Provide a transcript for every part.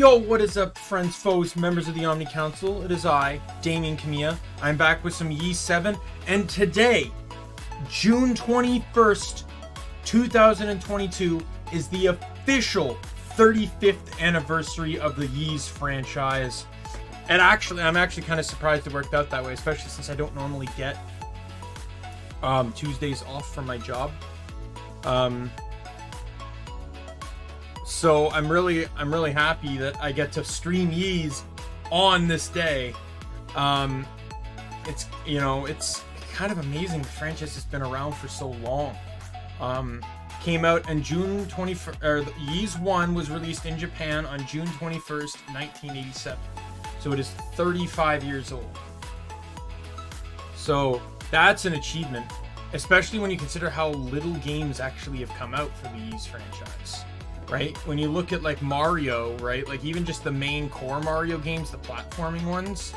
Yo, what is up, friends, foes, members of the Omni Council? It is I, Daimien Kamiya. I'm back with some Ys 7, and today, June 21st, 2022, is the official 35th anniversary of the Ys franchise. And actually, I'm actually kind of surprised it worked out that way, especially since I don't normally get Tuesdays off from my job. So I'm really happy that I get to stream Ys on this day. It's it's kind of amazing the franchise has been around for so long. Came out in June 21st, or Ys 1 was released in Japan on June 21st, 1987. So it is 35 years old. So that's an achievement, especially when you consider how little games actually have come out for the Ys franchise. Right? When you look at like Mario, right? Like even just the main core Mario games, the platforming ones,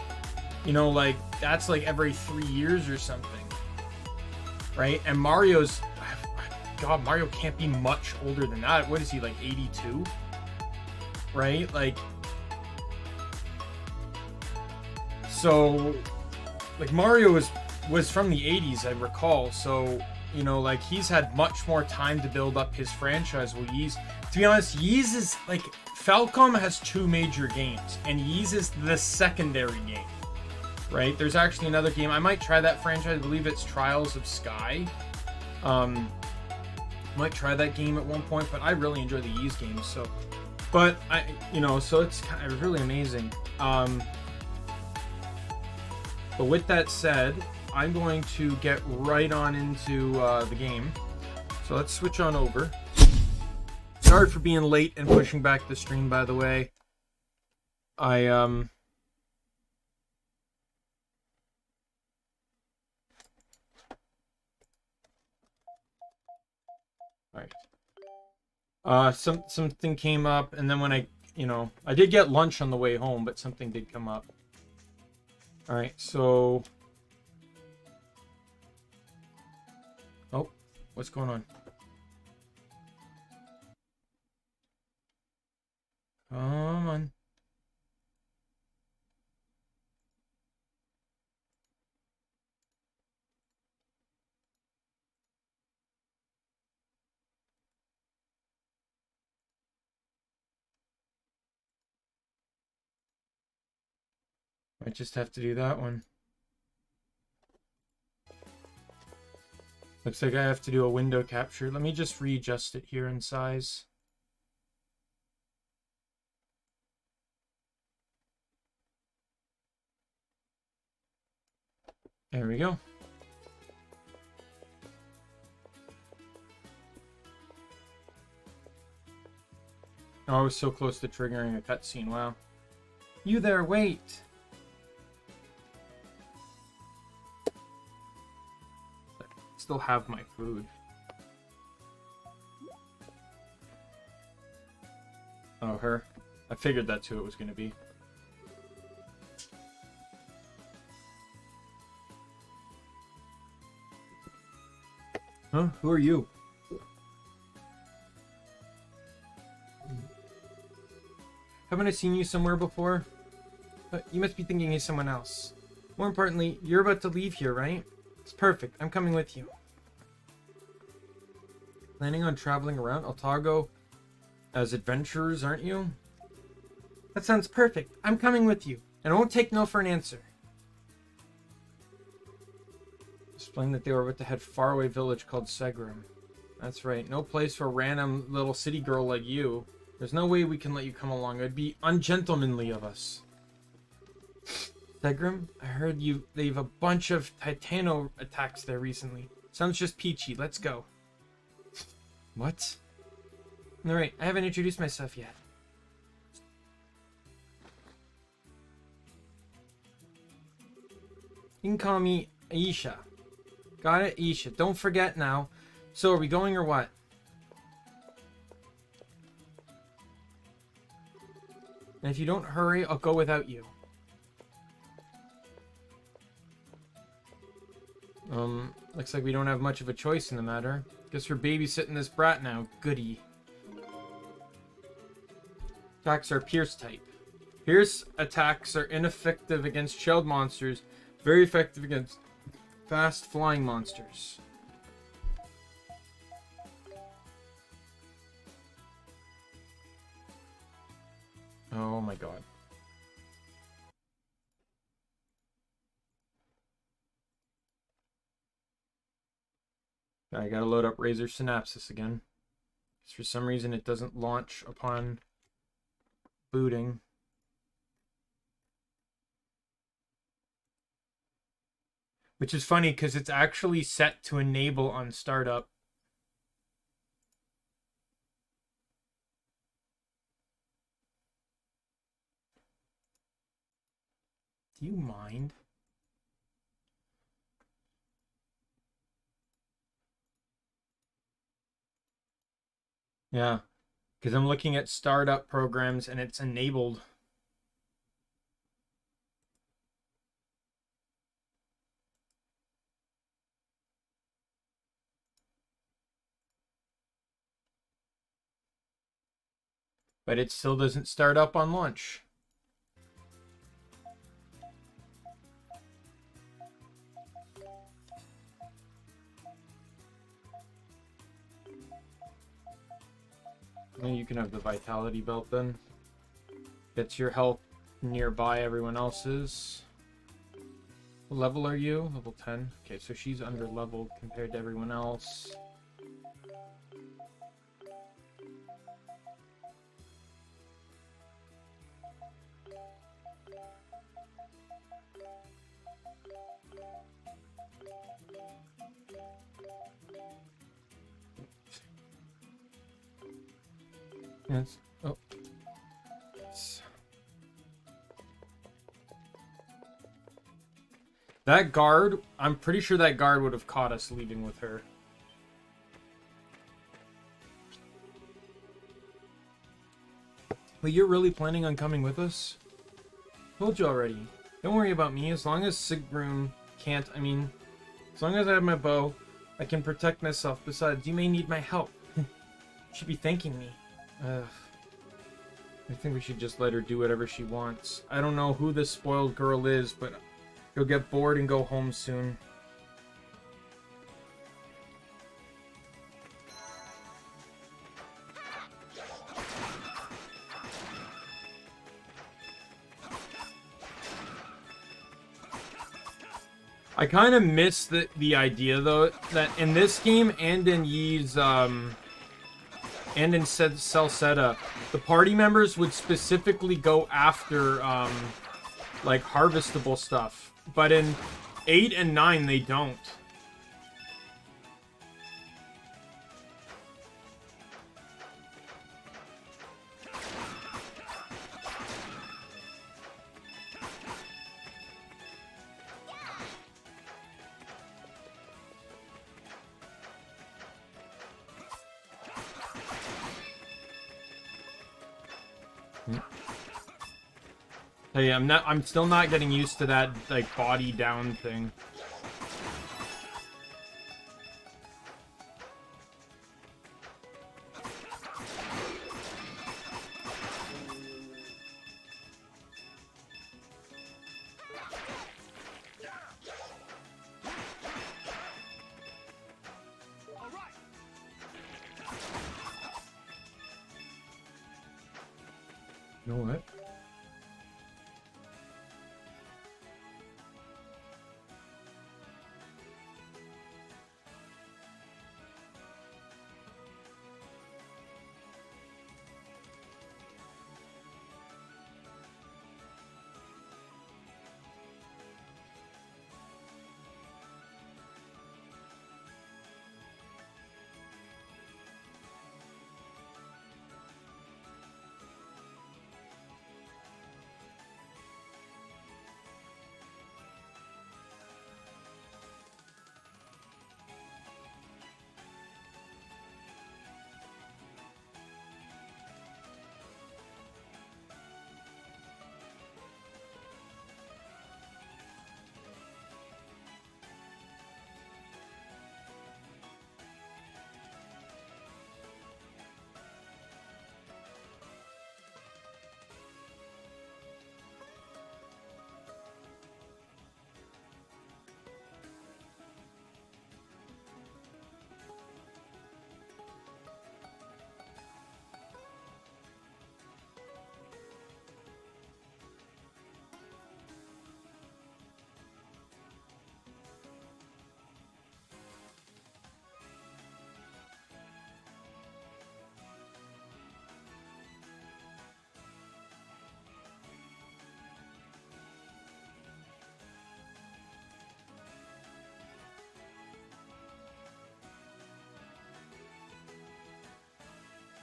like that's like every 3 years or something. Right? And Mario's, God, Mario can't be much older than that. What is he, like 82? Right? Like, so like Mario was from the 80s, I recall. So, like he's had much more time to build up his franchise. Well, Ys, to be honest, Ys is like, Falcom has two major games, and Ys is the secondary game, right? There's actually another game. I might try that franchise. I believe it's Trials of Sky. Might try that game at one point, but I really enjoy the Ys games. So, but so it's kind of really amazing. But with that said, I'm going to get right on into the game. So let's switch on over. Sorry for being late and pushing back the stream, by the way. Alright. Something came up, and then when I did get lunch on the way home, but something did come up. Alright, so... Oh, what's going on? Come on. I just have to do that one. Looks like I have to do a window capture. Let me just readjust it here in size. There we go. Oh, I was so close to triggering a cutscene. Wow. You there, wait! Still have my food. Oh, her. I figured that's who it was going to be. Huh? Who are you? Haven't I seen you somewhere before? But you must be thinking he's someone else. More importantly, you're about to leave here, right? It's perfect. I'm coming with you. Planning on traveling around Otago as adventurers, aren't you? That sounds perfect. I'm coming with you, and I won't take no for an answer. Explained that they were about to head faraway village called Segram. That's right. No place for a random little city girl like you. There's no way we can let you come along. It would be ungentlemanly of us. Segram, I heard they've a bunch of Titano attacks there recently. Sounds just peachy. Let's go. What? Alright, I haven't introduced myself yet. You can call me Aisha. Got it, Aisha. Don't forget now. So, are we going or what? And if you don't hurry, I'll go without you. Looks like we don't have much of a choice in the matter. Guess we're babysitting this brat now. Goody. Attacks are Pierce type. Pierce attacks are ineffective against shelled monsters, very effective against fast flying monsters. Oh my god. I gotta load up Razor Synapses again. Because for some reason it doesn't launch upon booting. Which is funny because it's actually set to enable on startup. Do you mind? Yeah, because I'm looking at startup programs and it's enabled. But it still doesn't start up on launch. Well, you can have the Vitality Belt then. Gets your health nearby everyone else's. What level are you? Level 10. Okay, so she's under leveled compared to everyone else. Yes. Oh. That guard, I'm pretty sure that guard would have caught us leaving with her. But you're really planning on coming with us? Told you already. Don't worry about me. As long as Sigrun can't, as long as I have my bow, I can protect myself. Besides, you may need my help. You should be thanking me. I think we should just let her do whatever she wants. I don't know who this spoiled girl is, but you'll get bored and go home soon. I kind of miss the idea, though, that in this game and in Yi's, and in Celceta, the party members would specifically go after, like, harvestable stuff. But in 8 and 9, they don't. Hey, I'm still not getting used to that, like, body down thing. You know what?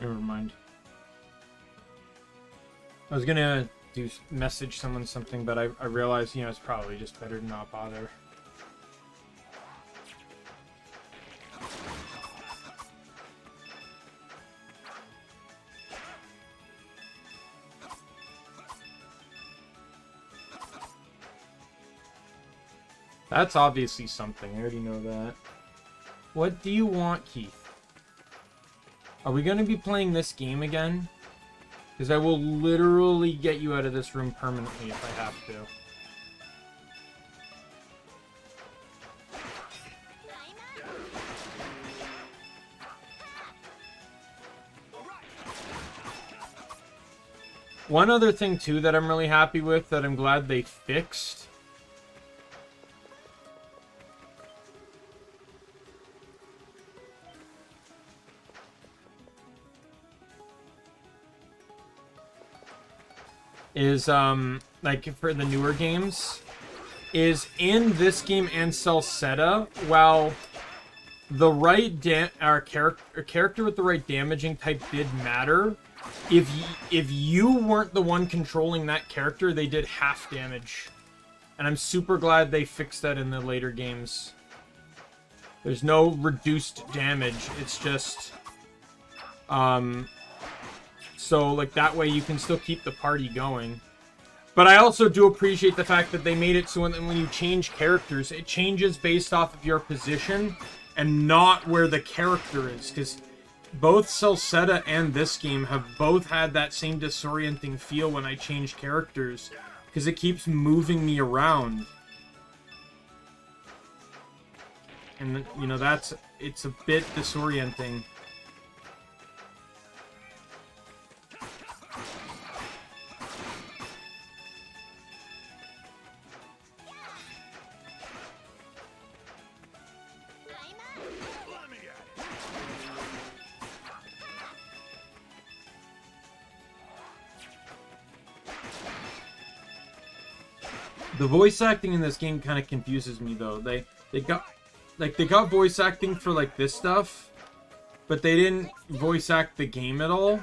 Never mind. I was gonna message someone something, but I realized, you know, it's probably just better to not bother. That's obviously something. I already know that. What do you want, Keith? Are we going to be playing this game again? Because I will literally get you out of this room permanently if I have to. One other thing, too, that I'm really happy with, that I'm glad they fixed, is, like, for the newer games, is in this game and Salsetta, while the right character with the right damaging type did matter, if you weren't the one controlling that character, they did half damage. And I'm super glad they fixed that in the later games. There's no reduced damage, it's just, so, like, that way you can still keep the party going. But I also do appreciate the fact that they made it so when you change characters, it changes based off of your position and not where the character is. Because both Salsetta and this game have both had that same disorienting feel when I change characters. Because it keeps moving me around. And, you know, it's a bit disorienting. The voice acting in this game kind of confuses me, though. They got voice acting for, like, this stuff, but they didn't voice act the game at all.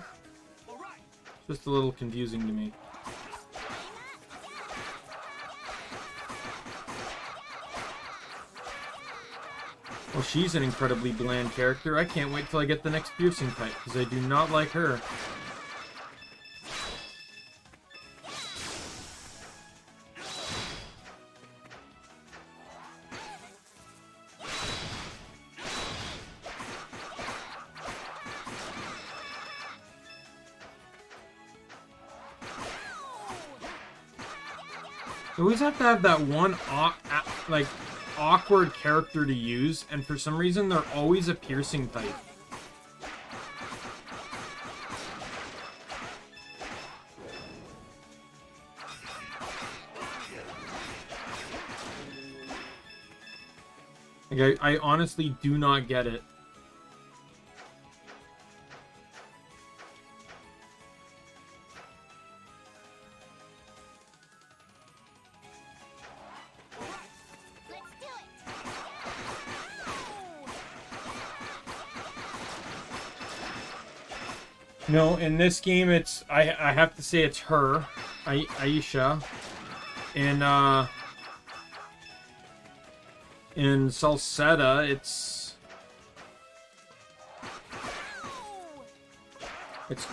Just a little confusing to me. Well, she's an incredibly bland character. I can't wait till I get the next piercing type, because I do not like her. You always have to have that one, like, awkward character to use, and for some reason they're always a piercing type. Like, I honestly do not get it. No, in this game, it's I have to say it's her, Aisha. In Salsetta, it's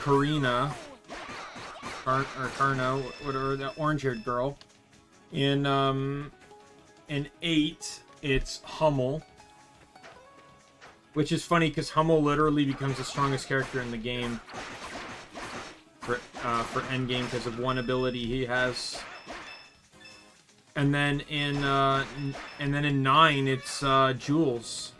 Karina, Karna, whatever, that orange-haired girl. In 8, it's Hummel. Which is funny, because Hummel literally becomes the strongest character in the game for endgame because of one ability he has. And then in 9, it's Jules.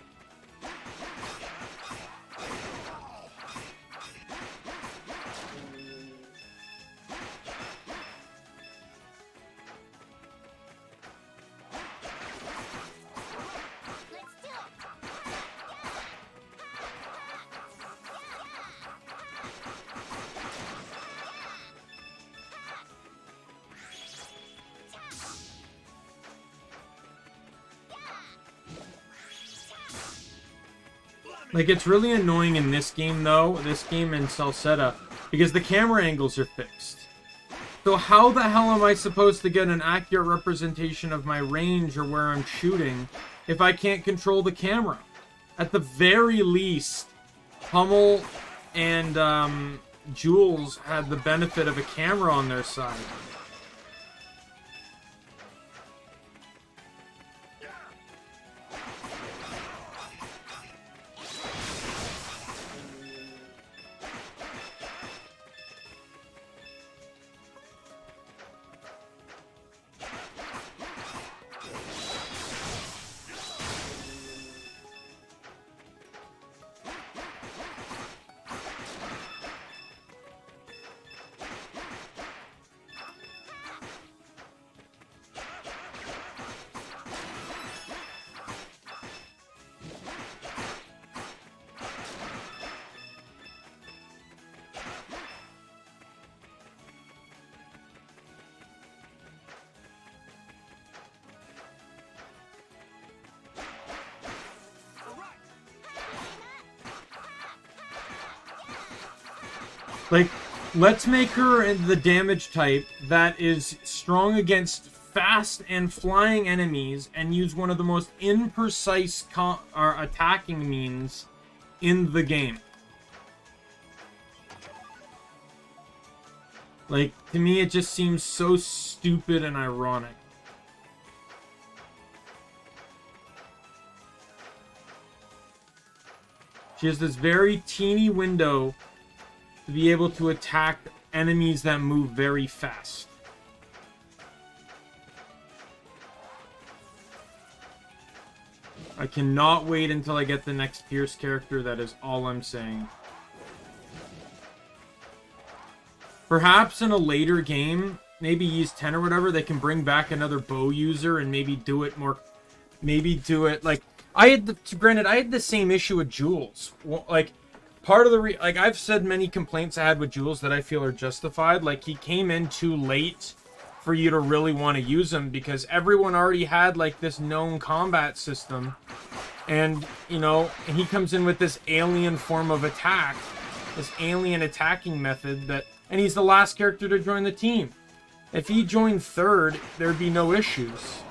Like, it's really annoying in this game, though, this game in Salsetta, because the camera angles are fixed. So how the hell am I supposed to get an accurate representation of my range or where I'm shooting if I can't control the camera? At the very least, Hummel and Jules had the benefit of a camera on their side. Like, let's make her the damage type that is strong against fast and flying enemies and use one of the most imprecise attacking means in the game. Like, to me, it just seems so stupid and ironic. She has this very teeny window to be able to attack enemies that move very fast. I cannot wait until I get the next Pierce character, that is all I'm saying. Perhaps in a later game, maybe use 10 or whatever, they can bring back another bow user and maybe do it more... Maybe do it, like... Granted, I had the same issue with Jules. Like... Part of the like I've said many complaints I had with Jules that I feel are justified. Like, he came in too late for you to really want to use him because everyone already had like this known combat system, and you know, and he comes in with this alien form of attack, this alien attacking method and he's the last character to join the team. If he joined third, there'd be no issues.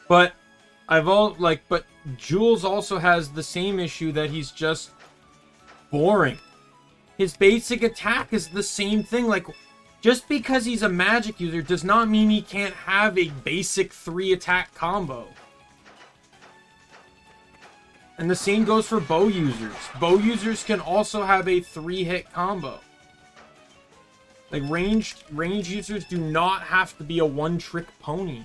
But but Jules also has the same issue that he's just boring. His basic attack is the same thing. Like, just because he's a magic user does not mean he can't have a basic 3-attack combo. And the same goes for bow users. Bow users can also have a 3-hit combo. Like, range users do not have to be a one-trick pony.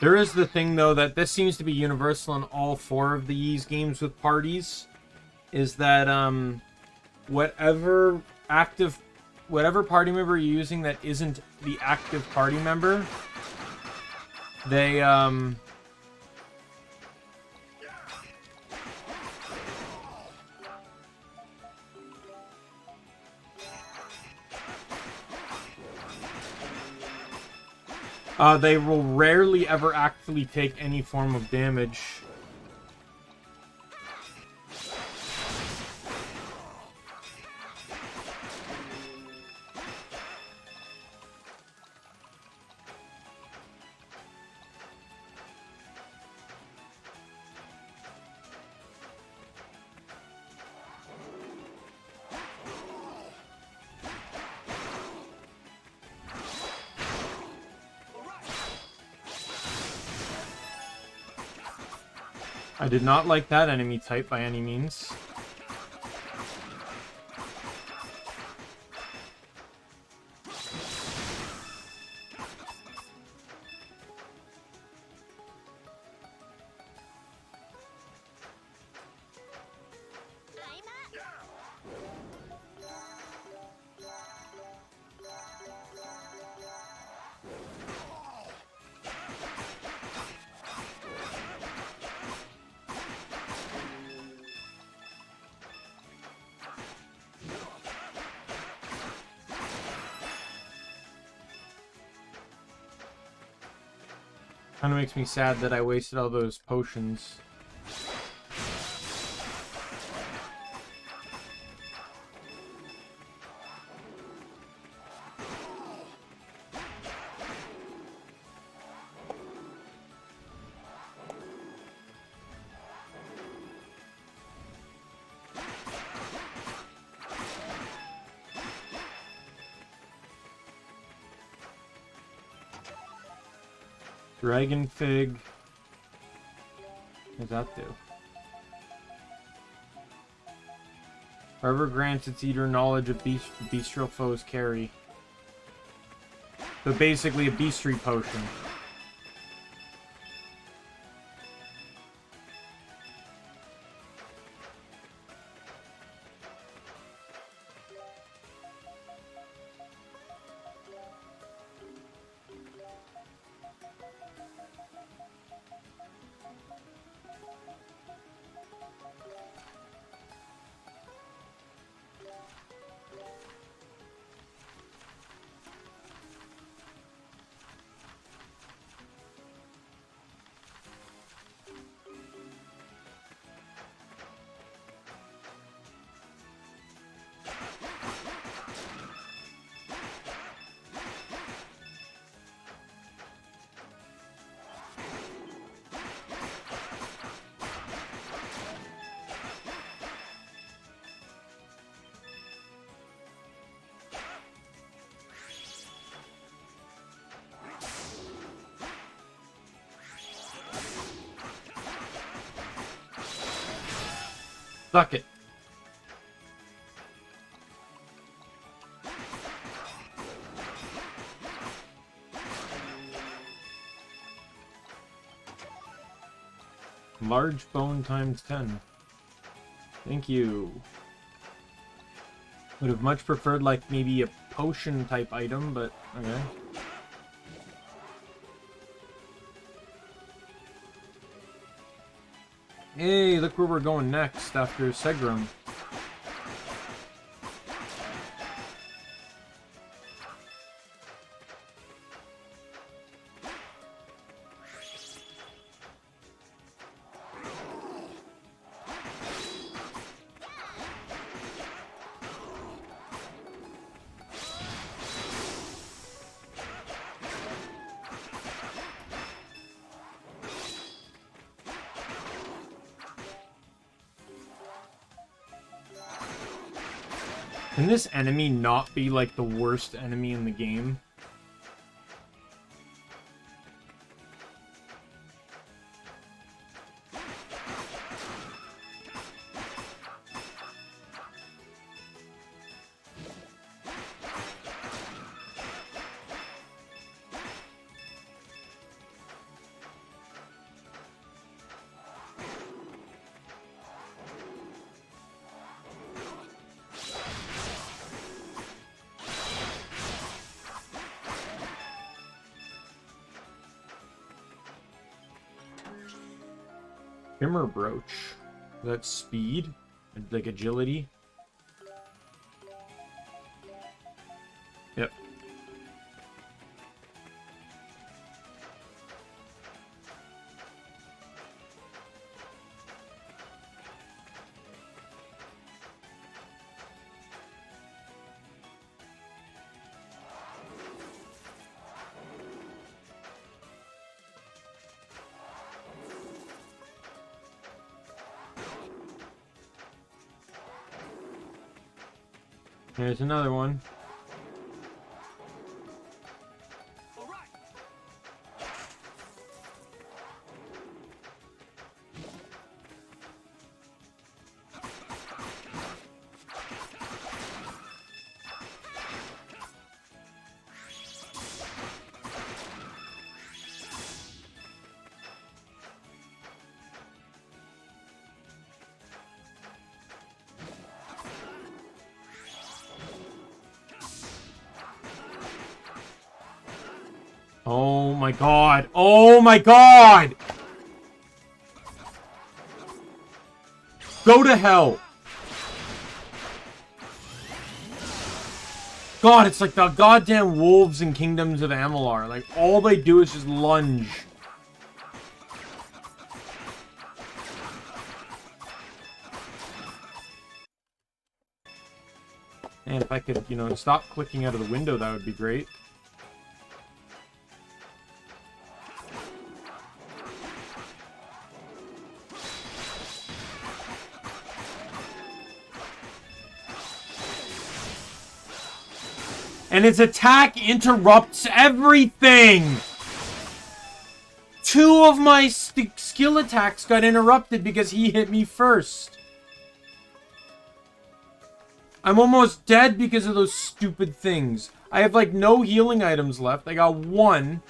There is the thing, though, that this seems to be universal in all 4 of these games with parties, is that whatever party member you're using that isn't the active party member, they they will rarely ever actually take any form of damage. I did not like that enemy type by any means. Kind of makes me sad that I wasted all those potions. Dragon Fig. What does that do? Forever grants its eater knowledge of bestial foes carry. So basically a beastry potion. Suck it. Large bone times 10. Thank you. Would have much preferred like maybe a potion type item, but okay. Hey, look where we're going next after Segram. Can this enemy not be like the worst enemy in the game? Shimmer Brooch. That's speed? Like agility? Yep. There's another one. Oh my god. Oh my god! Go to hell. God, it's like the goddamn wolves in Kingdoms of Amalur. Like, all they do is just lunge. And if I could, you know, stop clicking out of the window, that would be great. And its attack interrupts everything! 2 of my skill attacks got interrupted because he hit me first. I'm almost dead because of those stupid things. I have, like, no healing items left. I got 1.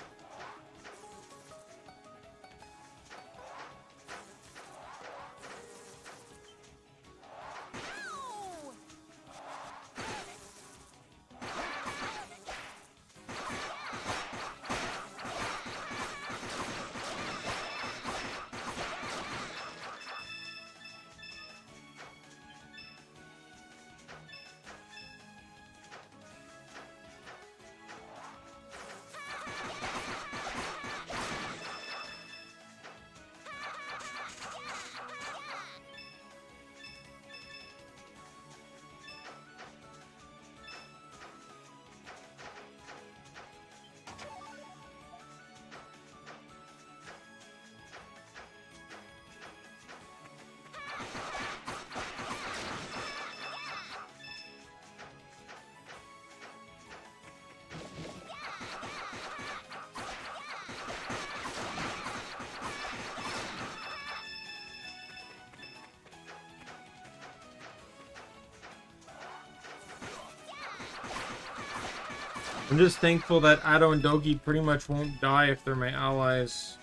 I'm just thankful that Ado and Dogi pretty much won't die if they're my allies.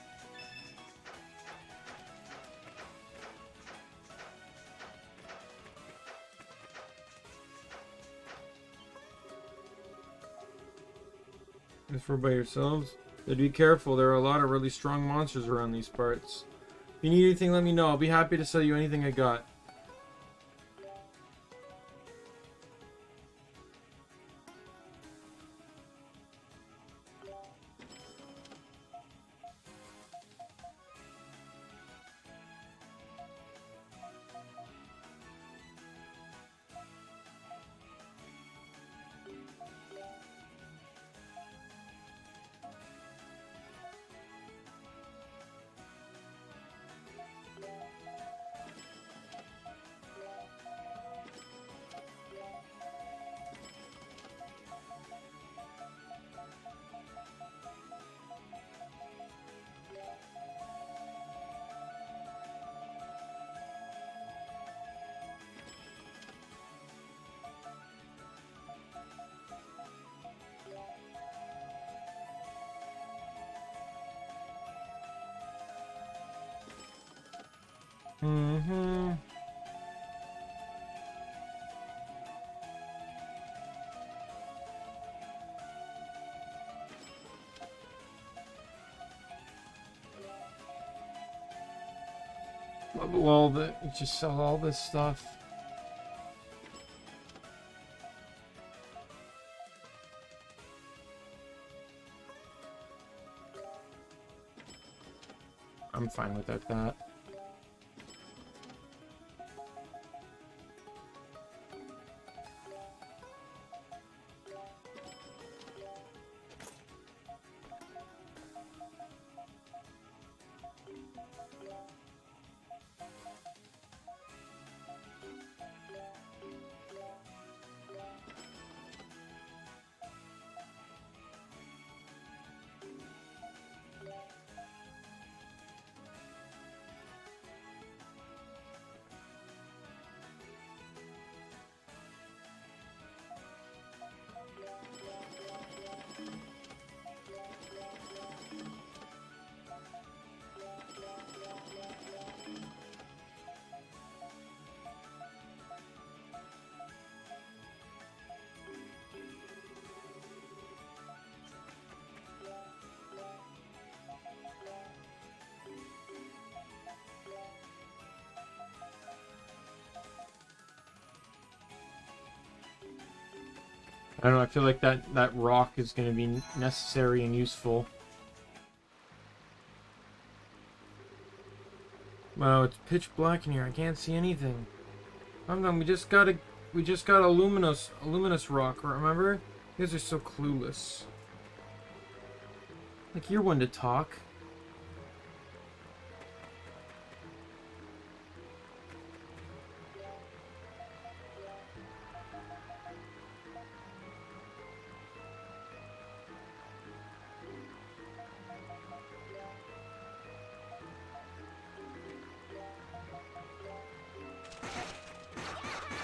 If we're by yourselves, then be careful. There are a lot of really strong monsters around these parts. If you need anything, let me know. I'll be happy to sell you anything I got. Mm-hmm. Well, just sell all this stuff. I'm fine without that. I don't know, I feel like that rock is going to be necessary and useful. Wow, it's pitch black in here. I can't see anything. Come on, we just got a luminous rock, remember? You guys are so clueless. Like, you're one to talk.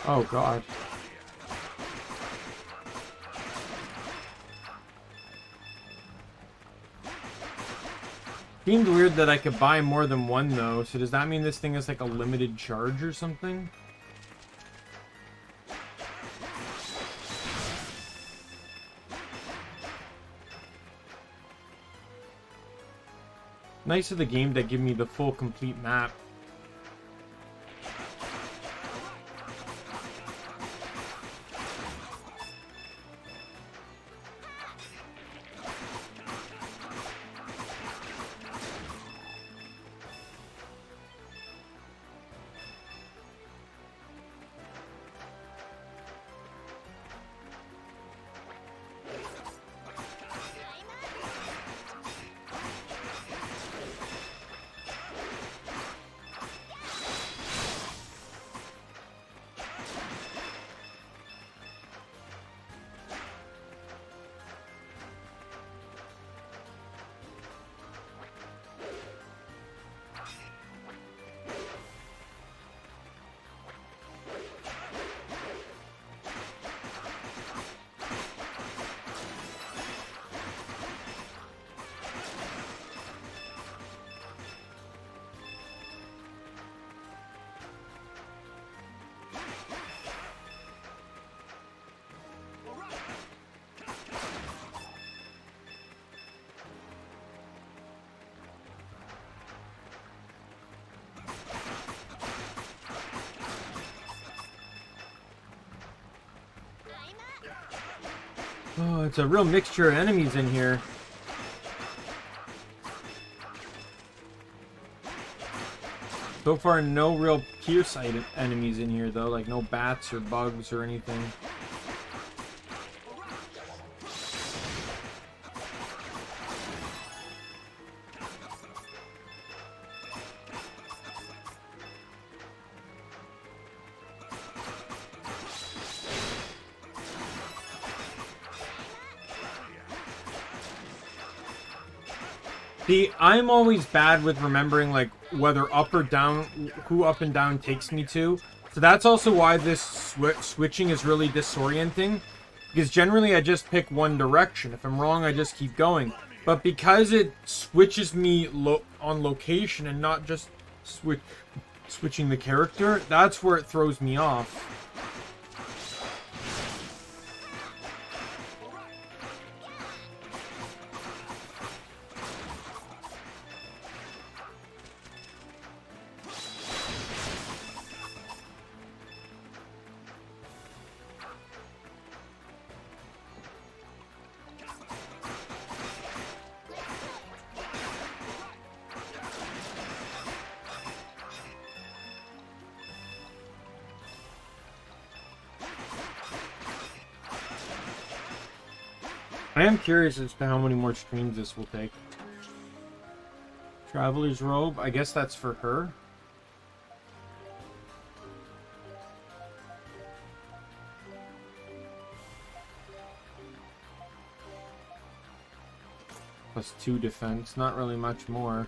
Oh god. Seemed weird that I could buy more than one though, so does that mean this thing is like a limited charge or something? Nice of the game to give me the full complete map. Oh, it's a real mixture of enemies in here. So far, no real pierce enemies in here, though. Like, no bats or bugs or anything. See, I'm always bad with remembering, like, whether up or down, who up and down takes me to. So that's also why this switching is really disorienting. Because generally I just pick one direction. If I'm wrong, I just keep going. But because it switches me on location and not just switching the character, that's where it throws me off. I am curious as to how many more streams this will take. Traveler's robe, I guess that's for her. Plus 2 defense, not really much more.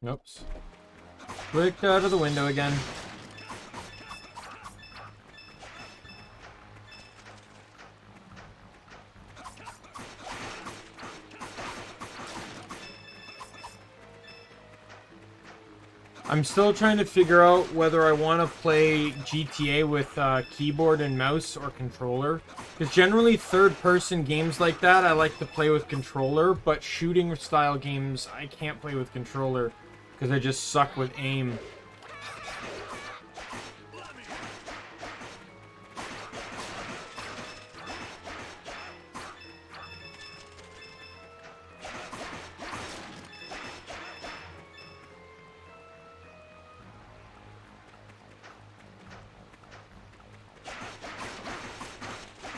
Oops. Clicked out of the window again. I'm still trying to figure out whether I want to play GTA with keyboard and mouse or controller. Because generally third-person games like that, I like to play with controller, but shooting-style games, I can't play with controller because I just suck with aim.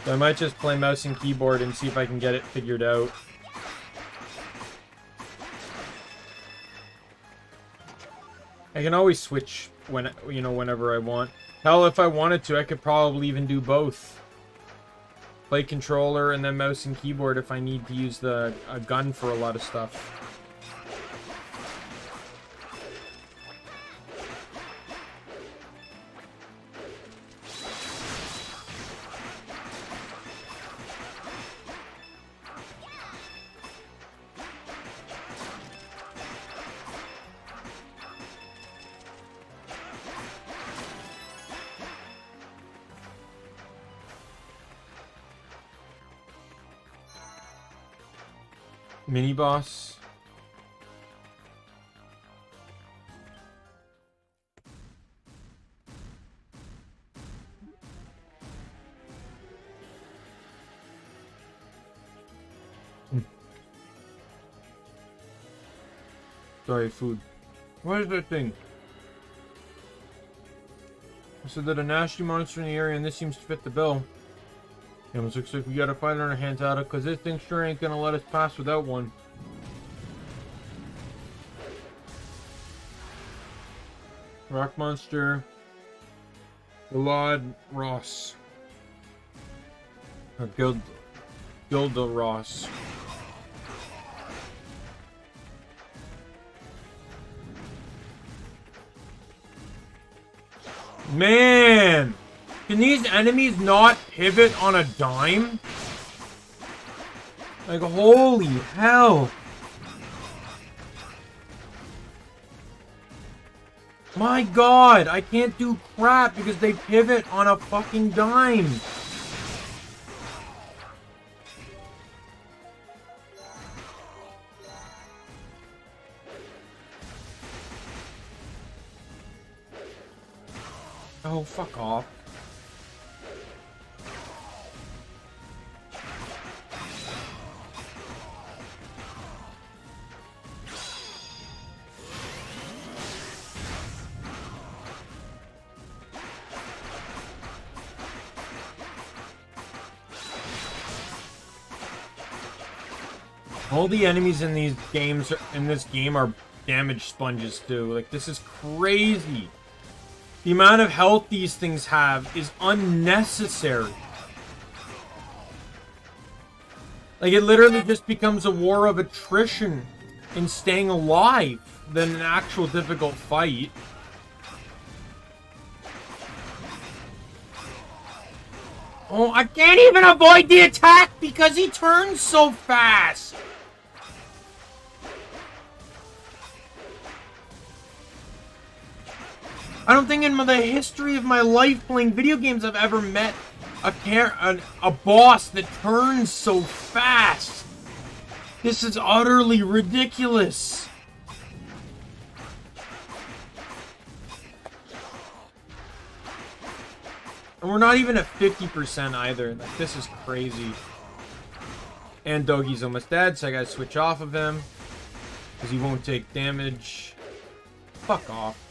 So I might just play mouse and keyboard and see if I can get it figured out. I can always switch when, you know, whenever I want. Hell, if I wanted to, I could probably even do both. Play controller and then mouse and keyboard if I need to use a gun for a lot of stuff. Mini boss. Sorry, food. What is that thing? I said that a nasty monster in the area, and this seems to fit the bill. It almost looks like we got a fight on our hands out of, because this thing sure ain't gonna let us pass without one. Rock monster. Gilad Ross. Or Gilda Ross. Man! Can these enemies not pivot on a dime? Like, holy hell. My god, I can't do crap because they pivot on a fucking dime. Oh, fuck off. All the enemies in these games, in this game, are damage sponges too. Like, this is crazy. The amount of health these things have is unnecessary. Like, it literally just becomes a war of attrition and staying alive than an actual difficult fight. Oh, I can't even avoid the attack because he turns so fast. I don't think in the history of my life playing video games I've ever met a boss that turns so fast. This is utterly ridiculous. And we're not even at 50% either. Like, this is crazy. And Doggy's almost dead, so I gotta switch off of him. Because he won't take damage. Fuck off.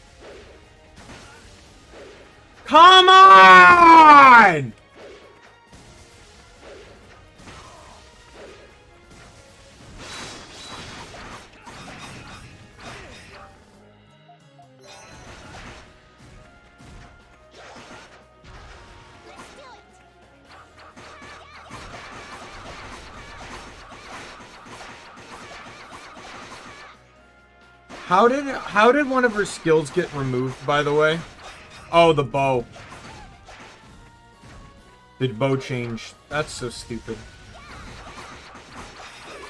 Come on! How did one of her skills get removed, by the way? Oh, the bow. The bow changed. That's so stupid.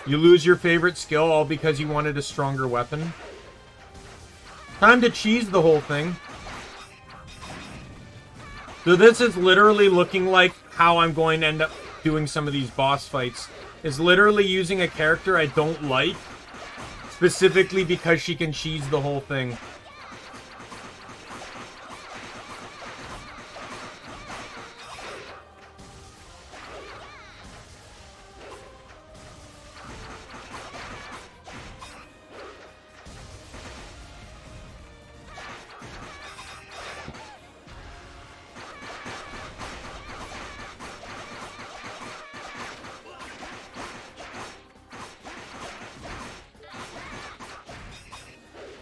You lose your favorite skill all because you wanted a stronger weapon? Time to cheese the whole thing. So this is literally looking like how I'm going to end up doing some of these boss fights. Is literally using a character I don't like, specifically because she can cheese the whole thing.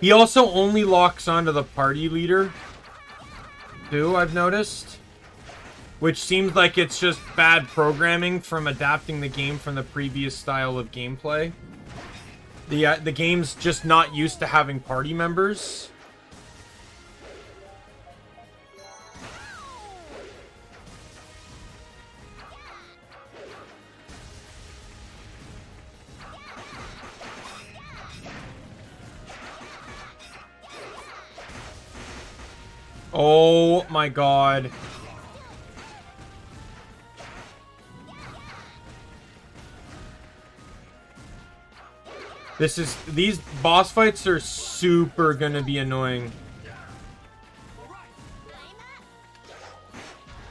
He also only locks onto the party leader, too, I've noticed. Which seems like it's just bad programming from adapting the game from the previous style of gameplay. The game's just not used to having party members. Oh my god. These boss fights are super gonna be annoying.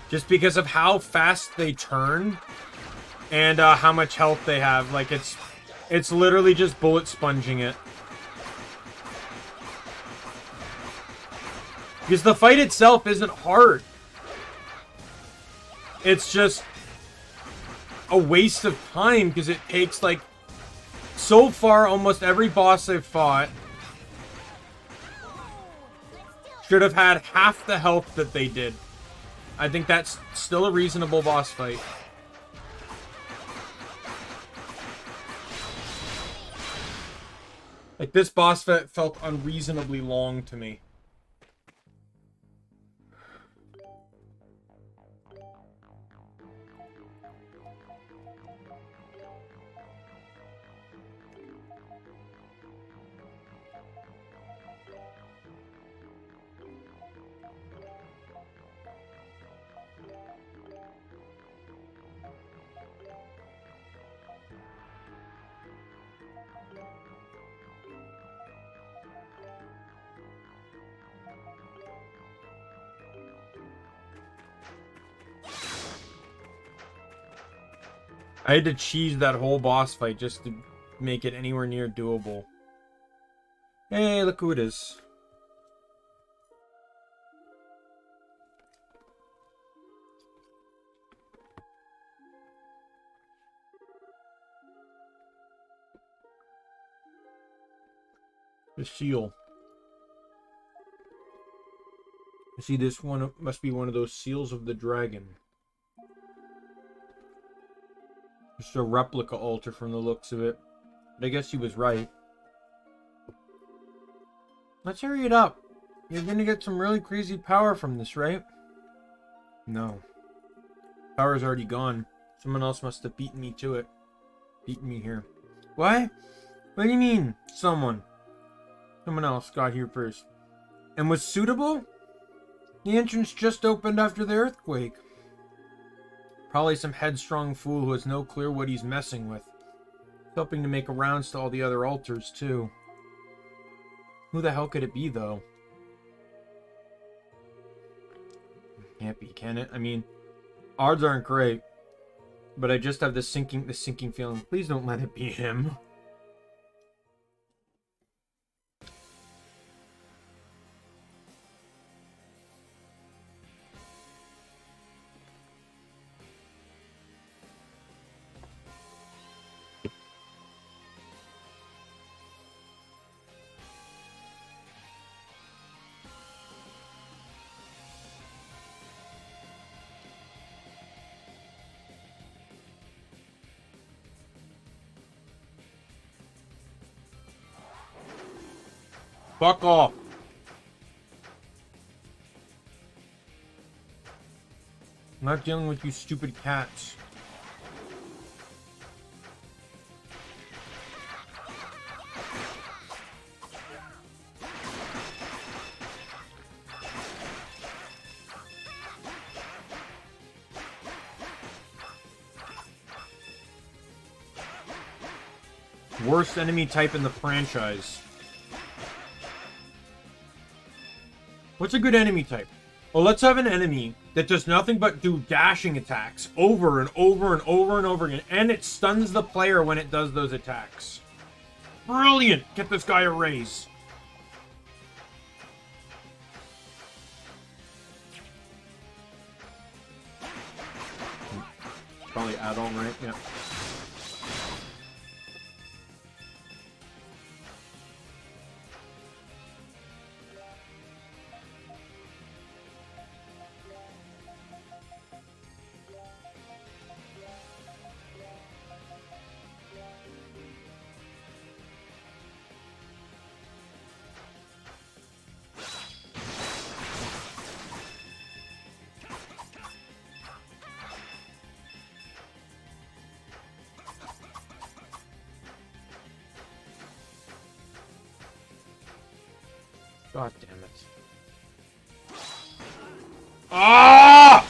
Just because of how fast they turn and how much health they have. Like it's literally just bullet sponging it. Because the fight itself isn't hard. It's just a waste of time because it takes, like, so far almost every boss I've fought should have had half the health that they did. I think that's still a reasonable boss fight. Like, this boss fight felt unreasonably long to me. I had to cheese that whole boss fight just to make it anywhere near doable. Hey, look who it is. The seal. You see, this one must be one of those seals of the dragon. Just a replica altar from the looks of it. But I guess he was right. Let's hurry it up. You're gonna get some really crazy power from this, right? No. Power's already gone. Someone else must have beaten me to it. Beaten me here. What? What do you mean, someone? Someone else got here first. And was suitable? The entrance just opened after the earthquake. Probably some headstrong fool who has no clue what he's messing with. He's hoping to make rounds to all the other altars, too. Who the hell could it be, though? Can't be, can it? I mean, odds aren't great. But I just have this sinking feeling. Please don't let it be him. Fuck off. I'm not dealing with you stupid cats. Worst enemy type in the franchise. What's a good enemy type? Well, let's have an enemy that does nothing but do dashing attacks over and over and over and over again, and it stuns the player when it does those attacks. Brilliant! Get this guy a raise. Probably add-on, right? Yeah. God damn it. Ah!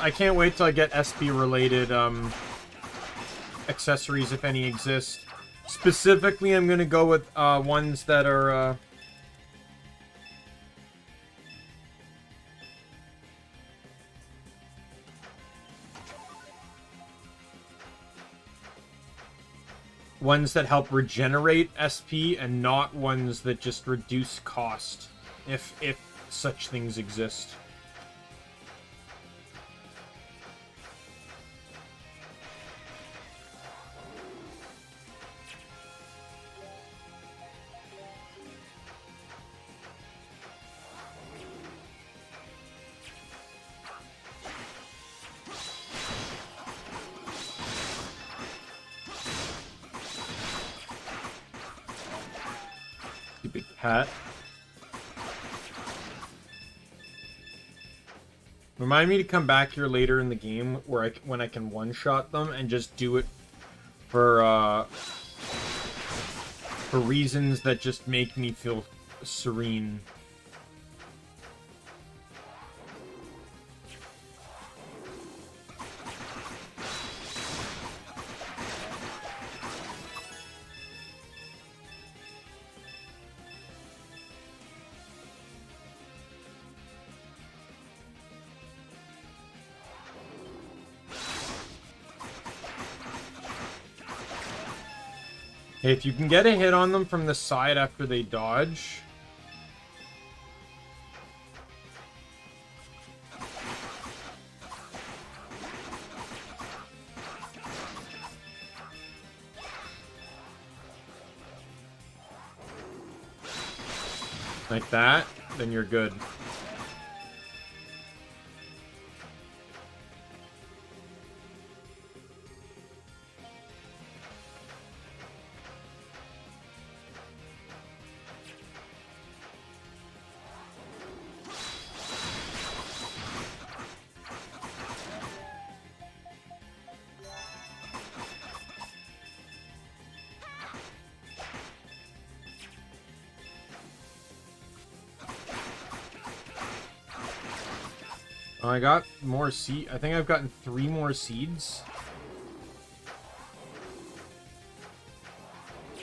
I can't wait till I get SP related accessories, if any exist. Specifically, I'm gonna go with ones that are ones that help regenerate SP and not ones that just reduce cost, if such things exist. Big cat. Remind me to come back here later in the game where when I can one-shot them and just do it for reasons that just make me feel serene. If you can get a hit on them from the side after they dodge. Like that, then you're good. I got more seed. I think I've gotten 3 more seeds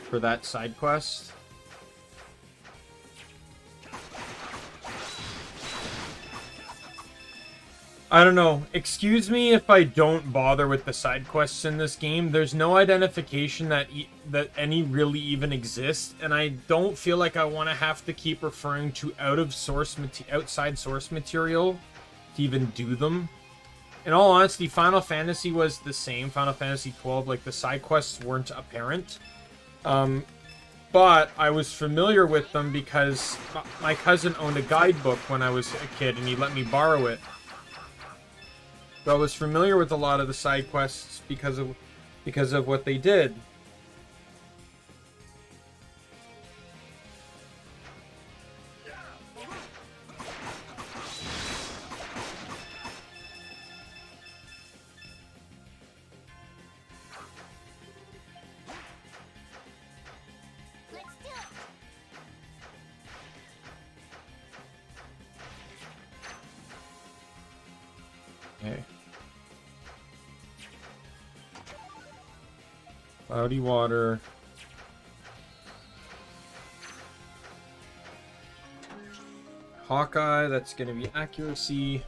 for that side quest. I don't know. Excuse me if I don't bother with the side quests in this game. There's no identification that that any really even exist, and I don't feel like I want to have to keep referring to outside source material to even do them. In all honesty, Final Fantasy was the same. Final Fantasy 12, like the side quests weren't apparent. But I was familiar with them because my cousin owned a guidebook when I was a kid, and he let me borrow it. So I was familiar with a lot of the side quests because of what they did. Okay. Cloudy water. Hawkeye, that's going to be accuracy.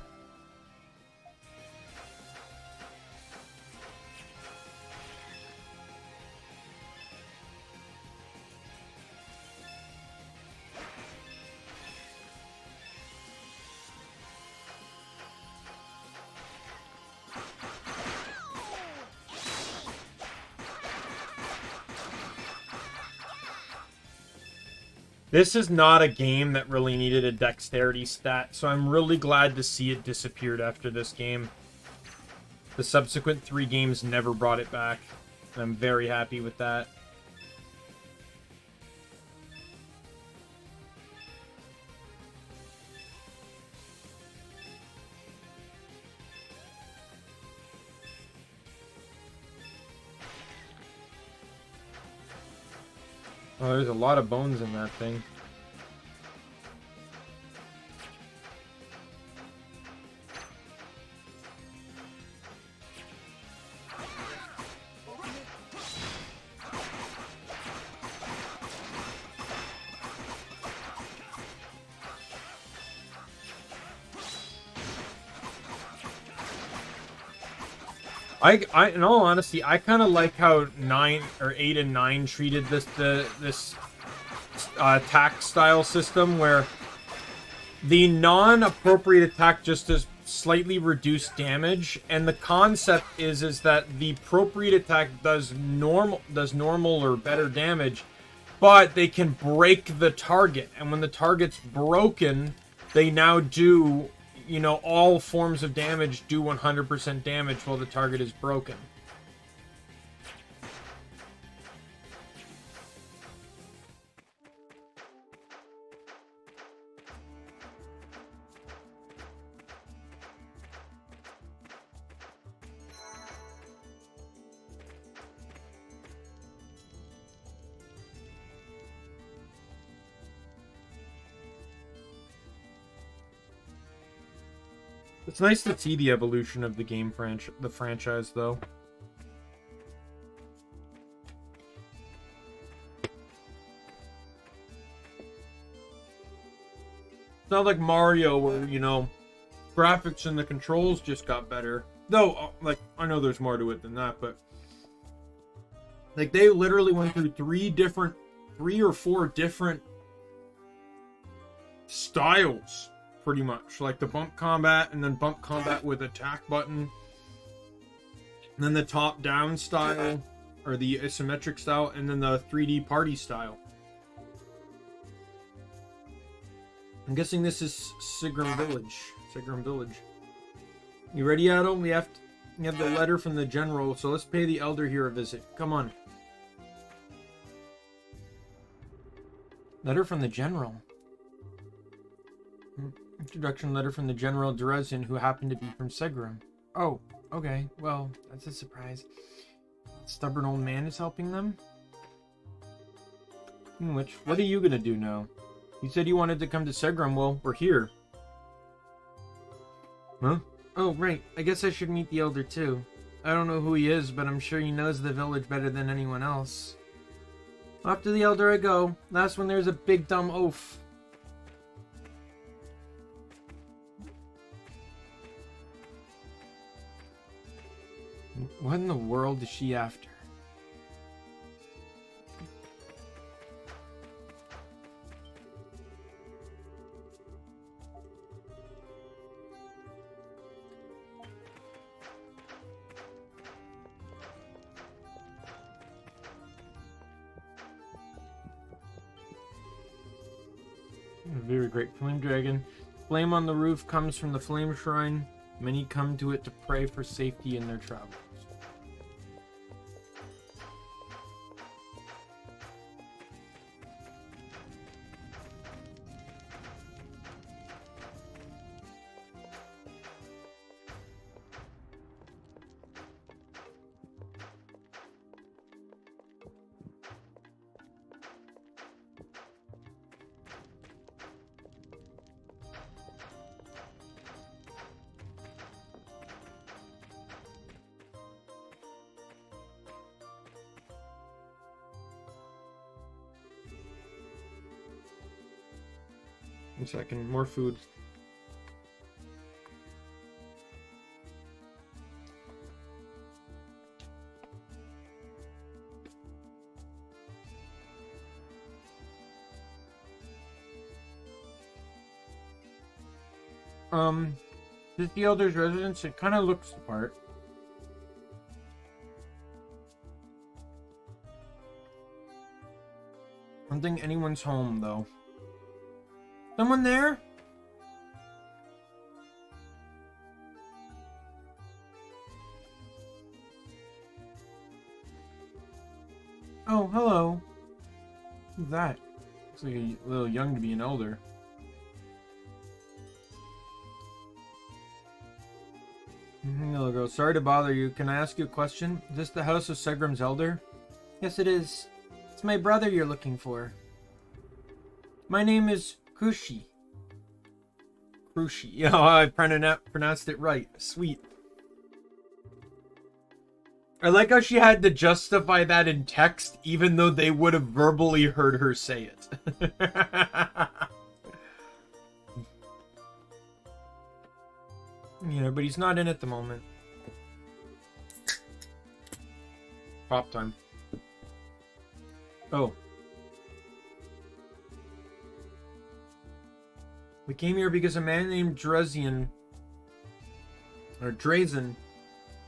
This is not a game that really needed a dexterity stat, so I'm really glad to see it disappeared after this game. The subsequent 3 games never brought it back, and I'm very happy with that. Oh, there's a lot of bones in that thing. In all honesty, I kind of like how 8 and 9 treated this attack style system, where the non-appropriate attack just does slightly reduced damage, and the concept is that the appropriate attack does normal or better damage, but they can break the target, and when the target's broken, they now do, you know, all forms of damage do 100% damage while the target is broken. It's nice to see the evolution of the franchise, though. It's not like Mario, where, you know, graphics and the controls just got better. Though, like, I know there's more to it than that, but like, they literally went through 3 or 4 different styles. Pretty much like the bump combat, and then bump combat with attack button, and then the top down style or the isometric style, and then the 3D party style. I'm guessing this is Sigram Village. You ready, Adel? We have the letter from the general, so let's pay the elder here a visit. Come on. Letter from the general. Introduction letter from the General Dresden, who happened to be from Segram. Oh, okay. Well, that's a surprise. Stubborn old man is helping them? What are you gonna do now? You said you wanted to come to Segram. Well, we're here. Huh? Oh, right. I guess I should meet the elder too. I don't know who he is, but I'm sure he knows the village better than anyone else. After the elder I go. Last when there's a big dumb oaf. What in the world is she after? Very great. Flame dragon. Flame on the roof comes from the flame shrine. Many come to it to pray for safety in their travels. One second, more food. This is the Elder's residence. It kind of looks the part. I don't think anyone's home, though. Someone there? Oh, hello. Who's that? Looks like a little young to be an elder. Hello, girl. Sorry to bother you. Can I ask you a question? Is this the house of Segram's elder? Yes, it is. It's my brother you're looking for. My name is Krushi. Krushi. Yeah, I pronounced it right. Sweet. I like how she had to justify that in text, even though they would have verbally heard her say it. Yeah, but he's not in at the moment. Pop time. Oh. We came here because a man named Drazen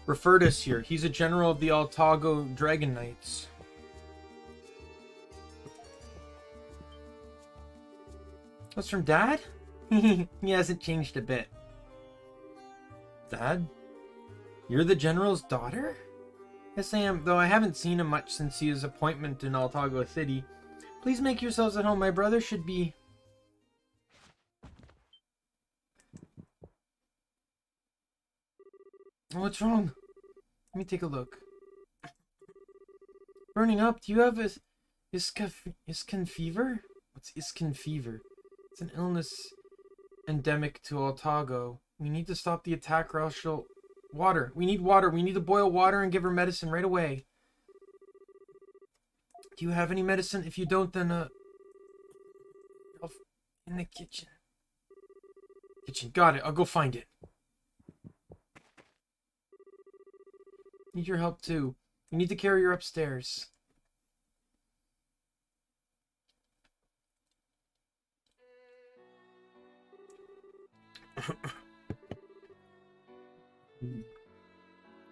referred us here. He's a general of the Altago Dragon Knights. That's from Dad? He hasn't changed a bit. Dad? You're the general's daughter? Yes, I am, though I haven't seen him much since his appointment in Altago City. Please make yourselves at home. My brother should be... What's wrong? Let me take a look. Burning up? Do you have Iscan fever? What's Iscan fever? It's an illness endemic to Altago. We need to stop the attack or else she'll... Water. We need water. We need to boil water and give her medicine right away. Do you have any medicine? If you don't, then, in the kitchen. Got it. I'll go find it. Need your help, too. We need to carry her upstairs.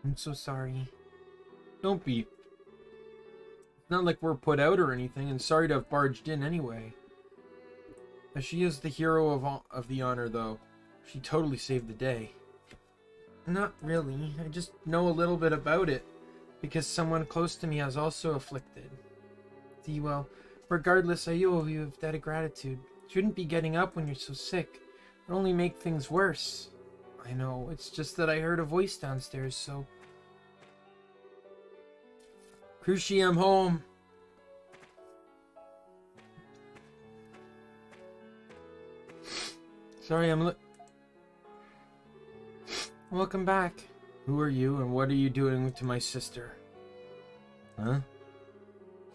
I'm so sorry. Don't be. It's not like we're put out or anything, and sorry to have barged in anyway. As she is the hero of the honor, though. She totally saved the day. Not really. I just know a little bit about it, because someone close to me has also afflicted. See, well, regardless, I owe you a debt of gratitude. Shouldn't be getting up when you're so sick. It'll only make things worse. I know, it's just that I heard a voice downstairs, so... Krushi, I'm home. Sorry, Welcome back. Who are you, and what are you doing to my sister? Huh?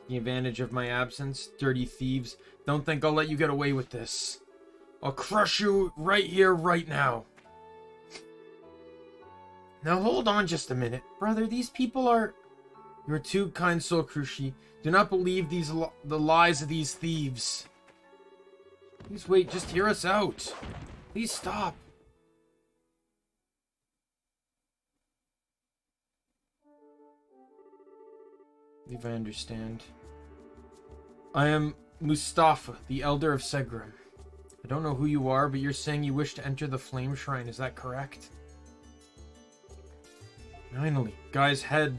Taking advantage of my absence? Dirty thieves. Don't think I'll let you get away with this. I'll crush you right here, right now. Now hold on just a minute. Brother, these people are... You are too kind, Soul Crushi. Do not believe the lies of these thieves. Please wait, just hear us out. Please stop. I believe I understand. I am Mustafa, the Elder of Segram. I don't know who you are, but you're saying you wish to enter the Flame Shrine, is that correct? Finally. Guy's head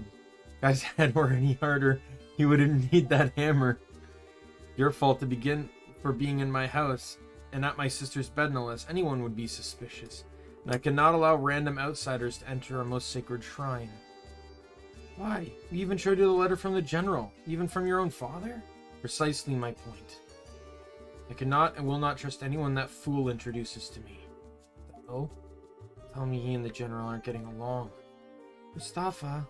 were any harder, he wouldn't need that hammer. Your fault to begin for being in my house, and at my sister's bed no less. Anyone would be suspicious, and I cannot allow random outsiders to enter our most sacred shrine. Why? We even showed you the letter from the general, even from your own father? Precisely my point. I cannot and will not trust anyone that fool introduces to me. Oh? Tell me he and the general aren't getting along. Mustafa.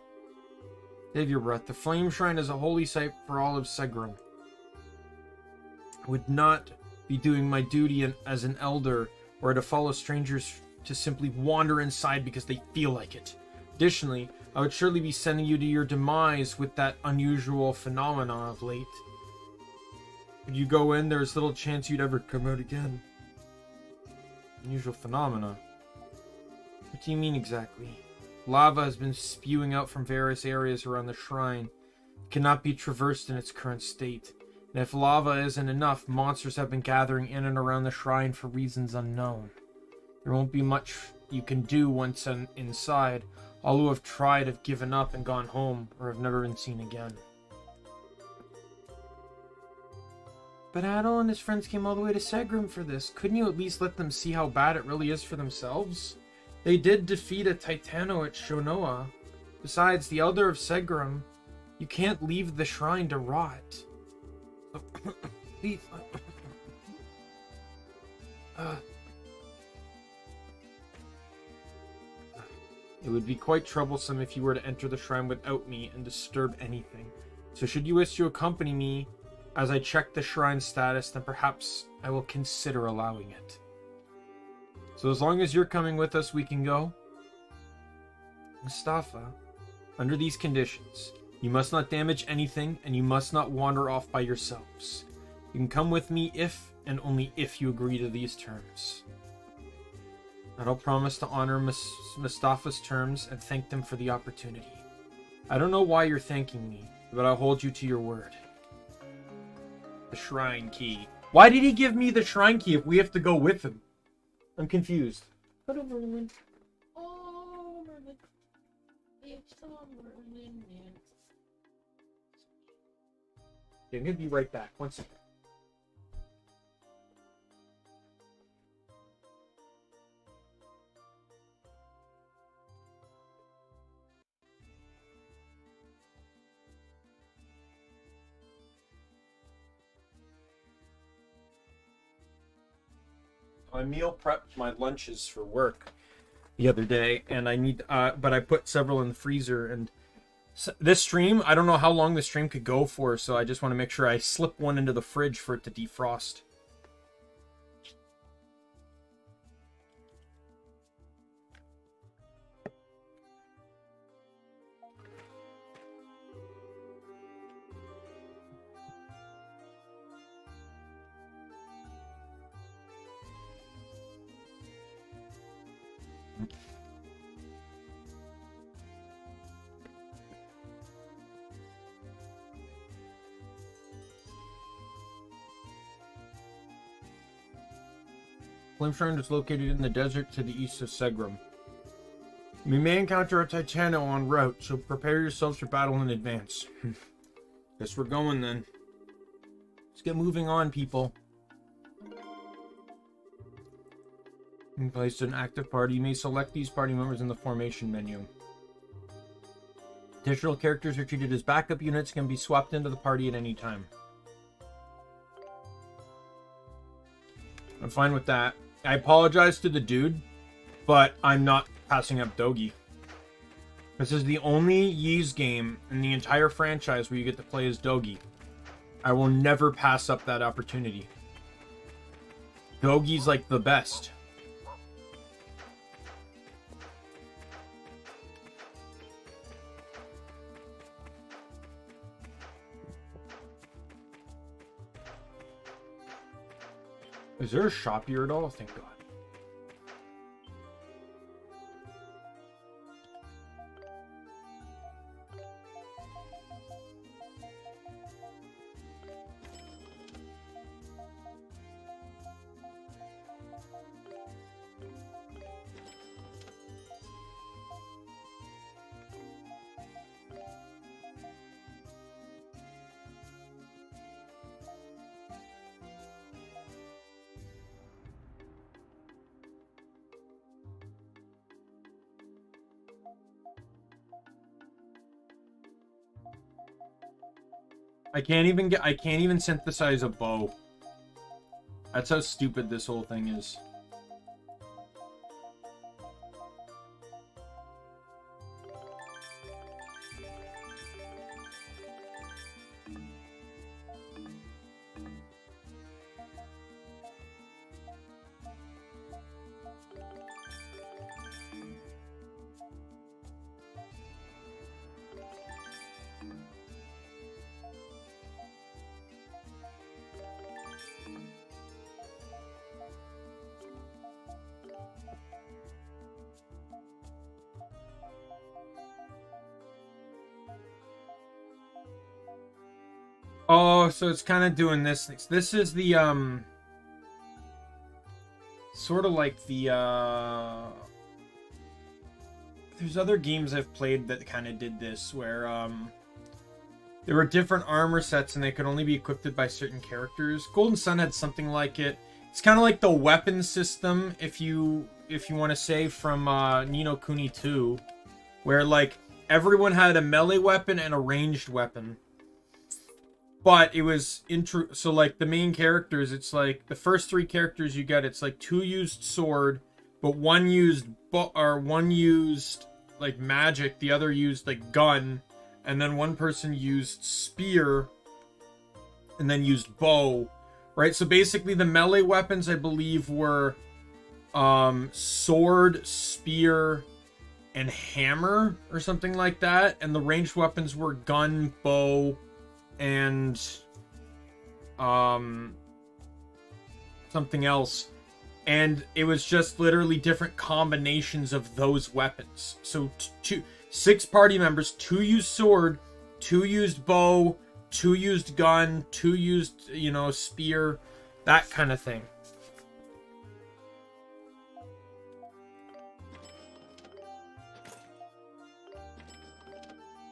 Save your breath. The Flame Shrine is a holy site for all of Segram. I would not be doing my duty as an elder or to follow strangers to simply wander inside because they feel like it. Additionally, I would surely be sending you to your demise with that unusual phenomenon of late. If you go in, there's little chance you'd ever come out again. Unusual phenomena? What do you mean exactly? Lava has been spewing out from various areas around the shrine. It cannot be traversed in its current state. And if lava isn't enough, monsters have been gathering in and around the shrine for reasons unknown. There won't be much you can do once inside. All who have tried have given up and gone home, or have never been seen again. But Adol and his friends came all the way to Segram for this. Couldn't you at least let them see how bad it really is for themselves? They did defeat a Titano at Shonoa. Besides, the Elder of Segram, you can't leave the shrine to rot. Please. It would be quite troublesome if you were to enter the shrine without me and disturb anything. So should you wish to accompany me as I check the shrine status, then perhaps I will consider allowing it. So as long as you're coming with us, we can go. Mustafa, under these conditions, you must not damage anything, and you must not wander off by yourselves. You can come with me if, and only if, you agree to these terms. I don't promise to honor Mustafa's terms and thank them for the opportunity. I don't know why you're thanking me, but I'll hold you to your word. The shrine key. Why did he give me the shrine key if we have to go with him? I'm confused. Hello, Merlin. Oh, Merlin. It's Merlin. Okay, I'm gonna be right back. One second. I meal prepped my lunches for work the other day, and I need, but I put several in the freezer. And this stream, I don't know how long the stream could go for, so I just want to make sure I slip one into the fridge for it to defrost. Flame Shrine is located in the desert to the east of Segram. We may encounter a Titano en route, so prepare yourselves for battle in advance. Guess we're going then. Let's get moving on, people. In place an active party, you may select these party members in the formation menu. Additional characters are treated as backup units, can be swapped into the party at any time. I'm fine with that. I apologize to the dude, but I'm not passing up Dogi. This is the only Ys game in the entire franchise where you get to play as Dogi. I will never pass up that opportunity. Dogi's like the best. Is there a shop here at all? Thank God. I can't even synthesize a bow. That's how stupid this whole thing is. Oh, so it's kind of doing this. This is the, sort of like the, there's other games I've played that kind of did this, where, there were different armor sets and they could only be equipped by certain characters. Golden Sun had something like it. It's kind of like the weapon system, if you want to say, from, Ni no Kuni 2, where, like, everyone had a melee weapon and a ranged weapon. But it was so like the main characters, it's like the first 3 characters you get, it's like 2 used sword, but one used like magic, the other used like gun, and then one person used spear and then used bow, right? So basically the melee weapons, I believe, were sword, spear, and hammer or something like that, and the ranged weapons were gun, bow, and something else. And it was just literally different combinations of those weapons. So 6 party members, 2 used sword, 2 used bow, 2 used gun, 2 used, you know, spear, that kind of thing.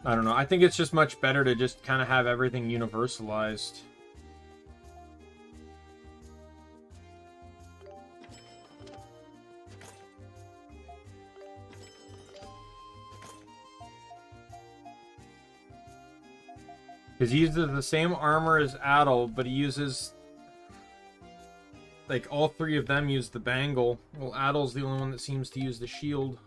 I don't know. I think it's just much better to just kind of have everything universalized. Because he uses the same armor as Adel, but he uses... like, all 3 of them use the bangle. Well, Adel's the only one that seems to use the shield.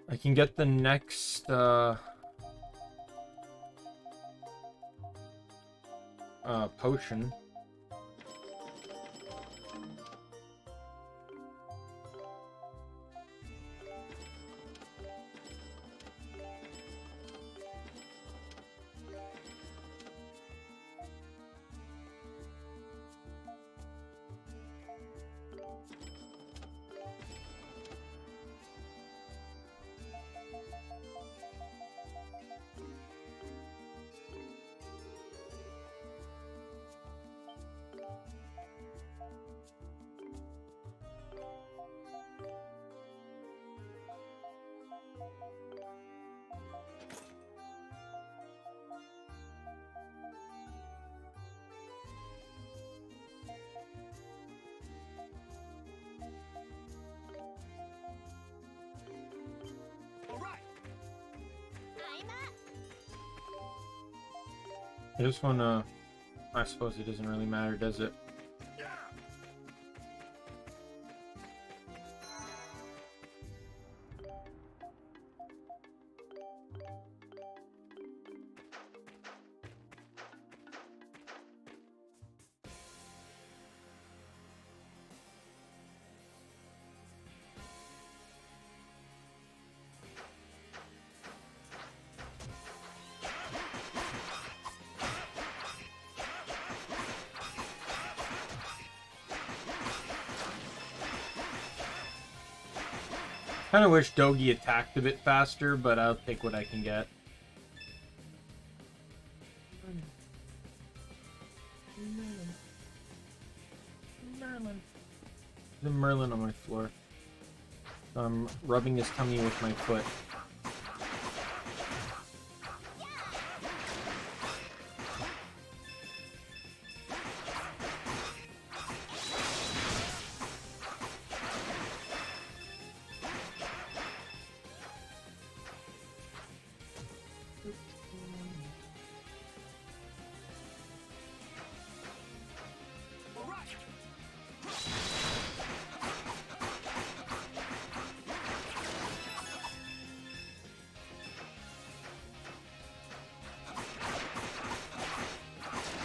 I can get the next, potion. This one, I suppose it doesn't really matter, does it? Kind of wish Dogi attacked a bit faster, but I'll take what I can get. Merlin. The Merlin on my floor. I'm rubbing his tummy with my foot.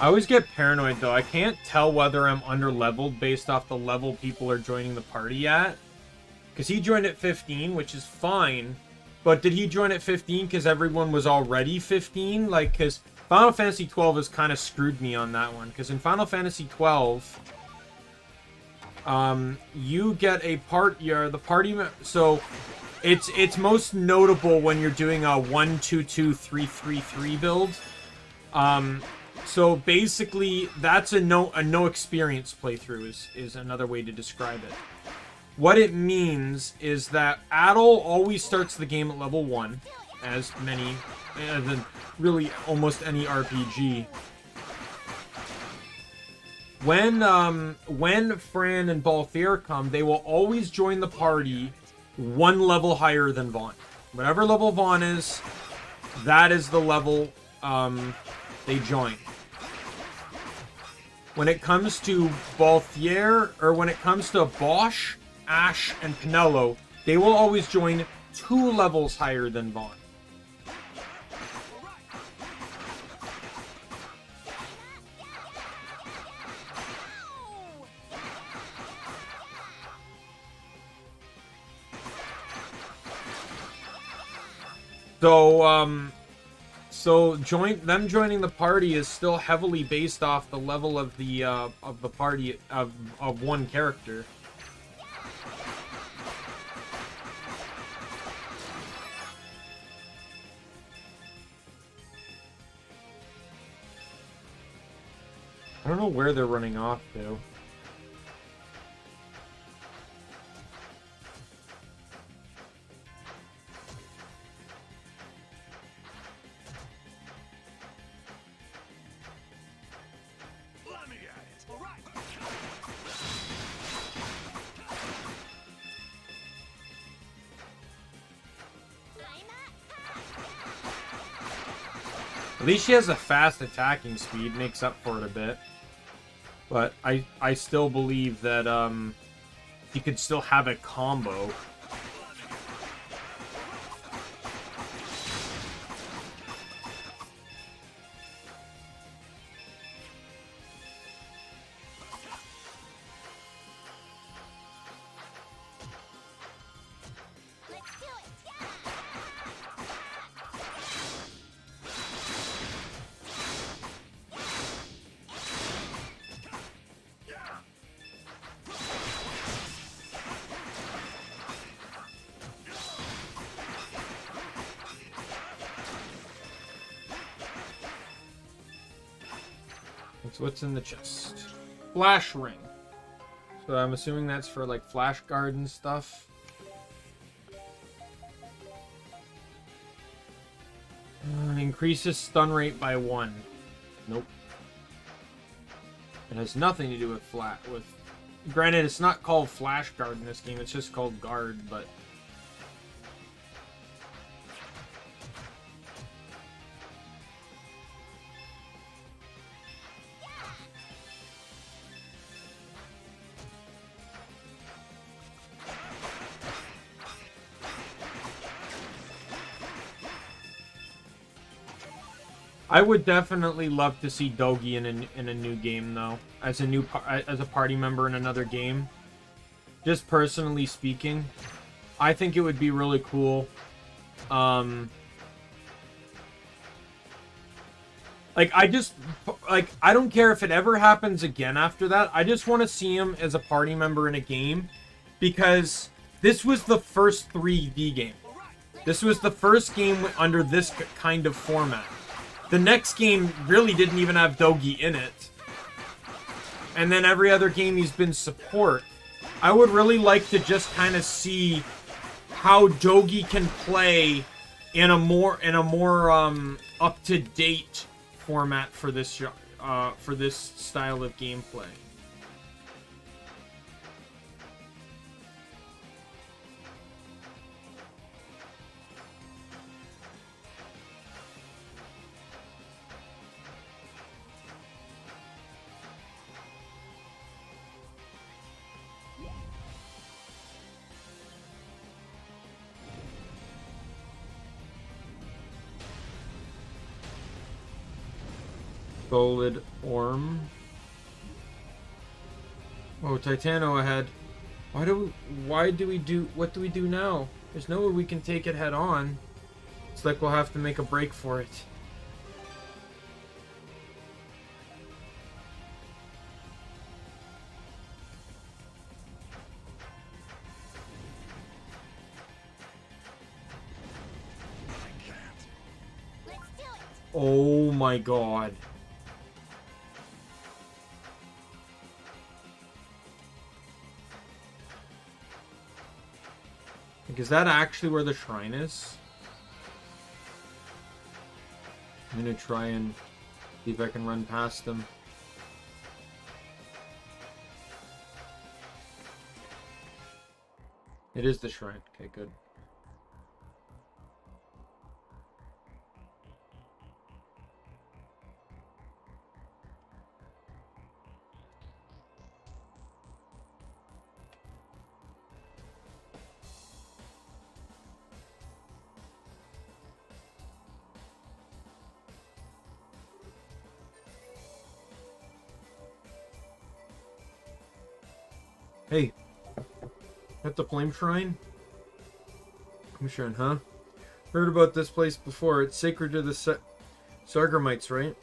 I always get paranoid though. I can't tell whether I'm under-leveled based off the level people are joining the party at. Because he joined at 15, which is fine. But did he join at 15 because everyone was already 15? Like, because Final Fantasy 12 has kind of screwed me on that one. Because in Final Fantasy 12, you get a the party... So, it's most notable when you're doing a 1-2-2-3-3-3 build. So basically, that's a no experience playthrough is another way to describe it. What it means is that Adol always starts the game at level 1, as in really almost any RPG. When Fran and Balthier come, they will always join the party one level higher than Vaughn. Whatever level Vaughn is, that is the level they join. When it comes to Balthier, or when it comes to Bosch, Ash, and Pinello, they will always join 2 levels higher than Vaughn. So them joining the party is still heavily based off the level of the party of one character. I don't know where they're running off to. At least she has a fast attacking speed, makes up for it a bit. But I still believe that you could still have a combo. So what's in the chest? Flash ring. So I'm assuming that's for like flash guard and stuff. Increases stun rate by 1. Nope. It has nothing to do with granted, it's not called flash guard in this game, it's just called guard, but I would definitely love to see Dogi in a new game though, as a party member in another game. Just personally speaking, I think it would be really cool. Like I don't care if it ever happens again after that. I just want to see him as a party member in a game, because This was the first 3D game. This was the first game under this kind of format. The next game really didn't even have Dogi in it. And then every other game he's been support. I would really like to just kind of see how Dogi can play in a more up-to-date format for this style of gameplay. Solid Orm. Oh, Titano ahead. What do we do now? There's no way we can take it head on. It's like we'll have to make a break for it. Oh my god. Like, is that actually where the shrine is? I'm gonna try and see if I can run past them. It is the shrine. Okay, good. Hey, at the Flame Shrine? Commission, huh? Heard about this place before. It's sacred to the Sargamites, right?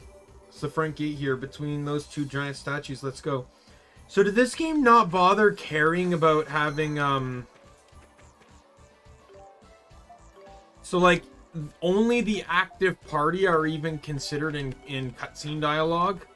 It's the front gate here between those two giant statues. Let's go. So did this game not bother caring about having, So, like, only the active party are even considered in cutscene dialogue?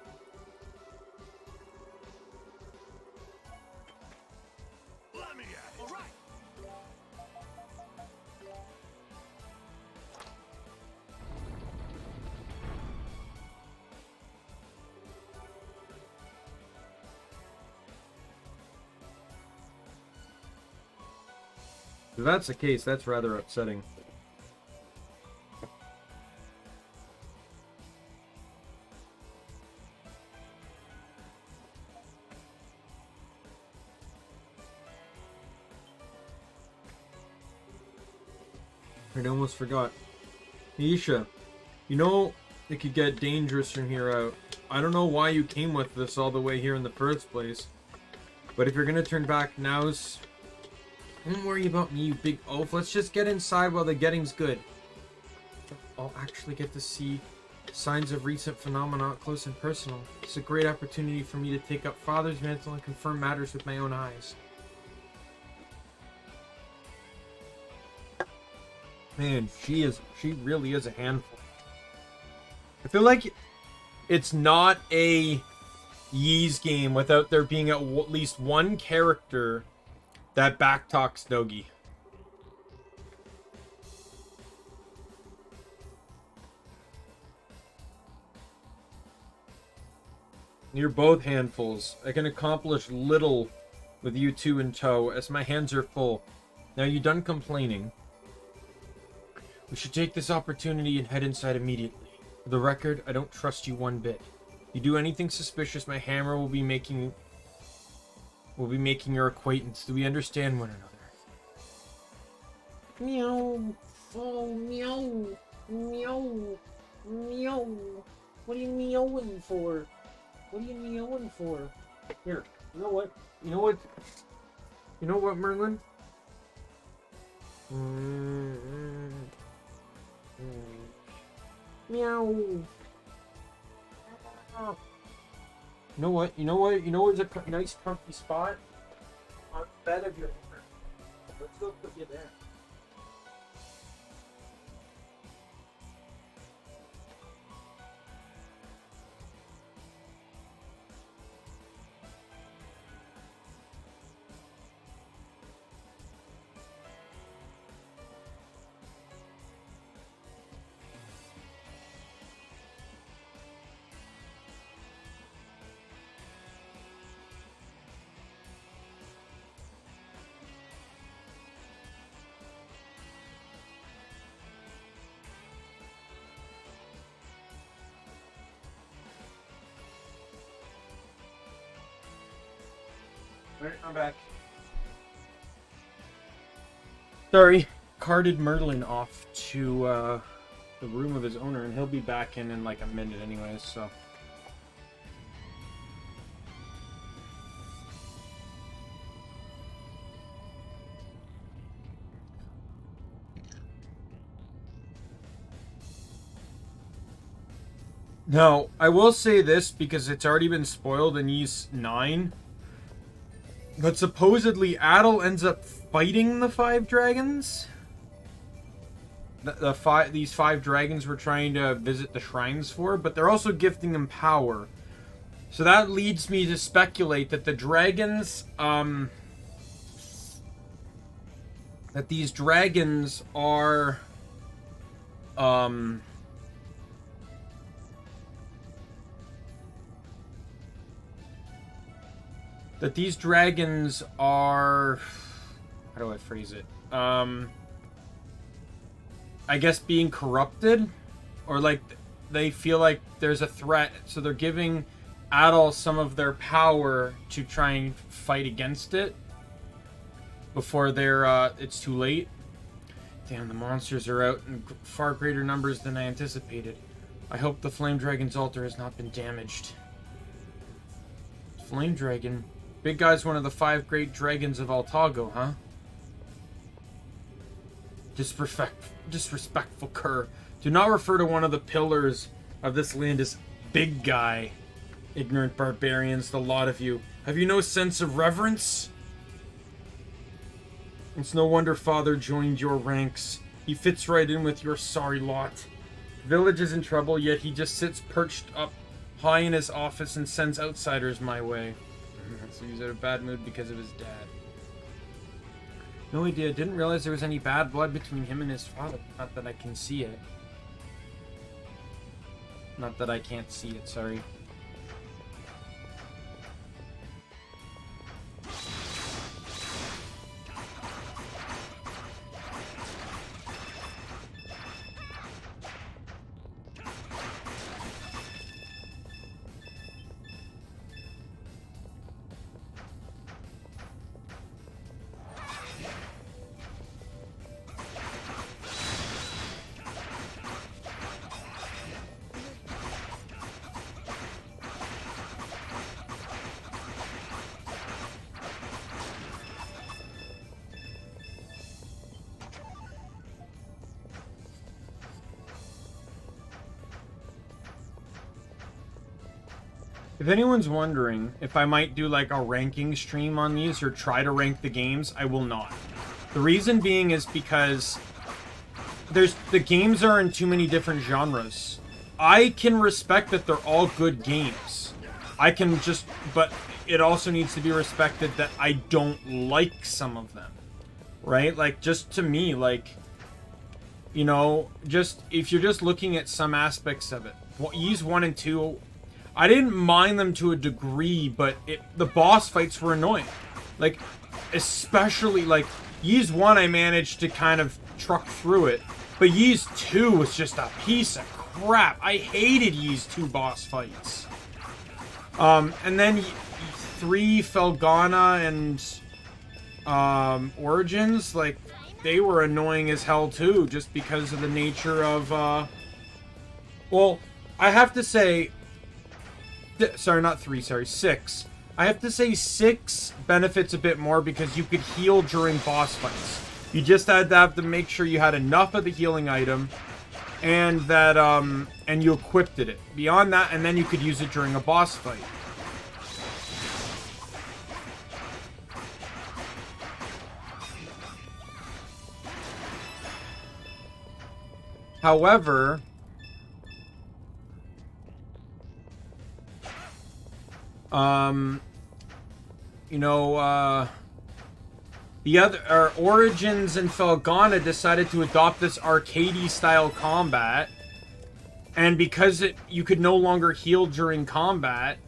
If that's the case, that's rather upsetting. I almost forgot. Isha, you know it could get dangerous from here out. I don't know why you came with us all the way here in the first place. But if you're gonna turn back, now's... Don't worry about me, you big oaf. Let's just get inside while the getting's good. I'll actually get to see signs of recent phenomena up close and personal. It's a great opportunity for me to take up Father's mantle and confirm matters with my own eyes. Man, she really is a handful. I feel like it's not a Ys game without there being at least one character that backtalks Dogi. You're both handfuls. I can accomplish little with you two in tow, as my hands are full. Now you done complaining? We should take this opportunity and head inside immediately. For the record, I don't trust you one bit. If you do anything suspicious, my hammer will be making your acquaintance. Do we understand one another? Meow. Oh, meow. Meow. Meow. What are you meowing for? What are you meowing for? Here, you know what? You know what? You know what, Merlin? Meow. You know what? You know what? You know where's a nice comfy spot? On the bed of your hammer. Let's go put you there. Alright, I'm back. Sorry, carted Merlin off to the room of his owner, and he'll be back in like a minute anyways, so. Now, I will say this because it's already been spoiled in Ys 9. But supposedly Adel ends up fighting the 5 dragons. These 5 dragons were trying to visit the shrines for, but they're also gifting them power. So that leads me to speculate that the dragons, that these dragons are, that these dragons are, how do I phrase it? I guess being corrupted, or like they feel like there's a threat, so they're giving Adel some of their power to try and fight against it before it's too late. Damn, the monsters are out in far greater numbers than I anticipated. I hope the Flame Dragon's altar has not been damaged. Flame Dragon? Big guy's one of the 5 great dragons of Altago, huh? Disrespectful cur. Do not refer to one of the pillars of this land as big guy. Ignorant barbarians, the lot of you. Have you no sense of reverence? It's no wonder Father joined your ranks. He fits right in with your sorry lot. Village is in trouble, yet he just sits perched up high in his office and sends outsiders my way. So he's in a bad mood because of his dad. No idea. Didn't realize there was any bad blood between him and his father. Not that I can see it. Not that I can't see it, sorry. If anyone's wondering if I might do like a ranking stream on these or try to rank the games, I will not. The reason being is because the games are in too many different genres. I can respect that they're all good games. But it also needs to be respected that I don't like some of them. Right? Like, just to me, like, you know, just if you're just looking at some aspects of it. Ys 1 and 2, I didn't mind them to a degree, but the boss fights were annoying. Like, especially, like, Ys 1 I managed to kind of truck through it, but Ys 2 was just a piece of crap. I hated Ys 2 boss fights. And then 3, Felghana, and Origins, like, they were annoying as hell too, just because of the nature of, well, I have to say, sorry, not 3, sorry, 6. I have to say 6 benefits a bit more because you could heal during boss fights. You just had to have to make sure you had enough of the healing item and that, and you equipped it. Beyond that, and then you could use it during a boss fight. However, you know, the other Origins and Felghana decided to adopt this arcadey style combat, and because you could no longer heal during combat,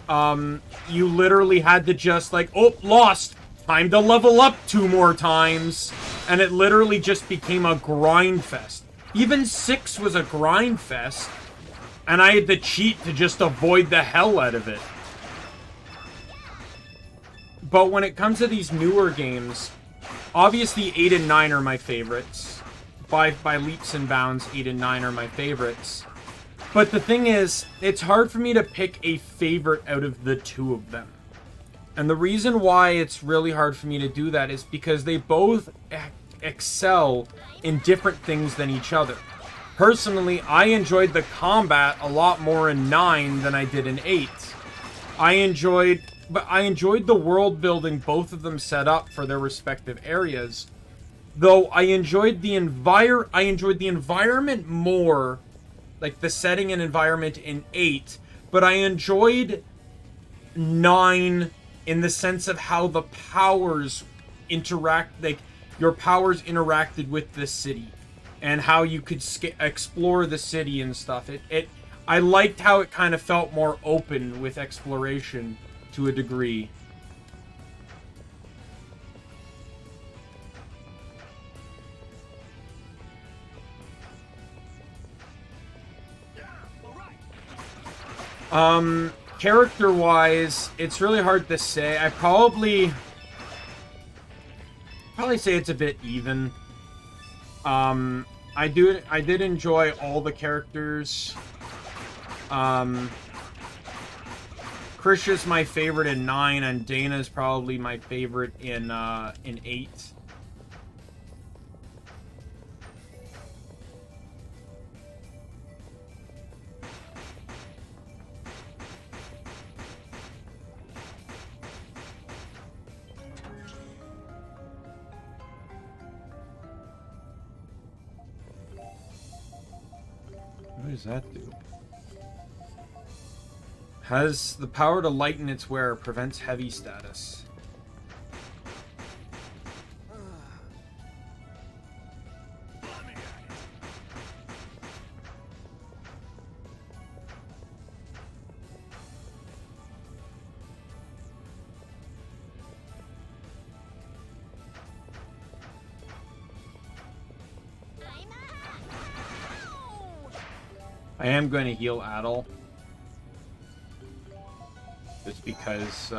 you literally had to just like, oh, lost, time to level up 2 more times, and it literally just became a grind fest. Even 6 was a grind fest, and I had to cheat to just avoid the hell out of it. But when it comes to these newer games, obviously 8 and 9 are my favorites. By leaps and bounds, 8 and 9 are my favorites. But the thing is, it's hard for me to pick a favorite out of the 2 of them. And the reason why it's really hard for me to do that is because they both excel in different things than each other. Personally, I enjoyed the combat a lot more in 9 than I did in 8. I enjoyed the world building both of them set up for their respective areas. Though I enjoyed the environment more, like the setting and environment in 8, but I enjoyed 9 in the sense of how the powers interact, like your powers interacted with the city and how you could explore the city and stuff. I liked how it kind of felt more open with exploration to a degree. Character-wise, it's really hard to say. I probably say it's a bit even. I did enjoy all the characters. Krisha's my favorite in 9, and Dana's probably my favorite in 8. What does that do? Has the power to lighten its wearer, prevents heavy status. I am going to heal Adel. Just because,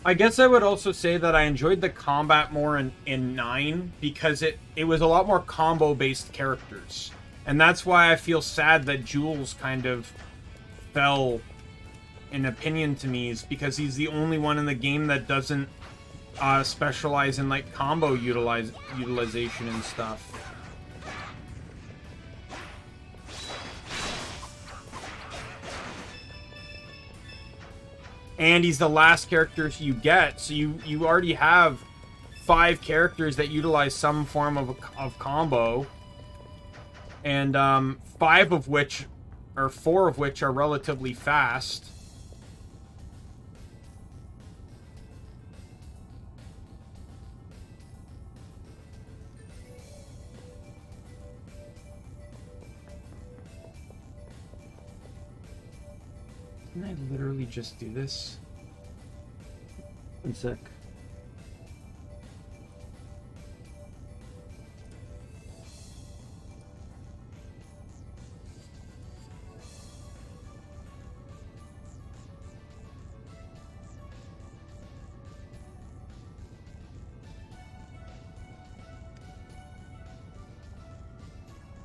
I guess I would also say that I enjoyed the combat more in 9 because it was a lot more combo-based characters. And that's why I feel sad that Jules kind of fell in opinion to me, is because he's the only one in the game that doesn't specialize in like combo utilization and stuff. And he's the last character you get, so you already have 5 characters that utilize some form of combo. And 4 of which are relatively fast. Didn't I literally just do this? One sec.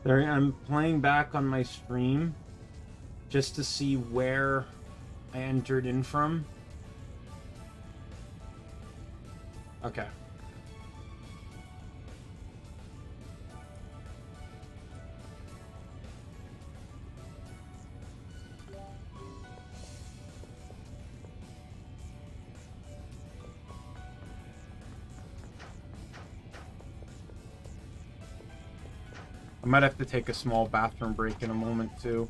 There, I'm playing back on my stream just to see where I entered in from. Okay. might have to take a small bathroom break in a moment, too.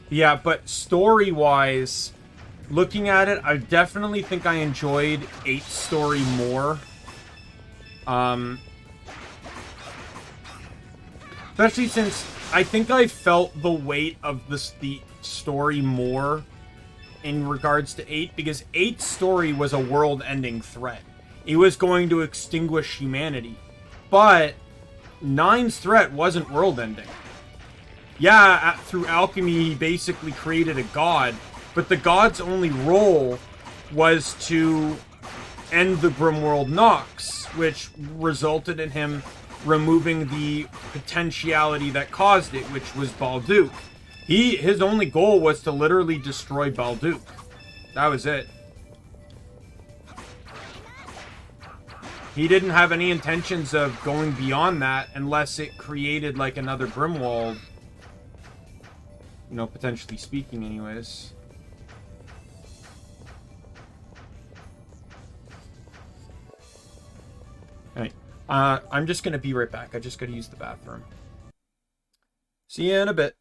Yeah, but story-wise, looking at it, I definitely think I enjoyed 8's story more. Especially since I think I felt the weight of the story more in regards to 8, because 8's story was a world-ending threat. It was going to extinguish humanity. But 9's threat wasn't world-ending. Yeah, through alchemy, he basically created a god, but the god's only role was to end the Grimworld Nox, which resulted in him removing the potentiality that caused it, which was Balduke. His only goal was to literally destroy Balduke. That was it. He didn't have any intentions of going beyond that unless it created like another Grimwald. You know, potentially speaking anyways. Alright. I'm just gonna be right back. I just gotta use the bathroom. See you in a bit.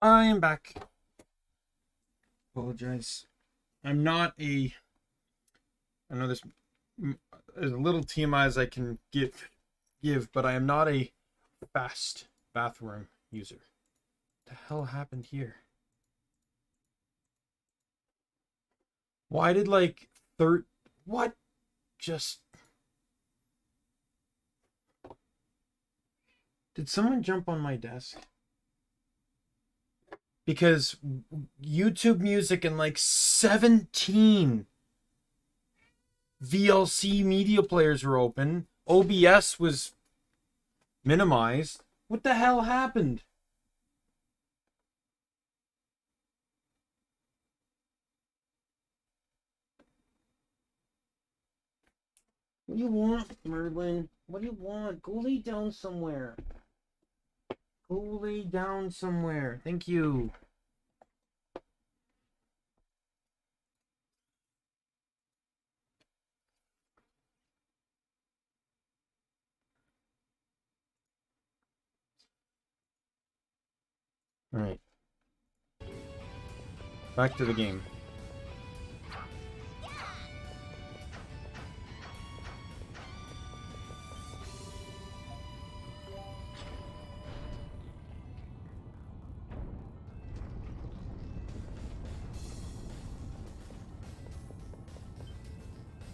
I am back. Apologize. I'm not a... I know this as a little TMI as I can give, but I am not a fast bathroom user. What the hell happened here? Why did like what just... Did someone jump on my desk? Because YouTube Music and like 17 VLC media players were open. OBS was minimized. What the hell happened? What do you want, Merlin? What do you want? Go lay down somewhere. Go lay down somewhere. Thank you. All right. Back to the game.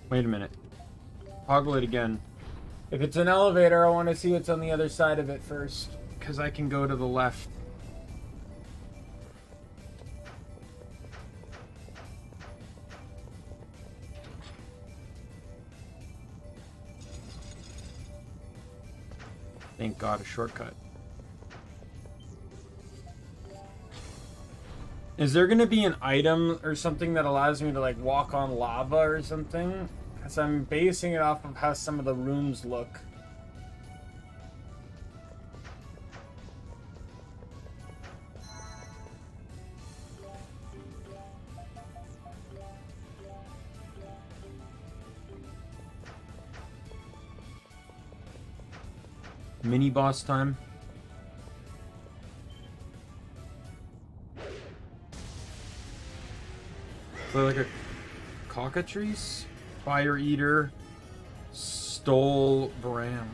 Wait a minute. Toggle it again. If it's an elevator, I want to see what's on the other side of it first, because I can go to the left. Thank God, a shortcut. Is there going to be an item or something that allows me to like walk on lava or something? Because I'm basing it off of how some of the rooms look. Mini boss time. So like a cockatrice, fire eater, stole Bram.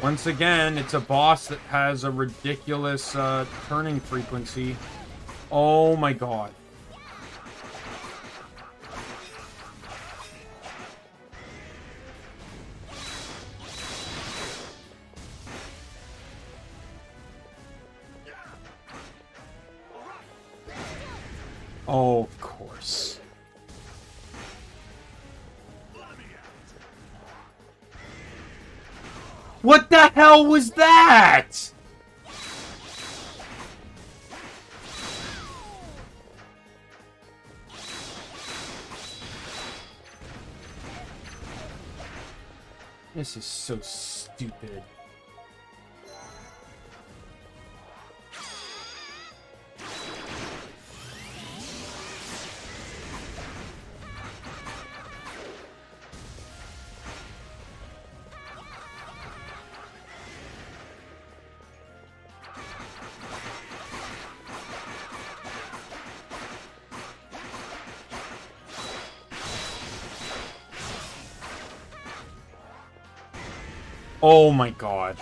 Once again, it's a boss that has a ridiculous turning frequency. Oh my God. Oh, of course. What the hell was that? This is so stupid. Oh my God.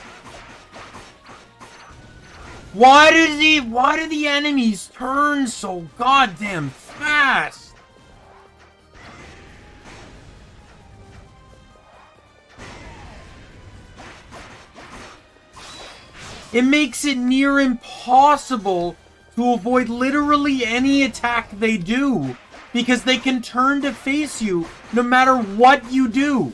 Why do the enemies turn so goddamn fast? It makes it near impossible to avoid literally any attack they do, because they can turn to face you no matter what you do.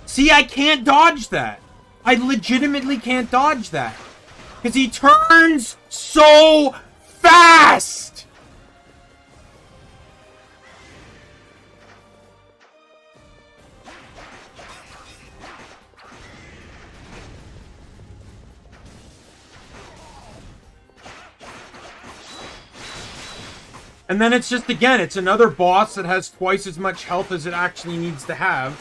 See, I can't dodge that. I legitimately can't dodge that. Because he turns so fast! And then it's just, again, it's another boss that has twice as much health as it actually needs to have.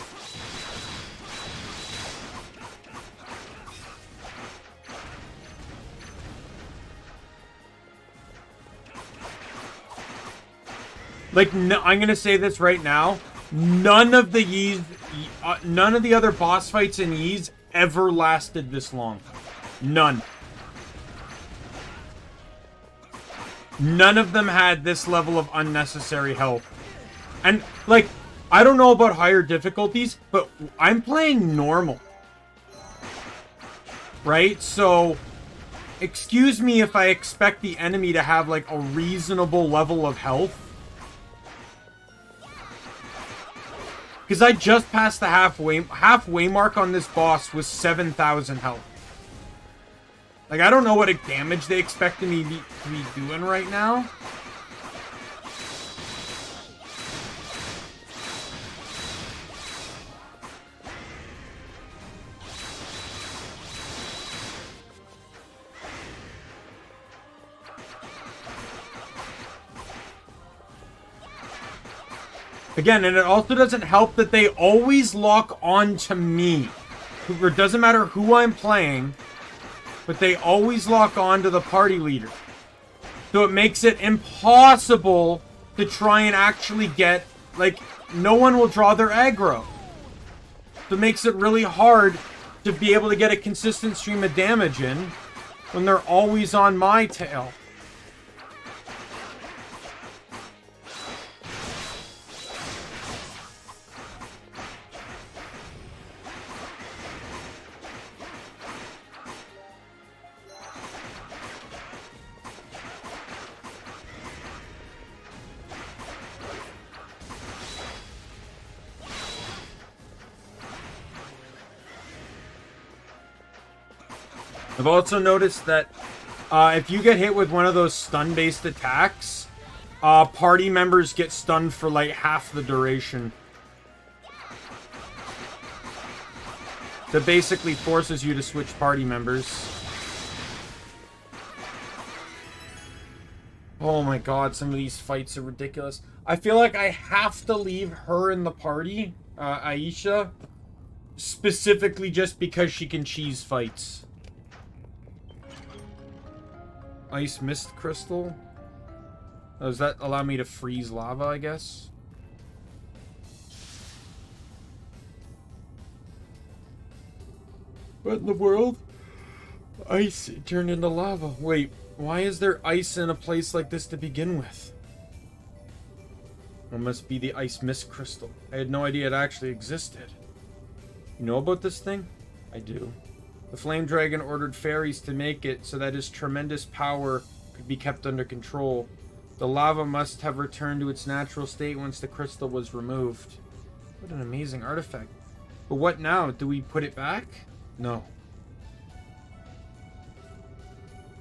Like, no, I'm gonna say this right now. None of the other boss fights in Ys ever lasted this long. None. None of them had this level of unnecessary health. And, like, I don't know about higher difficulties, but I'm playing normal. Right? So, excuse me if I expect the enemy to have, like, a reasonable level of health. Because I just passed the halfway mark on this boss with 7,000 health. Like, I don't know what damage they expected me to be doing right now. Again, and it also doesn't help that they always lock on to me. It doesn't matter who I'm playing, but they always lock on to the party leader. So it makes it impossible to try and actually get, like, no one will draw their aggro. So it makes it really hard to be able to get a consistent stream of damage in when they're always on my tail. I've also noticed that if you get hit with one of those stun-based attacks, party members get stunned for like half the duration. That basically forces you to switch party members. Oh my god, some of these fights are ridiculous. I feel like I have to leave her in the party, Aisha, specifically just because she can cheese fights. Ice mist crystal? Oh, does that allow me to freeze lava, I guess? What in the world? Ice turned into lava. Wait, why is there ice in a place like this to begin with? It must be the ice mist crystal. I had no idea it actually existed. You know about this thing? I do. The flame dragon ordered fairies to make it so that his tremendous power could be kept under control. The lava must have returned to its natural state once the crystal was removed. What an amazing artifact. But what now? Do we put it back? No.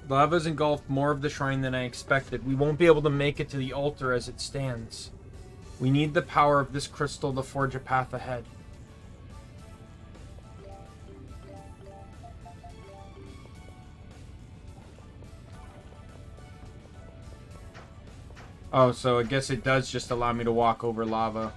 Lava's engulfed more of the shrine than I expected. We won't be able to make it to the altar as it stands. We need the power of this crystal to forge a path ahead. Oh, so I guess it does just allow me to walk over lava.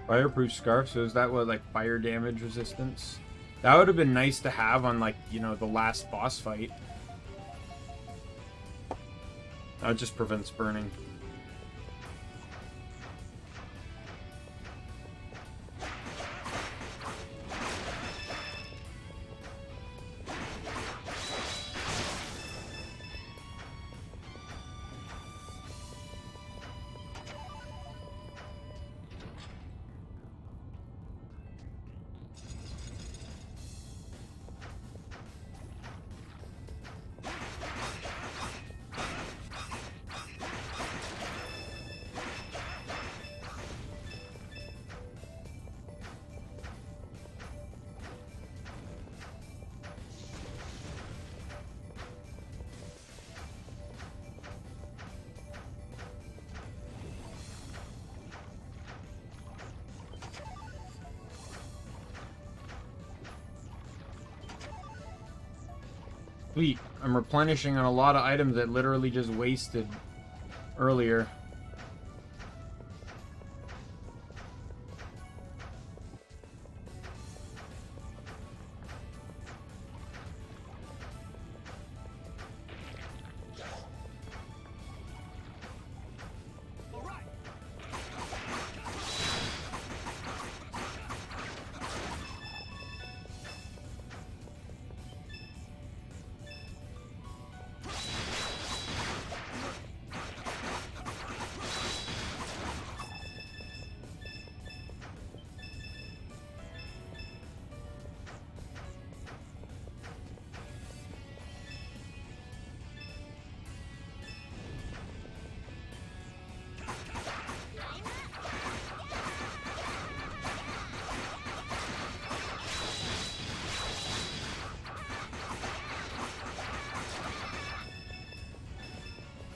Fireproof scarf, so is that what, like, fire damage resistance? That would have been nice to have on, like, you know, the last boss fight. That just prevents burning. Sweet. I'm replenishing on a lot of items that literally just wasted earlier.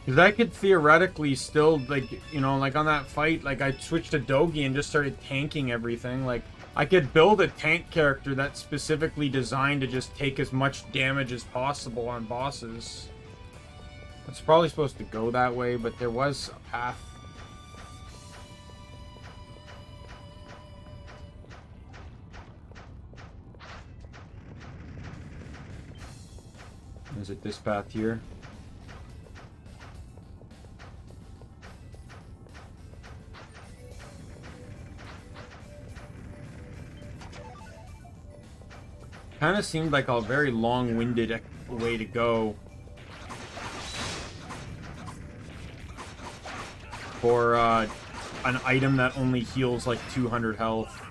Because I could theoretically still, like, you know, like on that fight, like I switched to Dogi and just started tanking everything. Like, I could build a tank character that's specifically designed to just take as much damage as possible on bosses. It's probably supposed to go that way, but there was a path. Is it this path here? Kind of seemed like a very long-winded way to go for an item that only heals like 200 health.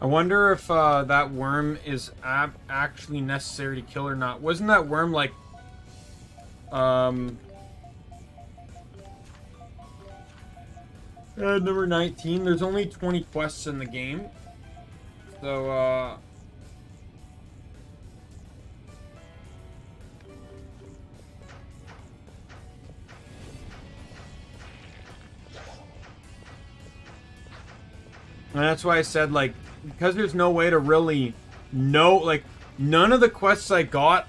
I wonder if that worm is actually necessary to kill or not. Wasn't that worm like... number 19. There's only 20 quests in the game. So, and that's why I said, like, because there's no way to really know, like, none of the quests I got,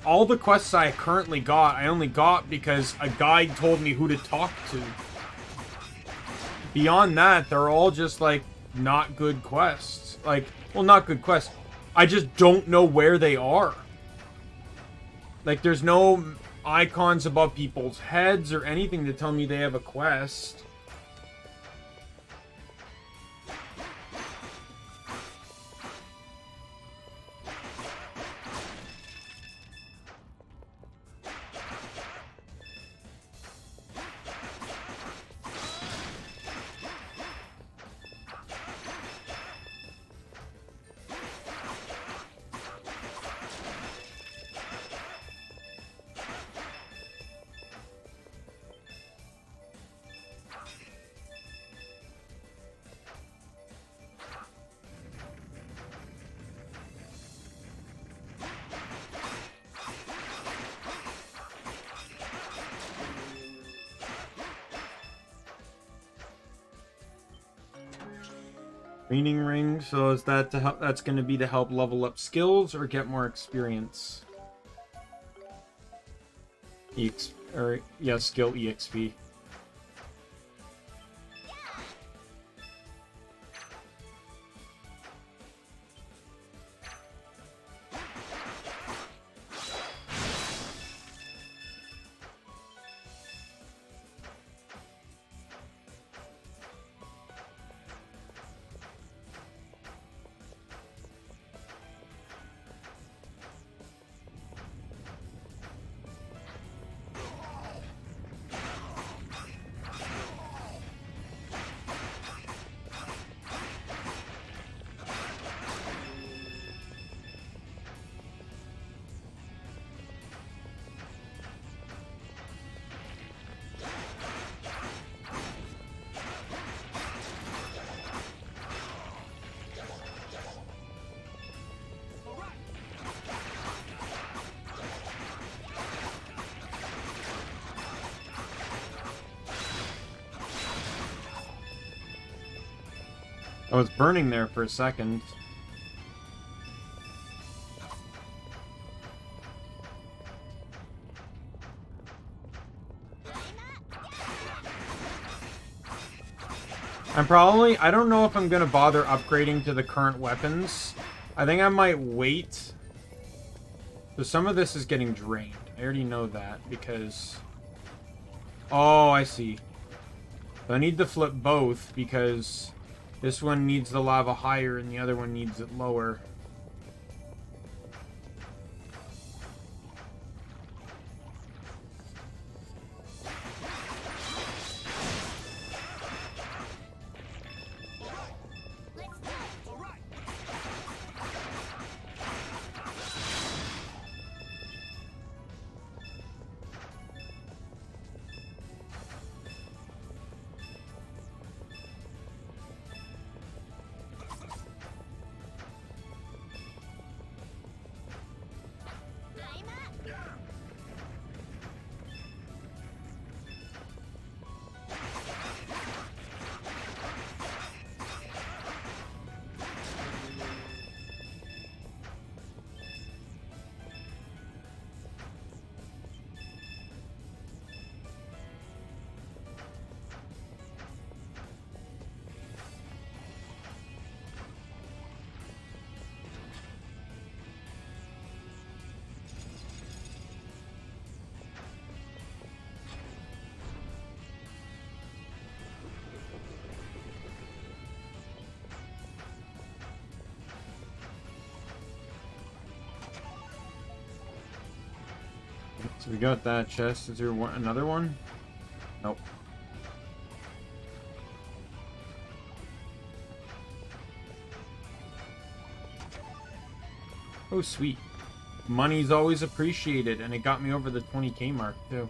all the quests I currently got, I only got because a guide told me who to talk to. Beyond that, they're all just, like, not good quests. Like, well, not good quests. I just don't know where they are. Like, there's no icons above people's heads or anything to tell me they have a quest. Training ring, so is that to help, that's going to be to help level up skills or get more experience? Skill EXP. Oh, it's burning there for a second. I don't know if I'm gonna bother upgrading to the current weapons. I think I might wait. So some of this is getting drained. I already know that because... Oh, I see. So I need to flip both because this one needs the lava higher and the other one needs it lower. So we got that chest. Is there another one? Nope. Oh, sweet. Money's always appreciated, and it got me over the 20k mark, too.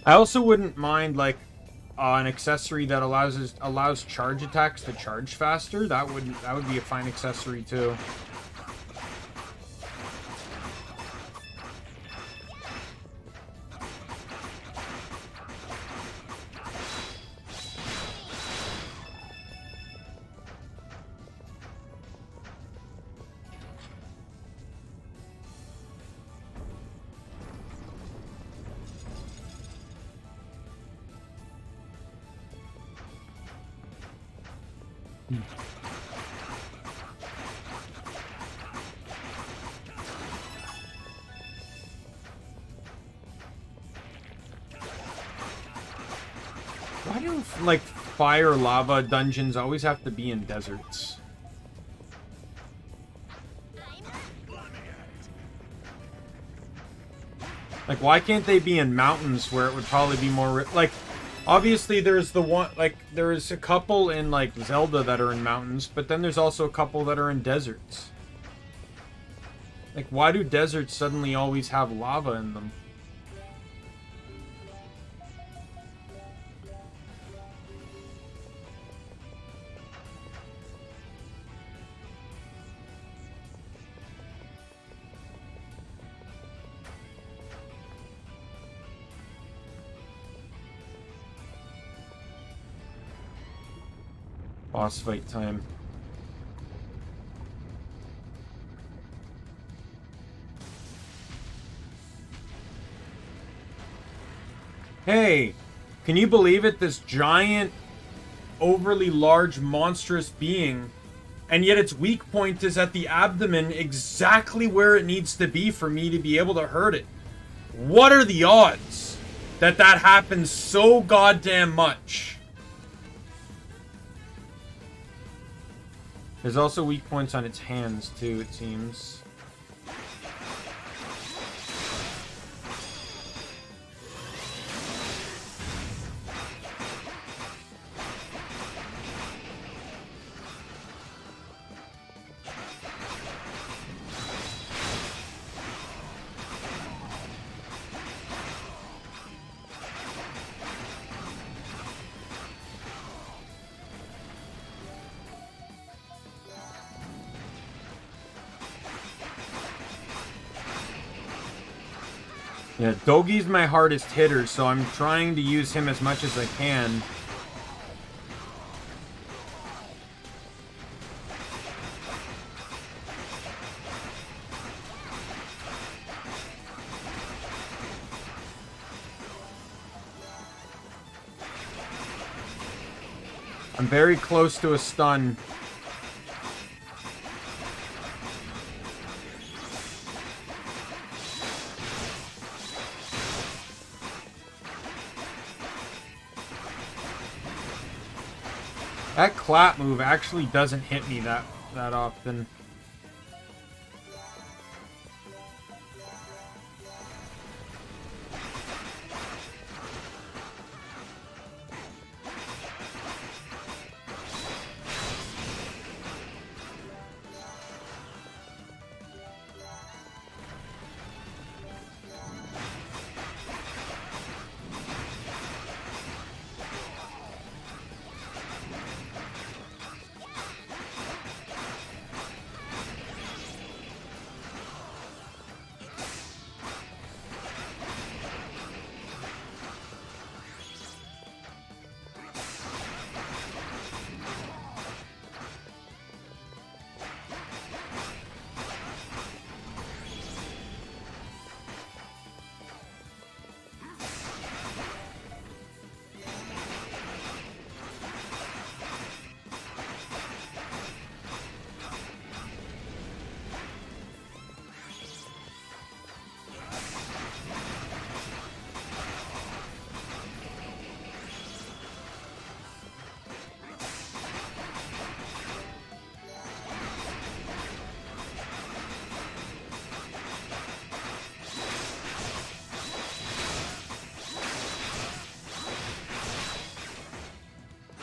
I also wouldn't mind, like, an accessory that allows charge attacks to charge faster. That would be a fine accessory too. Why do, like, fire lava dungeons always have to be in deserts? Like, why can't they be in mountains where it would probably be more... Like, obviously there's the one... Like, there's a couple in, like, Zelda that are in mountains, but then there's also a couple that are in deserts. Like, why do deserts suddenly always have lava in them? Boss fight time. Hey, can you believe it? This giant, overly large, monstrous being, and yet its weak point is at the abdomen, exactly where it needs to be for me to be able to hurt it. What are the odds that that happens so goddamn much? There's also weak points on its hands, too, it seems. Yeah, Dogi's my hardest hitter, so I'm trying to use him as much as I can. I'm very close to a stun. That clap move actually doesn't hit me that often.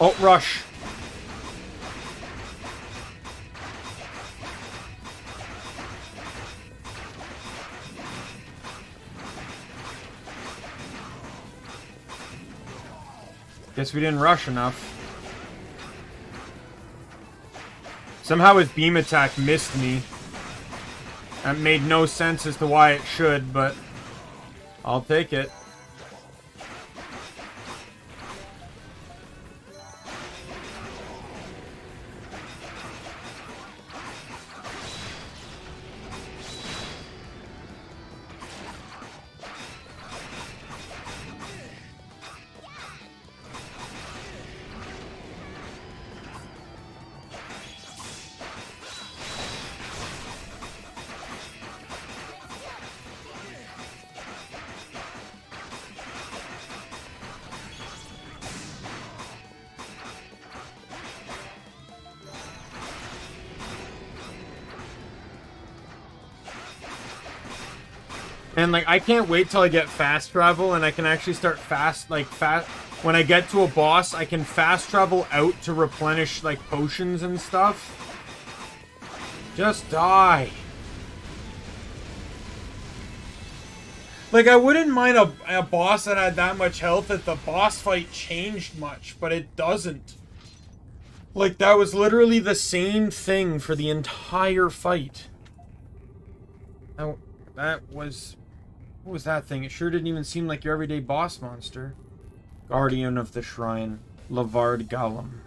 Oh, rush. Guess we didn't rush enough. Somehow his beam attack missed me. That made no sense as to why it should, but I'll take it. And like, I can't wait till I get fast travel and I can actually start when I get to a boss, I can fast travel out to replenish like potions and stuff. Just die. Like, I wouldn't mind a boss that had that much health if the boss fight changed much, but it doesn't. Like, that was literally the same thing for the entire fight. Now, that was... What was that thing? It sure didn't even seem like your everyday boss monster. Guardian of the Shrine, Lavard Galum.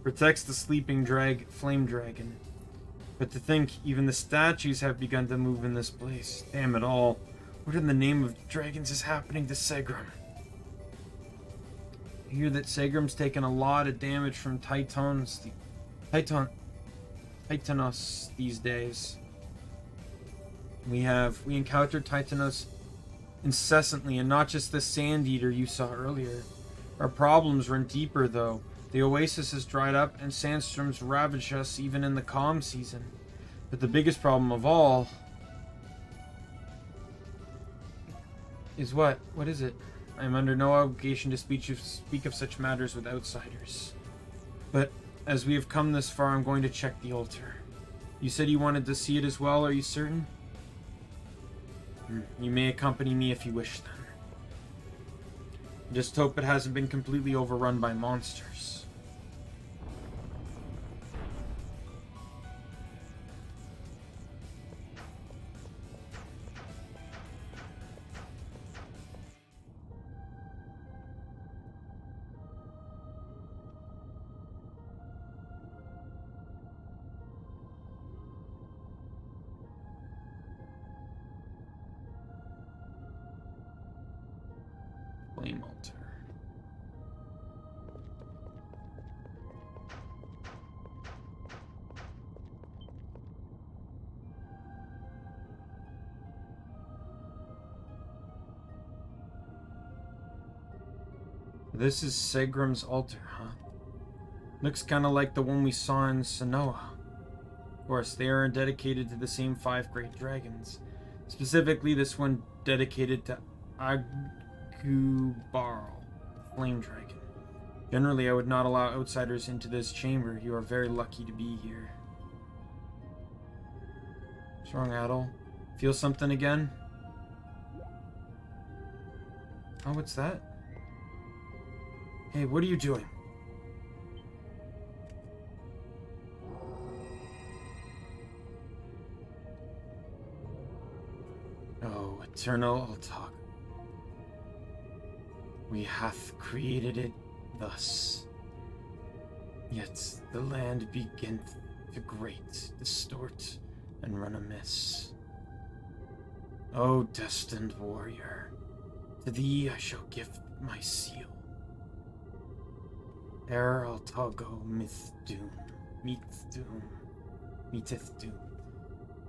Protects the sleeping flame dragon. But to think, even the statues have begun to move in this place. Damn it all. What in the name of dragons is happening to Segram? I hear that Segram's taken a lot of damage from Titanos these days. We encountered Titanos incessantly, and not just the Sand Eater you saw earlier. Our problems run deeper, though. The oasis has dried up, and sandstorms ravage us even in the calm season. But the biggest problem of all is what? What is it? I am under no obligation to speak of such matters with outsiders. But as we have come this far, I'm going to check the altar. You said you wanted to see it as well, are you certain? You may accompany me if you wish, then. Just hope it hasn't been completely overrun by monsters. flame altar. This is Segram's altar, huh? Looks kind of like the one we saw in Sanoa. Of course, they are dedicated to the same 5 great dragons. Specifically, this one dedicated to Agubarl, flame dragon. Generally, I would not allow outsiders into this chamber. You are very lucky to be here. What's wrong, Adol? Feel something again? Oh, what's that? Hey, what are you doing? Oh, eternal Altog. We hath created it thus. Yet the land beginneth to grate, distort, and run amiss. O destined warrior, to thee I shall give my seal. Ere Altago meeteth doom,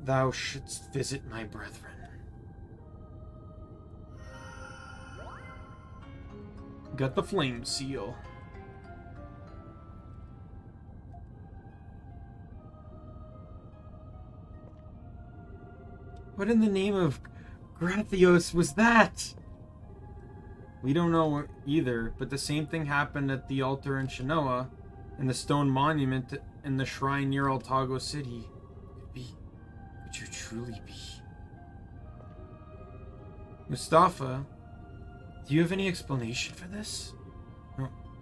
thou shouldst visit my brethren. Got the flame seal. What in the name of Grathios was that? We don't know either, but the same thing happened at the altar in Shinoa, and the stone monument in the shrine near Altago City. Could you truly be? Mustafa, do you have any explanation for this?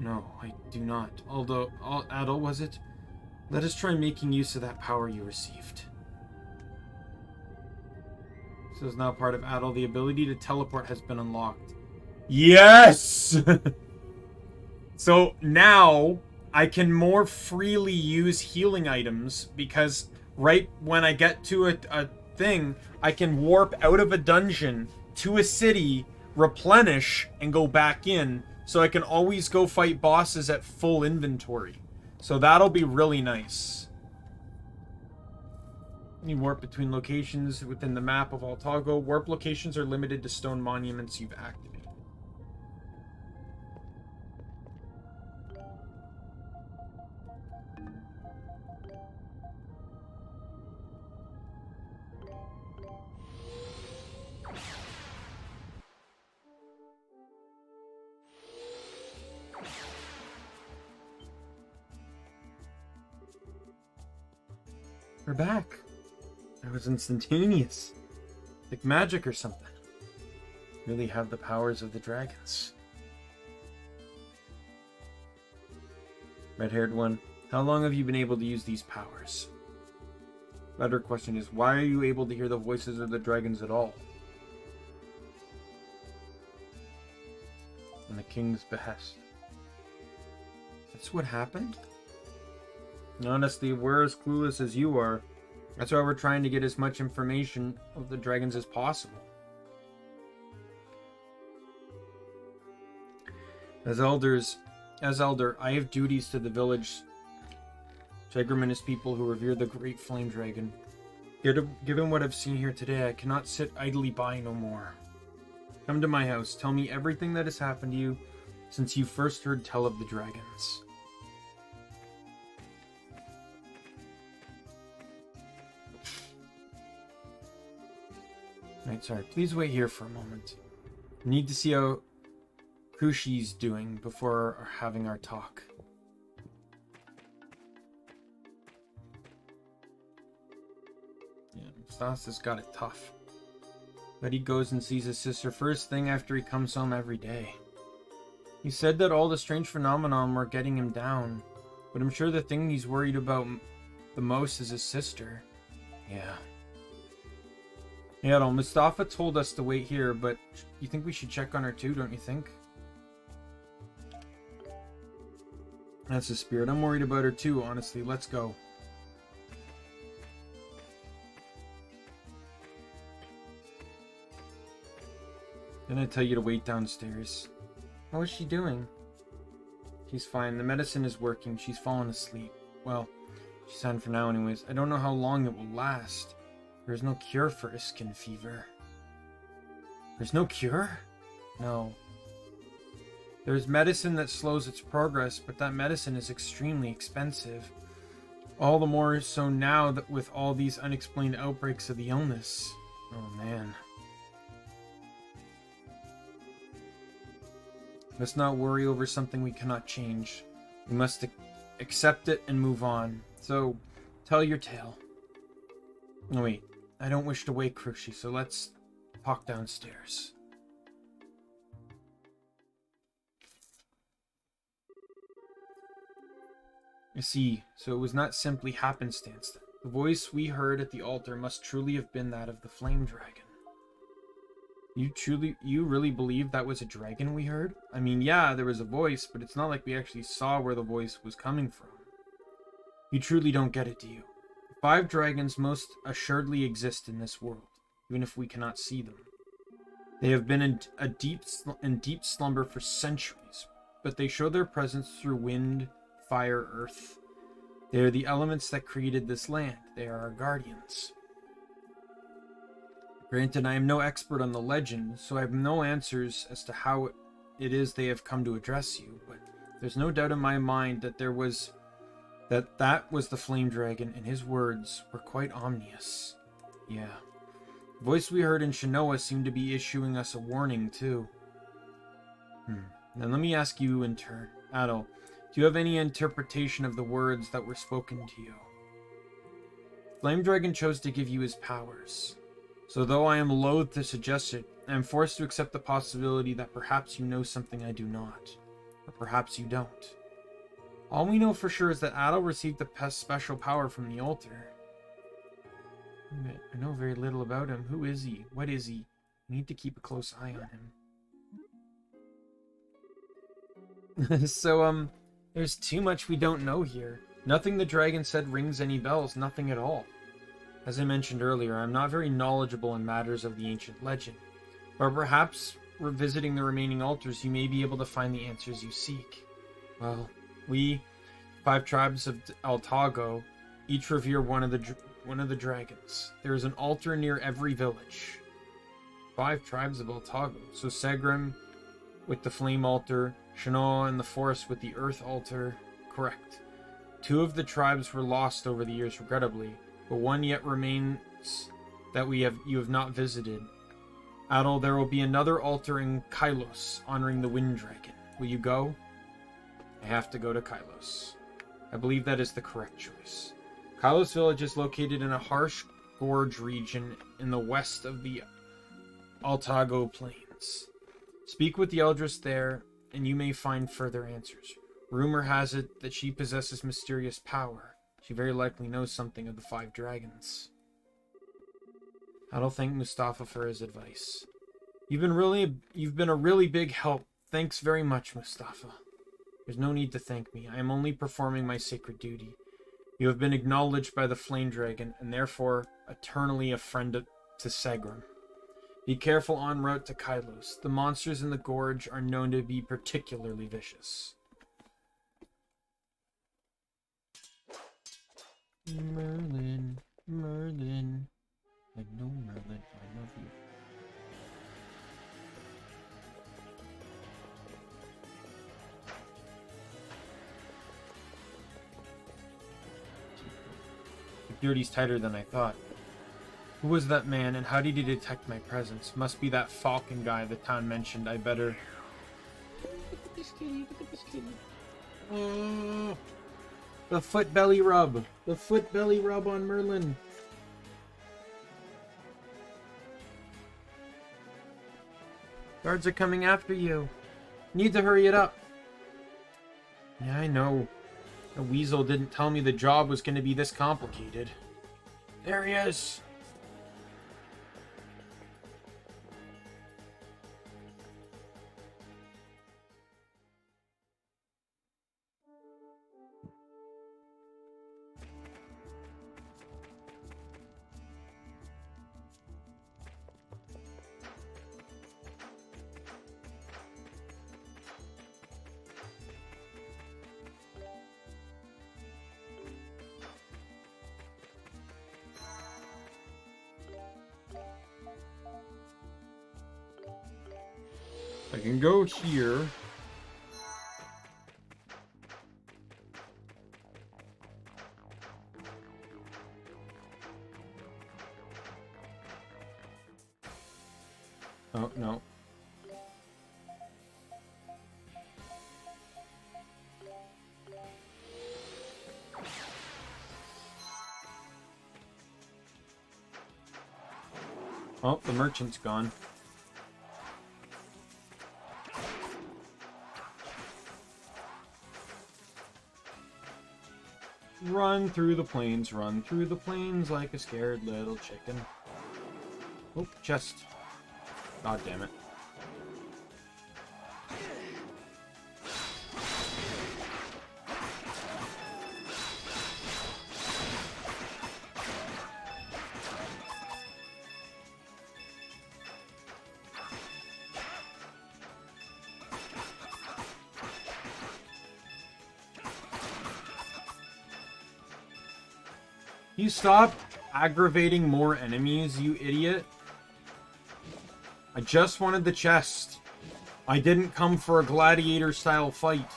No, I do not. Although, Adol, was it? Let us try making use of that power you received. So is now part of Adol. The ability to teleport has been unlocked. Yes! So now I can more freely use healing items because right when I get to a thing, I can warp out of a dungeon to a city, replenish, and go back in. So I can always go fight bosses at full inventory. So that'll be really nice. You warp between locations within the map of Altago. Warp locations are limited to stone monuments you've activated. We're back. That was instantaneous. Like magic or something. Really have the powers of the dragons. Red-haired one, how long have you been able to use these powers? Better question is, why are you able to hear the voices of the dragons at all? On the king's behest. That's what happened? Honestly, we're as clueless as you are. That's why we're trying to get as much information of the dragons as possible. As elder, I have duties to the village. Jegram and his people who revere the great flame dragon. Given what I've seen here today, I cannot sit idly by no more. Come to my house. Tell me everything that has happened to you since you first heard tell of the dragons. Right, sorry. Please wait here for a moment. I need to see how Kushi's doing before having our talk. Yeah, Stasis got it tough. But he goes and sees his sister first thing after he comes home every day. He said that all the strange phenomenon were getting him down, but I'm sure the thing he's worried about the most is his sister. Yeah. Yeah, Mustafa told us to wait here, but you think we should check on her too, don't you think? That's the spirit. I'm worried about her too, honestly. Let's go. Didn't I tell you to wait downstairs? How is she doing? She's fine. The medicine is working. She's fallen asleep. Well, she's fine for now anyways. I don't know how long it will last. There is no cure for Iskin fever. There's no cure? No. There's medicine that slows its progress, but that medicine is extremely expensive. All the more so now that with all these unexplained outbreaks of the illness. Oh man. Let's not worry over something we cannot change. We must accept it and move on. So, tell your tale. Oh wait, I don't wish to wake Krushi, so let's talk downstairs. I see, so it was not simply happenstance then. The voice we heard at the altar must truly have been that of the flame dragon. You really believe that was a dragon we heard? I mean, yeah, there was a voice, but it's not like we actually saw where the voice was coming from. You truly don't get it, do you? 5 dragons most assuredly exist in this world, even if we cannot see them. They have been in deep slumber for centuries, but they show their presence through wind, fire, earth. They are the elements that created this land. They are our guardians. Granted, I am no expert on the legend, so I have no answers as to how it is they have come to address you, but there's no doubt in my mind that that was the flame dragon, and his words were quite ominous. Yeah. The voice we heard in Shinoa seemed to be issuing us a warning, too. Then let me ask you in turn. Adol, do you have any interpretation of the words that were spoken to you? Flame Dragon chose to give you his powers. So though I am loath to suggest it, I am forced to accept the possibility that perhaps you know something I do not. Or perhaps you don't. All we know for sure is that Adol received the special power from the altar. I know very little about him. Who is he? What is he? We need to keep a close eye on him. So, there's too much we don't know here. Nothing the dragon said rings any bells, nothing at all. As I mentioned earlier, I'm not very knowledgeable in matters of the ancient legend, but perhaps revisiting the remaining altars you may be able to find the answers you seek. Well, we, 5 tribes of Altago, each revere one of the dragons. There is an altar near every village. 5 tribes of Altago, so Segram with the flame altar, Shinoa and the forest with the earth altar. Correct. 2 of the tribes were lost over the years, regrettably, but one yet remains that you have not visited. Adol, there will be another altar in Kylos, honoring the wind dragon. Will you go? I have to go to Kylos. I believe that is the correct choice. Kylos village is located in a harsh gorge region in the west of the Altago plains. Speak with the Eldris there, and you may find further answers. Rumor has it that she possesses mysterious power. She very likely knows something of the 5 dragons. I don't thank Mustafa for his advice. You've been a really big help. Thanks very much, Mustafa. There's no need to thank me. I am only performing my sacred duty. You have been acknowledged by the flame dragon, and therefore eternally a friend to Segram. Be careful en route to Kylos. The monsters in the gorge are known to be particularly vicious. Merlin, Merlin. I know Merlin, I love you. Security's tighter than I thought. Who was that man, and how did he detect my presence? Must be that Falcon guy the town mentioned. I better... Look at this kitty, look at this kitty. Oh, the foot belly rub. The foot belly rub on Merlin. Guards are coming after you. Need to hurry it up. Yeah, I know. The weasel didn't tell me the job was going to be this complicated. There he is. I can go here. Oh, no. Oh, the merchant's gone. Run through the plains like a scared little chicken. Oh, chest. God damn it. You stop aggravating more enemies, you idiot. I just wanted the chest. I didn't come for a gladiator-style fight.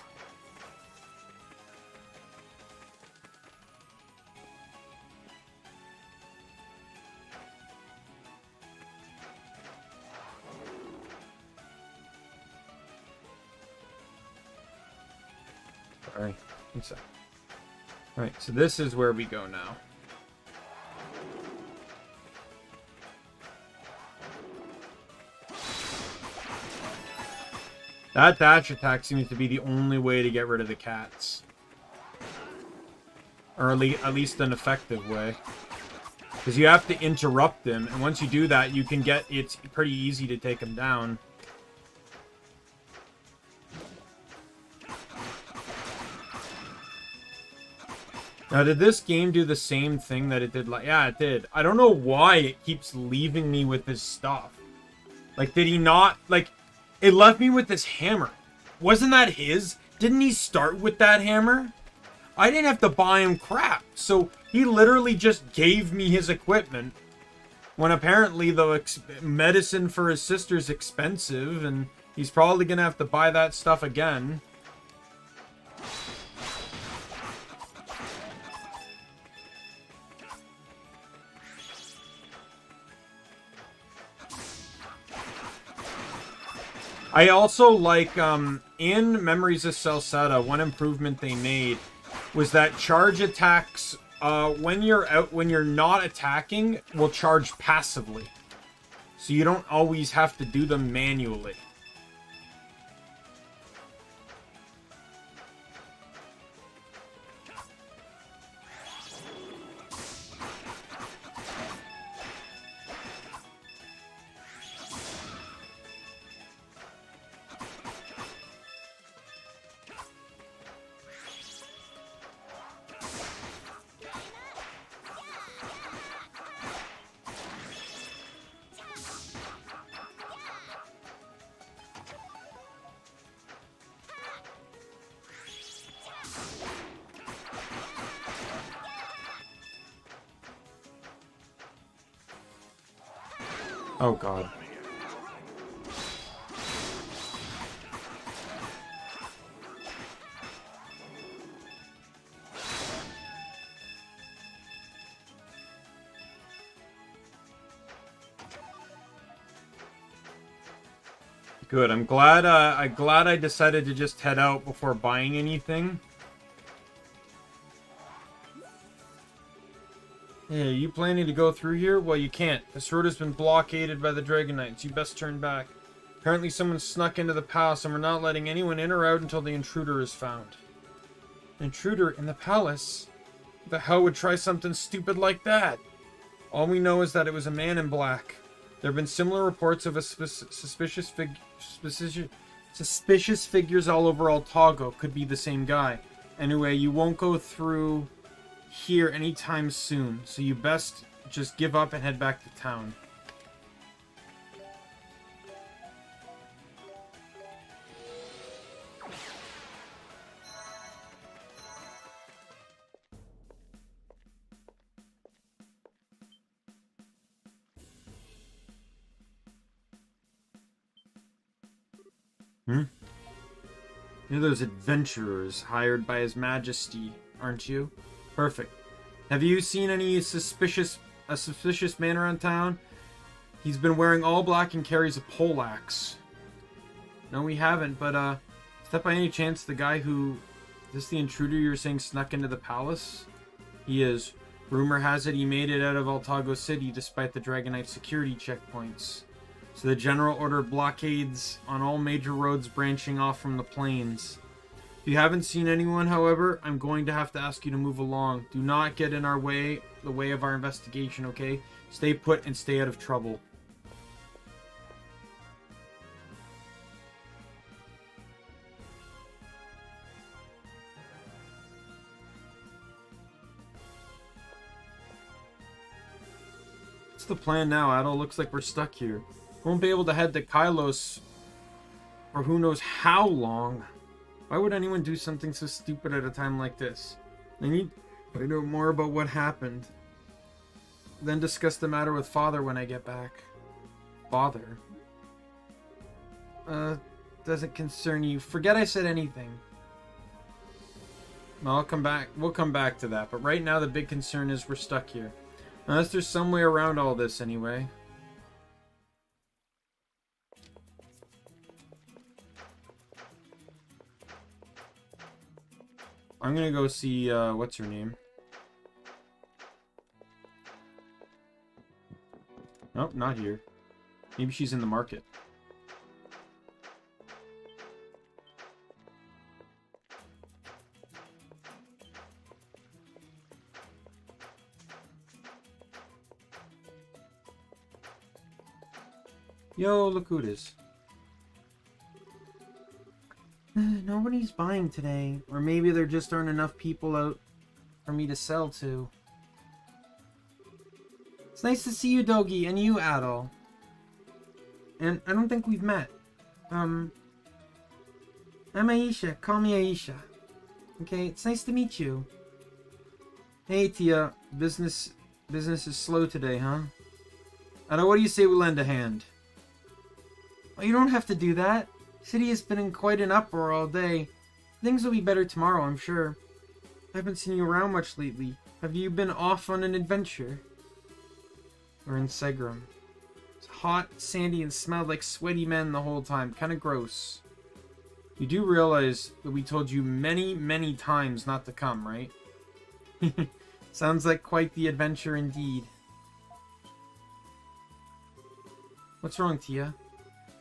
Sorry. One sec. Alright, so this is where we go now. That dash attack seems to be the only way to get rid of the cats. Or at least an effective way. Because you have to interrupt them, and once you do that, you can get... It's pretty easy to take them down. Now, did this game do the same thing that it did? Yeah, it did. I don't know why it keeps leaving me with this stuff. Like, did he not... Like... It left me with this hammer. Wasn't that his? Didn't he start with that hammer? I didn't have to buy him crap. So he literally just gave me his equipment. When apparently the medicine for his sister's expensive. And he's probably going to have to buy that stuff again. I also like, in Memories of Celceta, one improvement they made was that charge attacks, when you're not attacking, will charge passively. So you don't always have to do them manually. Oh, God. Good. I'm glad I decided to just head out before buying anything. Hey, are you planning to go through here? Well, you can't. This road has been blockaded by the Dragon Knights. You best turn back. Apparently someone snuck into the palace and we're not letting anyone in or out until the intruder is found. An intruder in the palace? Who the hell would try something stupid like that? All we know is that it was a man in black. There have been similar reports of a suspicious figures all over Altago. Could be the same guy. Anyway, you won't go through here anytime soon, so you best just give up and head back to town. Hmm? You're those adventurers hired by His Majesty, aren't you? Perfect. Have you seen any suspicious man around town? He's been wearing all black and carries a poleaxe. No, we haven't, but, is that by any chance the guy who... Is this the intruder you're saying snuck into the palace? He is. Rumor has it he made it out of Altago City despite the Dragonite security checkpoints. So the general ordered blockades on all major roads branching off from the plains. If you haven't seen anyone, however, I'm going to have to ask you to move along. Do not get in the way of our investigation, okay? Stay put and stay out of trouble. What's the plan now, Adol? Looks like we're stuck here. Won't be able to head to Kylos for who knows how long. Why would anyone do something so stupid at a time like this? I need to know more about what happened. Then discuss the matter with Father when I get back. Father? Doesn't concern you. Forget I said anything. I'll come back. We'll come back to that. But right now the big concern is we're stuck here. Unless there's some way around all this anyway. I'm gonna go see, what's her name? Nope, not here. Maybe she's in the market. Yo, look who it is. Nobody's buying today. Or maybe there just aren't enough people out for me to sell to. It's nice to see you, Dogi, and you, Adol. And I don't think we've met. I'm Aisha. Call me Aisha. Okay, it's nice to meet you. Hey, Tia. Business is slow today, huh? Adol, what do you say we lend a hand? Oh, you don't have to do that. City has been in quite an uproar all day. Things will be better tomorrow, I'm sure. I haven't seen you around much lately. Have you been off on an adventure? We're in Segram. It's hot, sandy, and smelled like sweaty men the whole time. Kinda gross. You do realize that we told you many, many times not to come, right? Sounds like quite the adventure indeed. What's wrong, Tia?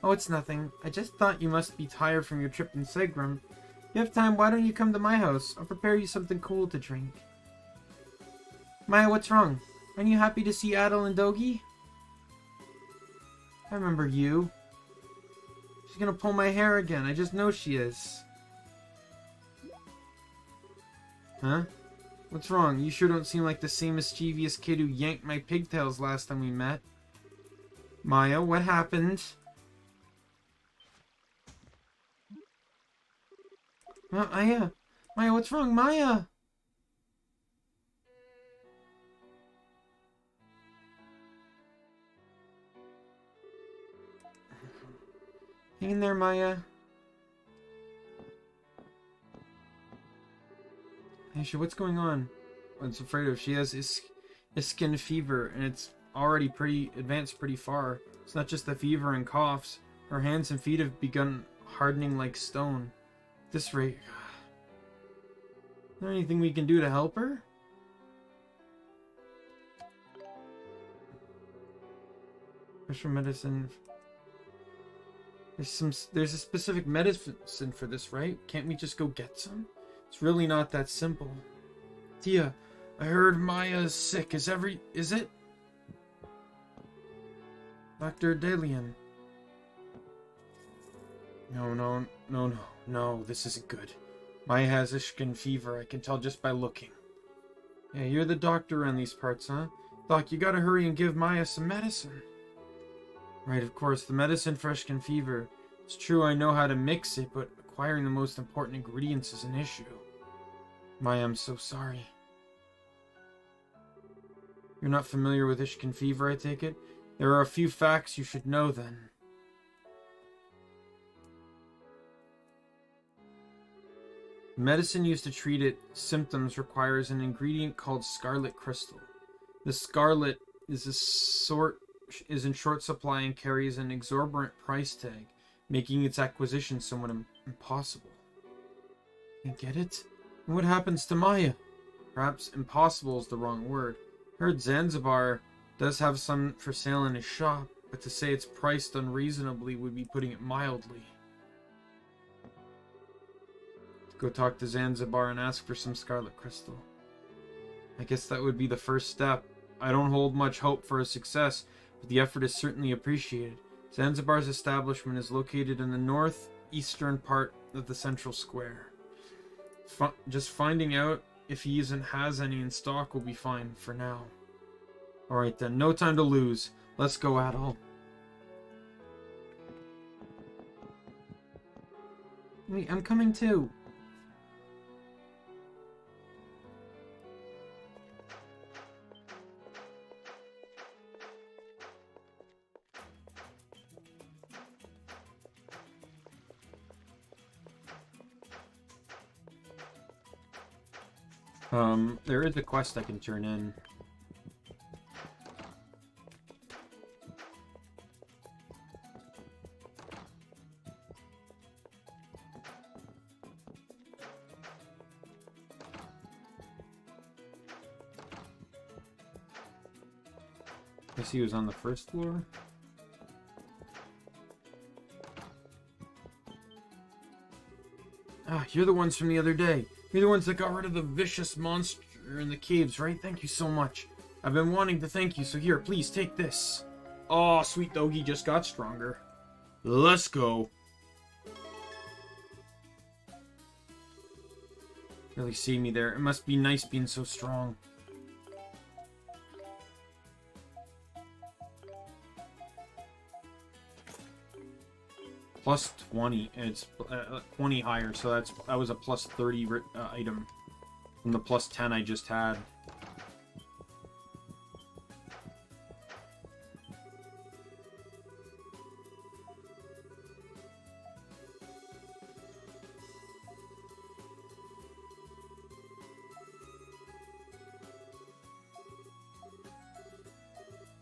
Oh, it's nothing. I just thought you must be tired from your trip in Segram. If you have time, why don't you come to my house? I'll prepare you something cool to drink. Maya, what's wrong? Aren't you happy to see Adol and Dogi? I remember you. She's gonna pull my hair again. I just know she is. Huh? What's wrong? You sure don't seem like the same mischievous kid who yanked my pigtails last time we met. Maya, what happened? Maya, what's wrong, Maya? Hang in there, Maya. Aisha, what's going on? I'm afraid of. She has skin fever, and it's already pretty advanced pretty far. It's not just the fever and coughs. Her hands and feet have begun hardening like stone. At this rate, is there anything we can do to help her? Special medicine. There's a specific medicine for this, right? Can't we just go get some? It's really not that simple. Tia, I heard Maya's sick. Is it? Dr. Daimien. No, this isn't good. Maya has Ishkin fever, I can tell just by looking. Yeah, you're the doctor around these parts, huh? Doc, you gotta hurry and give Maya some medicine. Right, of course, the medicine for Ishkin fever. It's true I know how to mix it, but acquiring the most important ingredients is an issue. Maya, I'm so sorry. You're not familiar with Ishkin fever, I take it? There are a few facts you should know then. Medicine used to treat its symptoms requires an ingredient called scarlet crystal. The scarlet is in short supply and carries an exorbitant price tag, making its acquisition somewhat impossible. You get it? And what happens to Maya? Perhaps impossible is the wrong word. Heard Zanzibar does have some for sale in his shop, but to say it's priced unreasonably would be putting it mildly. Go talk to Zanzibar and ask for some scarlet crystal. I guess that would be the first step. I don't hold much hope for a success, but the effort is certainly appreciated. Zanzibar's establishment is located in the northeastern part of the central square. Just finding out if he has any in stock will be fine for now. Alright then, no time to lose. Let's go, Adol. Wait, I'm coming too. There is a quest I can turn in. Guess he was on the first floor. Ah, you're the ones from the other day. You're the ones that got rid of the vicious monster in the caves, right? Thank you so much. I've been wanting to thank you, so here, please take this. Oh, sweet doggy just got stronger. Let's go. Really see me there. It must be nice being so strong. Plus 20. It's 20 higher, so that was a plus 30 item from the plus 10 I just had.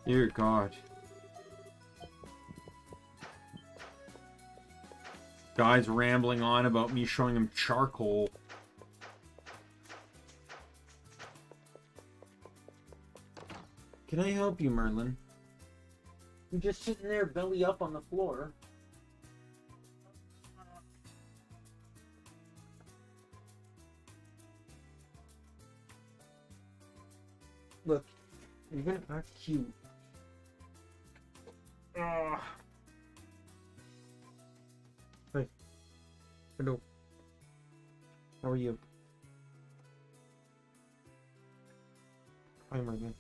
Dear God. Guy's rambling on about me showing him charcoal. Can I help you, Merlin? You're just sitting there belly up on the floor. Look, you're gonna act cute. Ugh. Hey. Hello. How are you? Hi, Merlin.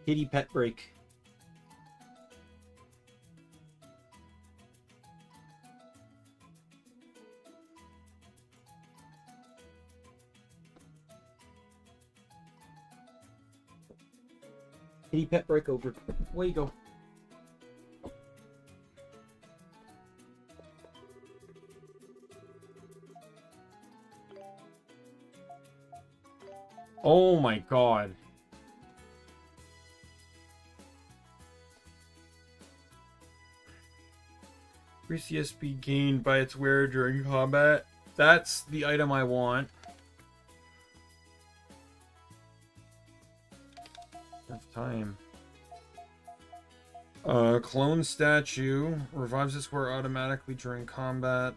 Kitty pet break. Kitty pet break over. Away you go. Oh my God. Increase the SP gained by its wearer during combat. That's the item I want. Have time. Clone statue. Revives its wearer automatically during combat.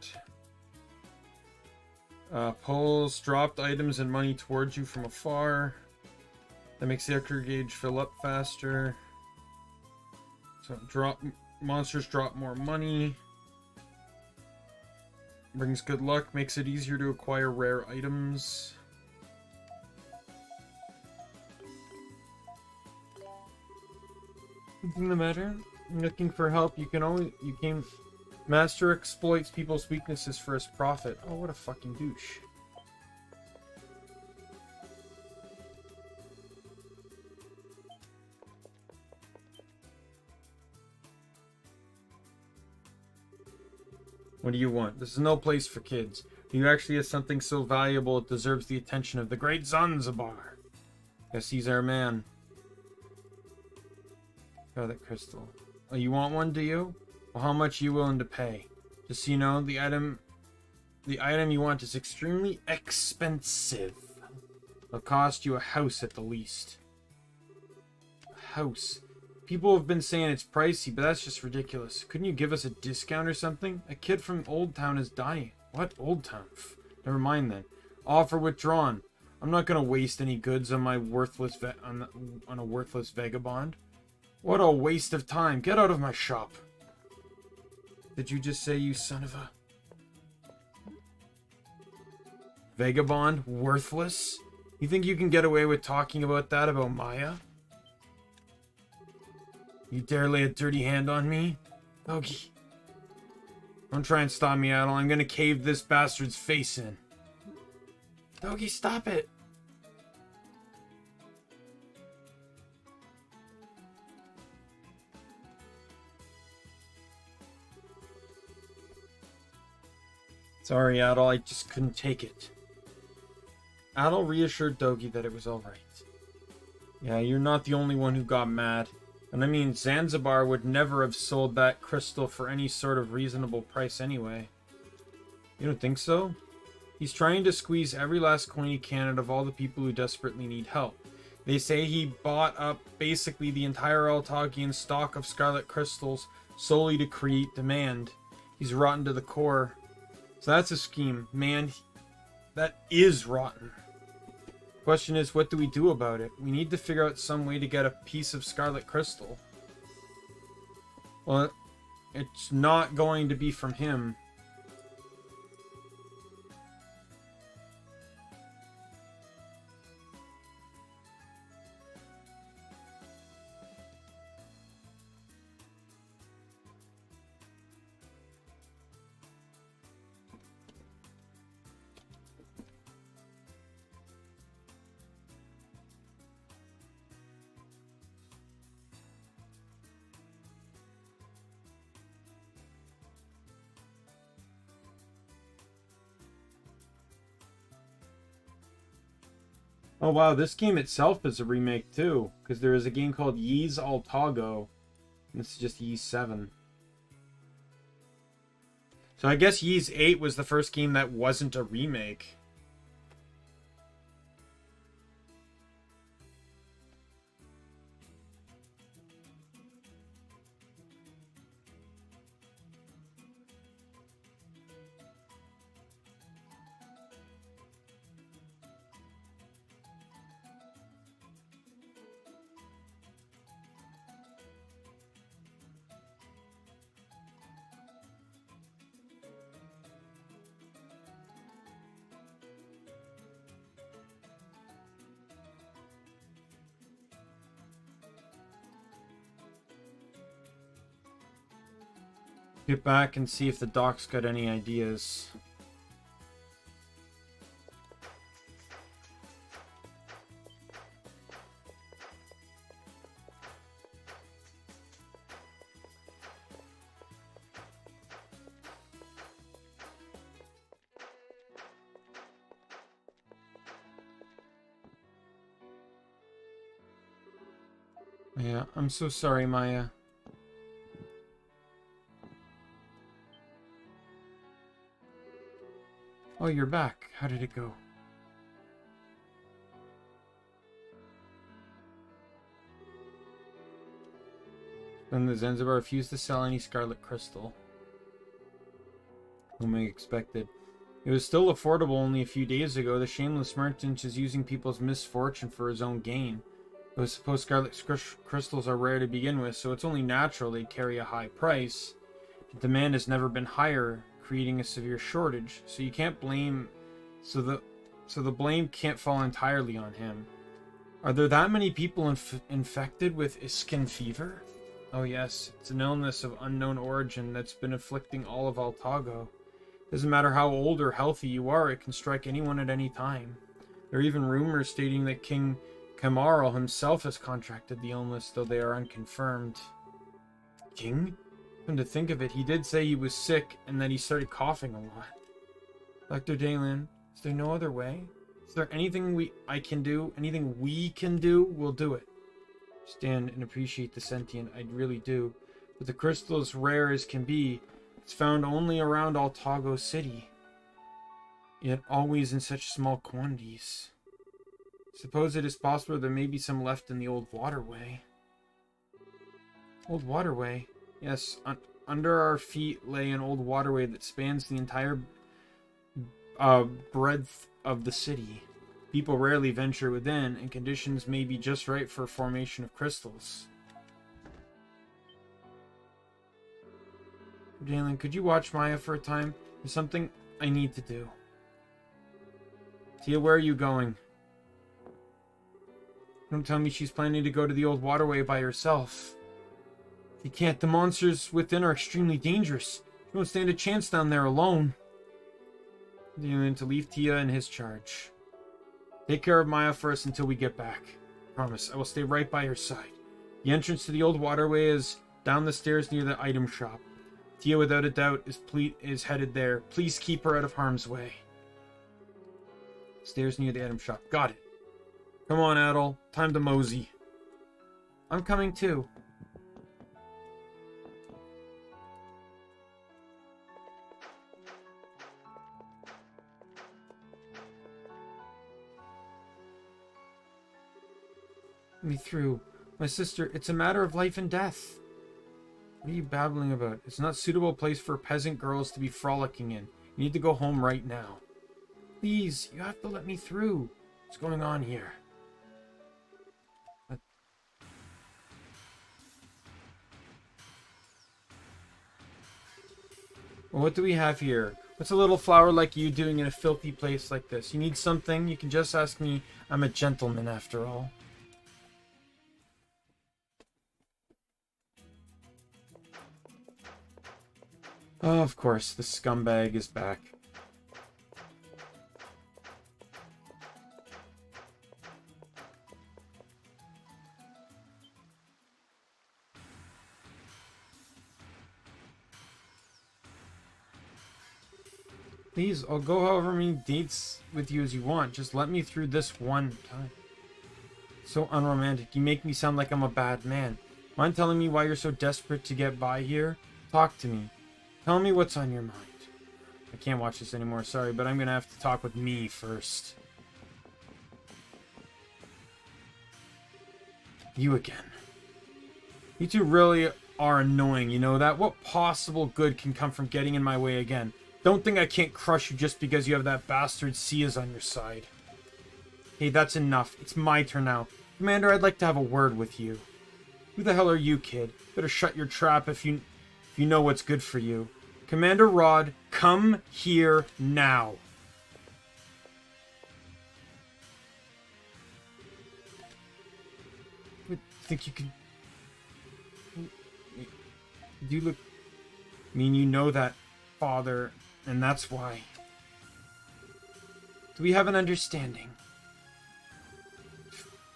Pulls dropped items and money towards you from afar. That makes the extra gauge fill up faster. So monsters drop more money. Brings good luck, makes it easier to acquire rare items. Anything the matter? Looking for help? You can Master exploits people's weaknesses for his profit. Oh, what a fucking douche. What do you want? This is no place for kids. You actually have something so valuable it deserves the attention of the great Zanzibar. Guess he's our man. Scarlet crystal. Oh, you want one, do you? Well, how much are you willing to pay? Just so you know, the item you want is extremely expensive. It'll cost you a house at the least. A house. People have been saying it's pricey, but that's just ridiculous. Couldn't you give us a discount or something? A kid from Old Town is dying. What? Old Town? Never mind then. Offer withdrawn. I'm not gonna waste any goods on my worthless on a worthless vagabond. What a waste of time. Get out of my shop. Did you just say, you son of a... Vagabond? Worthless? You think you can get away with talking about that about Maya? You dare lay a dirty hand on me? Loki. Don't try and stop me, Adel. I'm gonna cave this bastard's face in. Dogi, stop it! Sorry, Adel, I just couldn't take it. Adel reassured Dogi that it was alright. Yeah, you're not the only one who got mad. And I mean, Zanzibar would never have sold that crystal for any sort of reasonable price anyway. You don't think so? He's trying to squeeze every last coin he can out of all the people who desperately need help. They say he bought up basically the entire Altagian stock of scarlet crystals solely to create demand. He's rotten to the core. So that's a scheme. Man, that is rotten. Question is, what do we do about it? We need to figure out some way to get a piece of scarlet crystal. Well, it's not going to be from him. Oh wow, this game itself is a remake too, because there is a game called Ys Altago, and this is just Ys 7. So I guess Ys 8 was the first game that wasn't a remake. Get back and see if the doc's got any ideas. Yeah, I'm so sorry, Maya. Oh, you're back. How did it go? Then the Zanzibar refused to sell any scarlet crystal. Whom I expected. It was still affordable only a few days ago. The shameless merchant is using people's misfortune for his own gain. Though I suppose scarlet crystals are rare to begin with, so it's only natural they carry a high price. The demand has never been higher, creating a severe shortage, so you can't blame... So the blame can't fall entirely on him. Are there that many people infected with Iskin fever? Oh yes, it's an illness of unknown origin that's been afflicting all of Altago. Doesn't matter how old or healthy you are, it can strike anyone at any time. There are even rumors stating that King Kamaral himself has contracted the illness, though they are unconfirmed. King? Come to think of it, he did say he was sick and that he started coughing a lot. Dr. Daimien, is there no other way? Is there anything we can do? Anything we can do? We'll do it. Stand and appreciate the sentient, I really do. But the crystal is rare as can be. It's found only around Altago City. Yet always in such small quantities. Suppose it is possible there may be some left in the old waterway. Old waterway? Yes, under our feet lay an old waterway that spans the entire breadth of the city. People rarely venture within, and conditions may be just right for formation of crystals. Daimien, could you watch Maya for a time? There's something I need to do. Tia, where are you going? Don't tell me she's planning to go to the old waterway by herself. She can't. The monsters within are extremely dangerous. She won't stand a chance down there alone. Daimien, to leave Tia in his charge. Take care of Maya first until we get back. Promise, I will stay right by her side. The entrance to the old waterway is down the stairs near the item shop. Tia, without a doubt, is headed there. Please keep her out of harm's way. Stairs near the item shop. Got it. Come on, Adol. Time to mosey. I'm coming too. Me through. My sister, it's a matter of life and death. What are you babbling about? It's not a suitable place for peasant girls to be frolicking in. You need to go home right now. Please, you have to let me through. What's going on here? Well, what do we have here? What's a little flower like you doing in a filthy place like this? You need something? You can just ask me. I'm a gentleman after all. Oh, of course, the scumbag is back. Please, I'll go however many dates with you as you want. Just let me through this one time. So unromantic. You make me sound like I'm a bad man. Mind telling me why you're so desperate to get by here? Talk to me. Tell me what's on your mind. I can't watch this anymore, sorry, but I'm gonna have to talk with me first. You again. You two really are annoying, you know that? What possible good can come from getting in my way again? Don't think I can't crush you just because you have that bastard Sia's on your side. Hey, that's enough. It's my turn now. Commander, I'd like to have a word with you. Who the hell are you, kid? Better shut your trap if you know what's good for you. Commander Rod, come here now. I think you can... You look... I mean, you know that, father, and that's why. Do we have an understanding?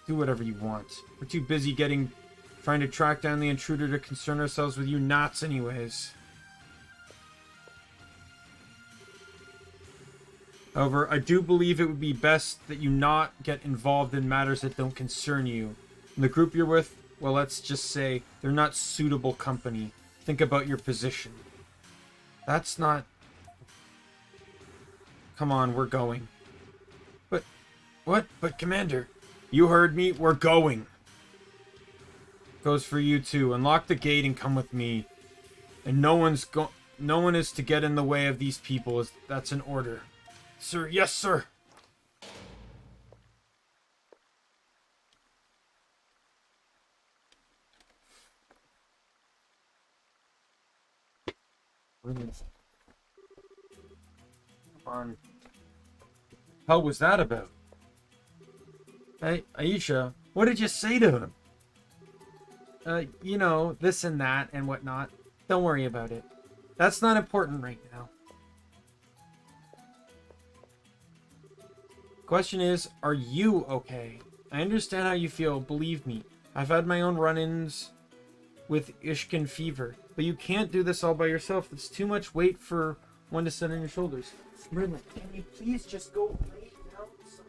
Do whatever you want. We're too busy trying to track down the intruder to concern ourselves with you knots anyways. However, I do believe it would be best that you not get involved in matters that don't concern you. And the group you're with, well, let's just say, they're not suitable company. Think about your position. That's not... Come on, we're going. But... What? But Commander, you heard me, we're going. Goes for you too. Unlock the gate and come with me. And no one is to get in the way of these people. That's an order. Sir, yes, sir. Come on. How was that about? Hey, Aisha, what did you say to him? You know, this and that and whatnot. Don't worry about it. That's not important right now. Question is, are you okay? I understand how you feel, believe me. I've had my own run-ins with Ishkin fever. But you can't do this all by yourself. It's too much weight for one to sit on your shoulders. Merlin, can you please just go lay down some...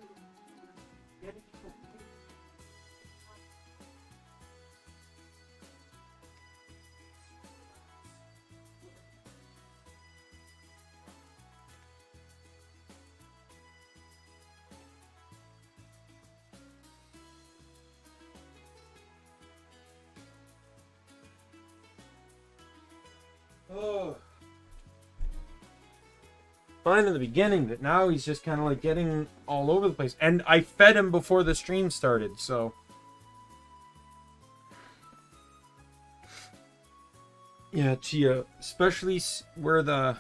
Oh. Fine in the beginning, but now he's just kind of like getting all over the place. And I fed him before the stream started, so... Yeah, Chia, especially where the...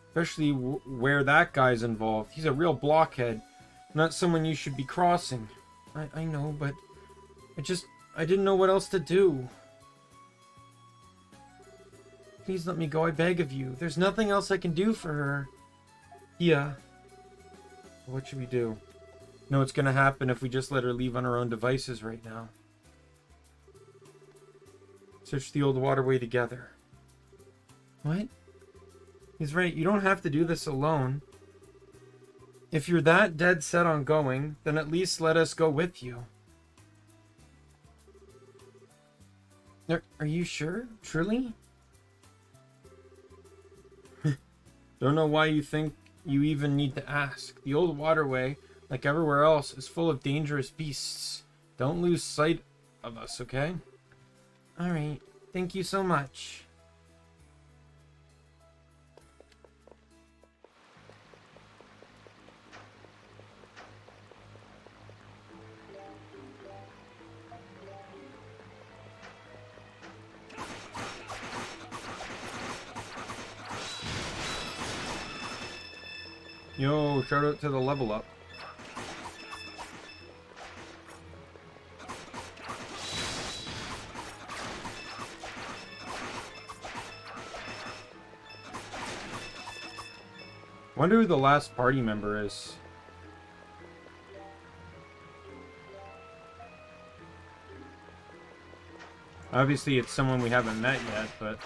Especially where that guy's involved. He's a real blockhead. Not someone you should be crossing. I know, but... I didn't know what else to do. Please let me go, I beg of you. There's nothing else I can do for her. Yeah. What should we do? No, it's gonna happen if we just let her leave on her own devices right now. Search the old waterway together. What? He's right, you don't have to do this alone. If you're that dead set on going, then at least let us go with you. Are you sure? Truly? Don't know why you think you even need to ask. The old waterway, like everywhere else, is full of dangerous beasts. Don't lose sight of us, okay? Alright. Thank you so much. Yo, shout out to the level up. Wonder who the last party member is. Obviously it's someone we haven't met yet, but...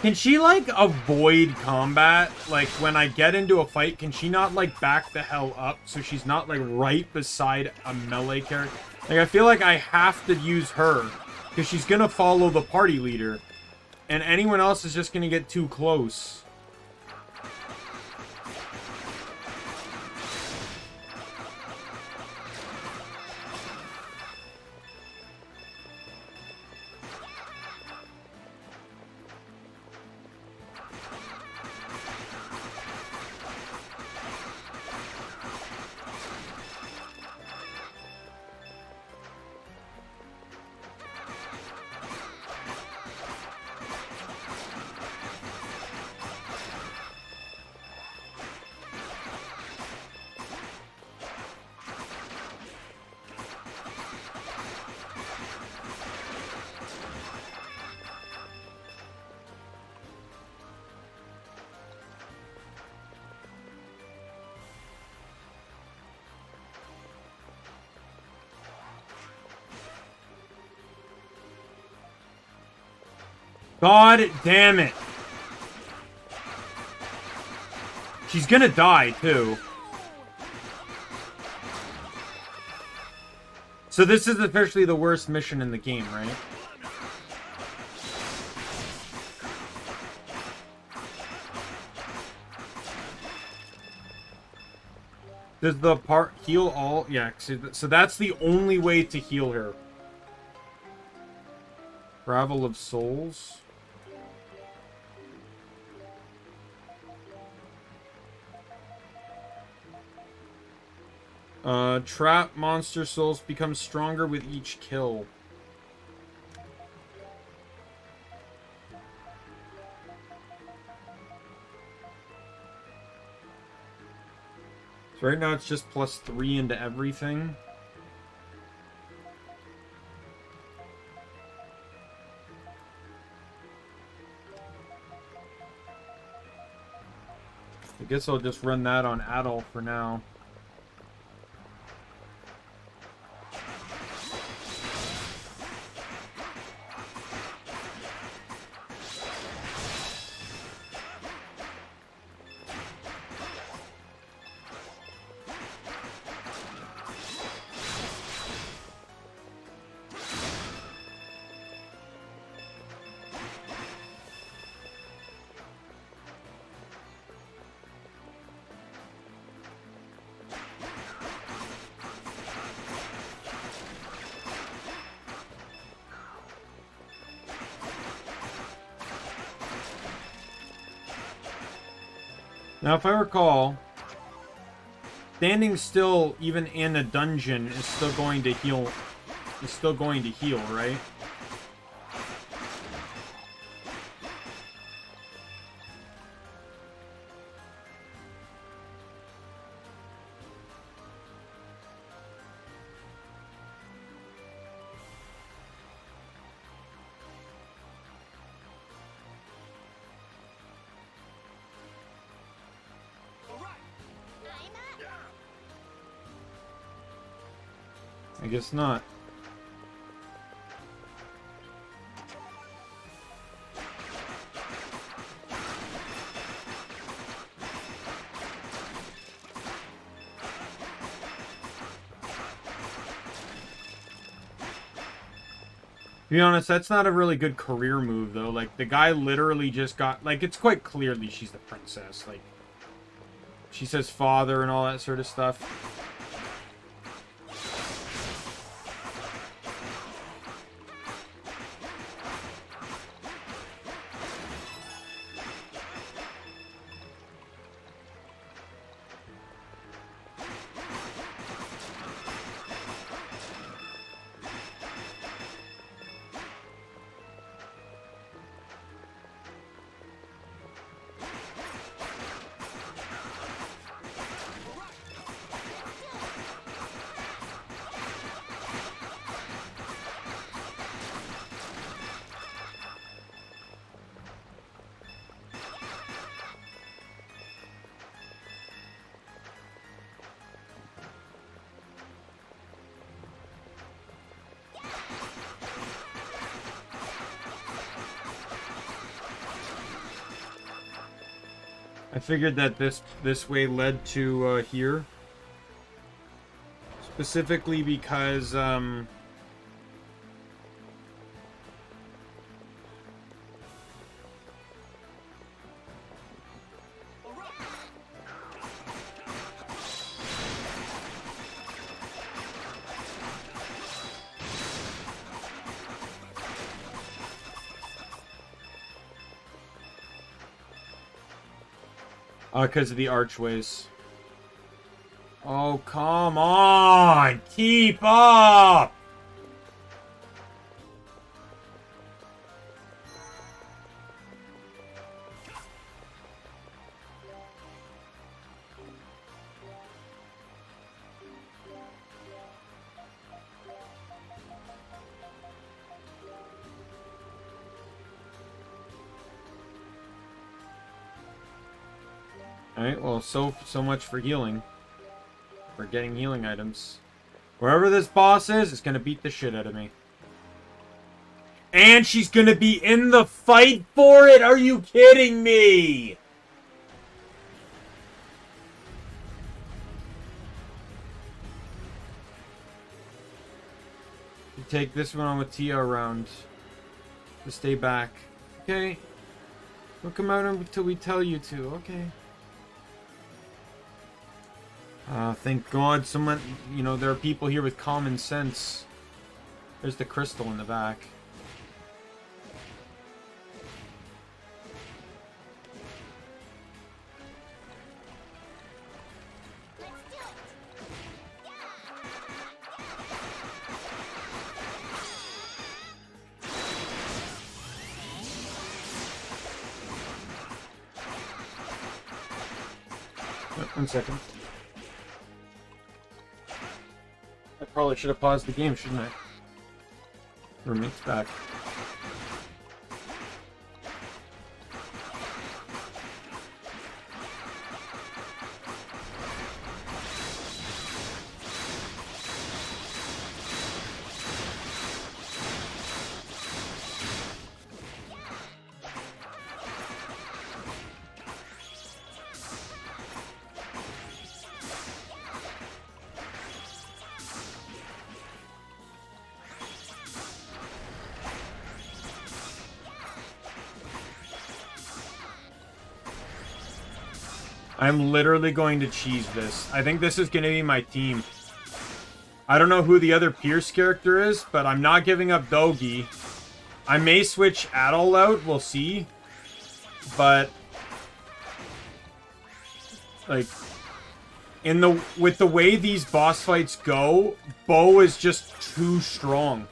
Can she, like, avoid combat? Like, when I get into a fight, can she not, like, back the hell up so she's not, like, right beside a melee character? Like, I feel like I have to use her because she's gonna follow the party leader. And anyone else is just gonna get too close. God damn it. She's gonna die, too. So this is officially the worst mission in the game, right? Does the part heal all? Yeah, so that's the only way to heal her. Gravel of Souls. Trap monster souls become stronger with each kill. So right now it's just +3 into everything. I guess I'll just run that on Adol for now. Now, if I recall, standing still, even in a dungeon, is still going to heal. Is still going to heal, right? I guess not. To be honest, that's not a really good career move, though. Like, the guy literally just got... Like, it's quite clearly she's the princess. Like, she says father and all that sort of stuff. I figured that this way led to here. Specifically because of the archways. Oh, come on! Keep up! Alright, well, so much for healing. For getting healing items. Wherever this boss is, it's gonna beat the shit out of me. And she's gonna be in the fight for it? Are you kidding me? You take this one on with Tia around. To stay back. Okay. Don't come out until we tell you to. Okay. Thank God someone, you know, there are people here with common sense. There's the crystal in the back. One second. I probably should have paused the game, shouldn't I? Roommate's back. I'm literally going to cheese this. I think this is going to be my team. I don't know who the other Pierce character is, but I'm not giving up Dogi. I may switch Adol out, we'll see. But Like, with the way these boss fights go, Bo is just too strong.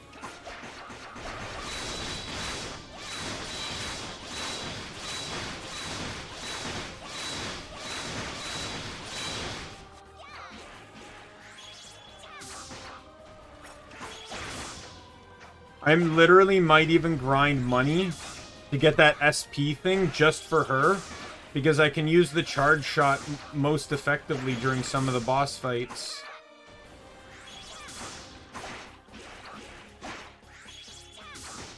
I literally might even grind money to get that SP thing just for her, because I can use the charge shot most effectively during some of the boss fights.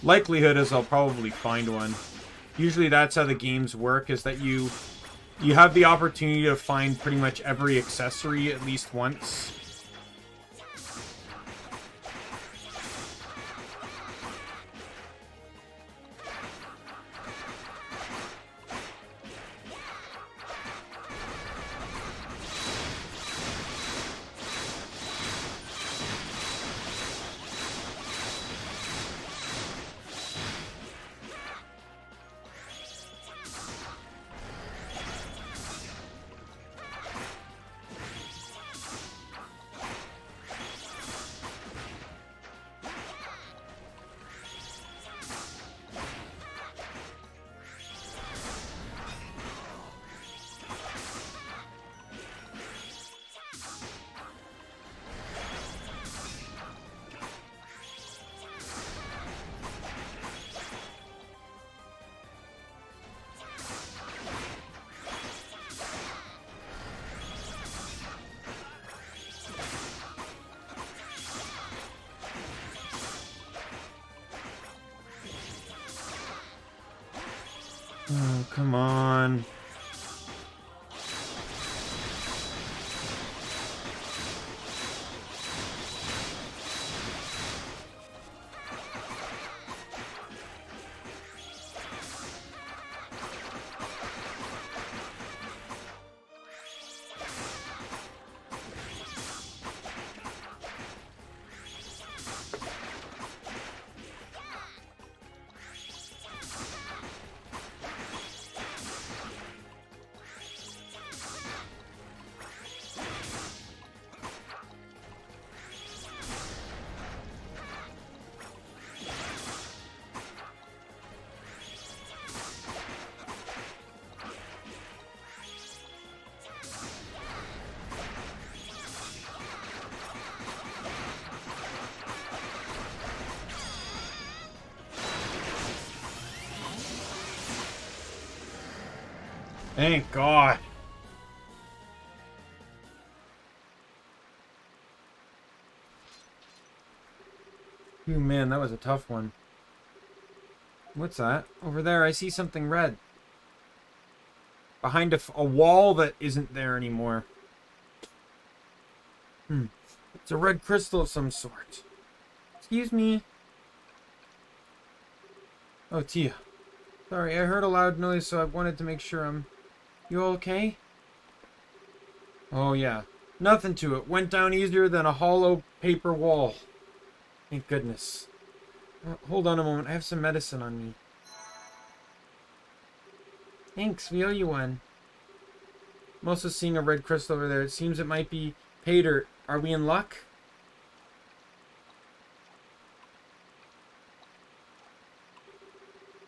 Likelihood is I'll probably find one. Usually that's how the games work, is that you have the opportunity to find pretty much every accessory at least once. Oh, come on. Thank God. Ooh, man, that was a tough one. What's that? Over there, I see something red. Behind a wall that isn't there anymore. It's a red crystal of some sort. Excuse me. Oh, Tia. Sorry, I heard a loud noise, so I wanted to make sure You okay? Oh, yeah. Nothing to it. Went down easier than a hollow paper wall. Thank goodness. Hold on a moment. I have some medicine on me. Thanks. We owe you one. I'm also seeing a red crystal over there. It seems it might be pay dirt. Are we in luck?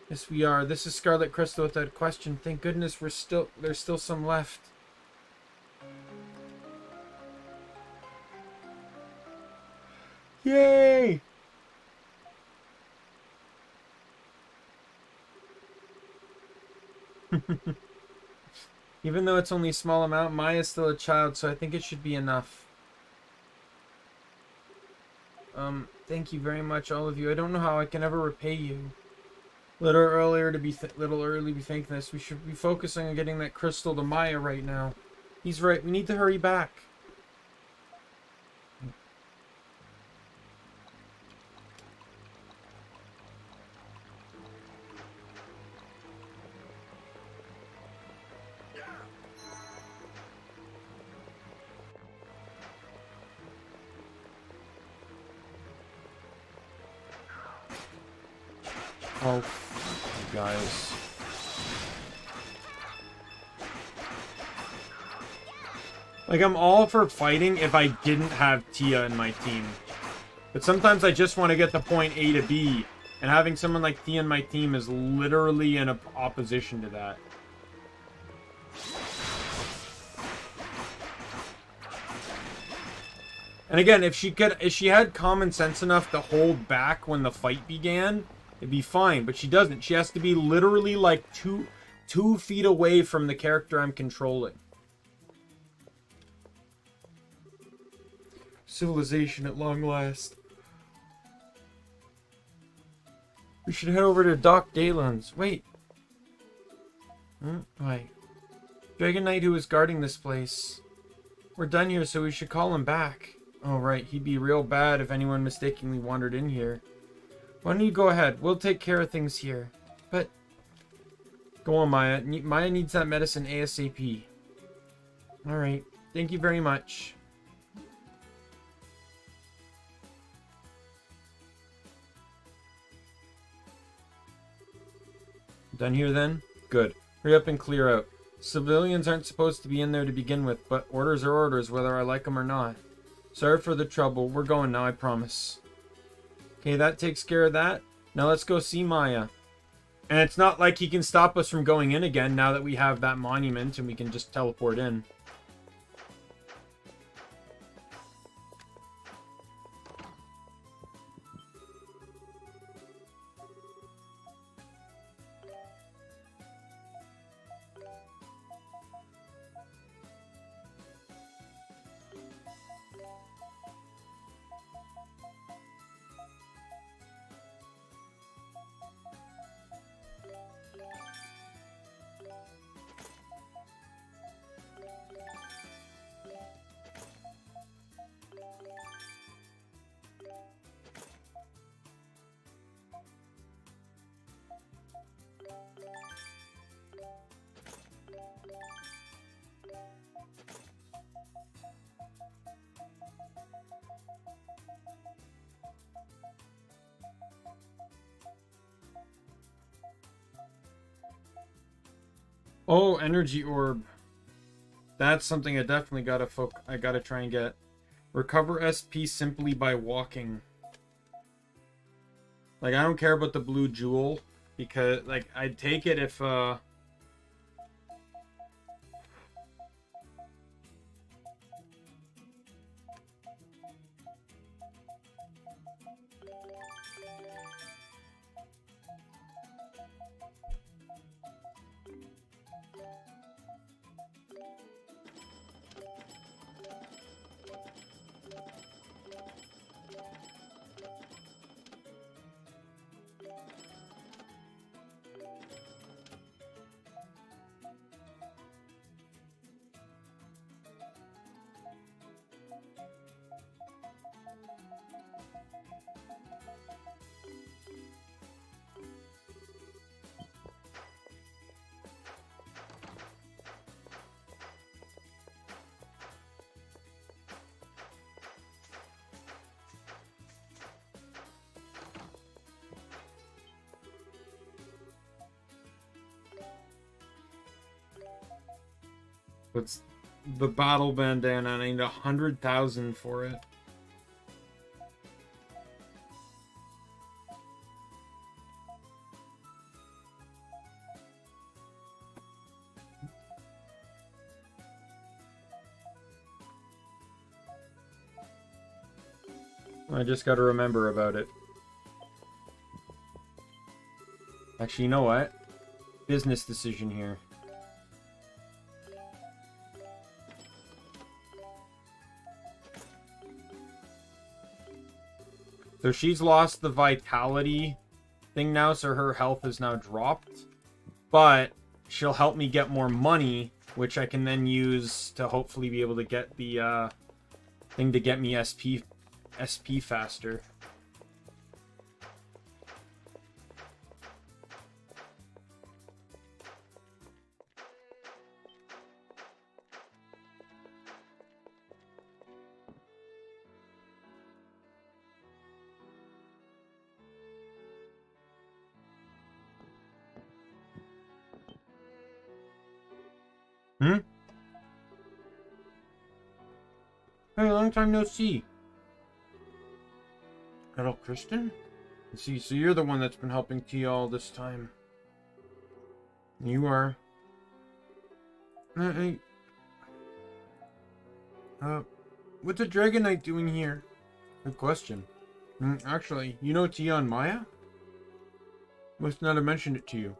Yes, we are. This is Scarlet Crystal without question. Thank goodness there's still some left. Yay! Even though it's only a small amount, Maya's still a child, so I think it should be enough. Thank you very much, all of you. I don't know how I can ever repay you. Little early to be thanking this. We should be focusing on getting that crystal to Maya right now. He's right. We need to hurry back. Oh, you guys. Like, I'm all for fighting if I didn't have Tia in my team. But sometimes I just want to get to point A to B. And having someone like Tia in my team is literally in opposition to that. And again, if she had common sense enough to hold back when the fight began, it'd be fine. But she doesn't. She has to be literally like two feet away from the character I'm controlling. Civilization at long last. We should head over to Doc Dalen's. Wait. Wait. Dragon Knight who was guarding this place. We're done here, so we should call him back. Oh, right. He'd be real bad if anyone mistakenly wandered in here. Why don't you go ahead? We'll take care of things here. But... Go on, Maya. Maya needs that medicine ASAP. Alright. Thank you very much. Done here then? Good. Hurry up and clear out. Civilians aren't supposed to be in there to begin with, but orders are orders whether I like them or not. Sorry for the trouble. We're going now, I promise. Okay, that takes care of that. Now let's go see Maya. And it's not like he can stop us from going in again now that we have that monument and we can just teleport in. Oh, energy orb. That's something I definitely gotta try and get. Recover SP simply by walking. Like, I don't care about the blue jewel because, like, I'd take it if it's the battle bandana and I need 100,000 for it. I just gotta remember about it. Actually, you know what? Business decision here. So she's lost the vitality thing now, so her health is now dropped. But she'll help me get more money, which I can then use to hopefully be able to get the thing to get me SP faster. long time no see. Hello, Kristen? I see, so you're the one that's been helping Tia all this time. You are. What's a Dragon Knight doing here? Good question. Actually, you know Tia and Maya? Must not have mentioned it to you.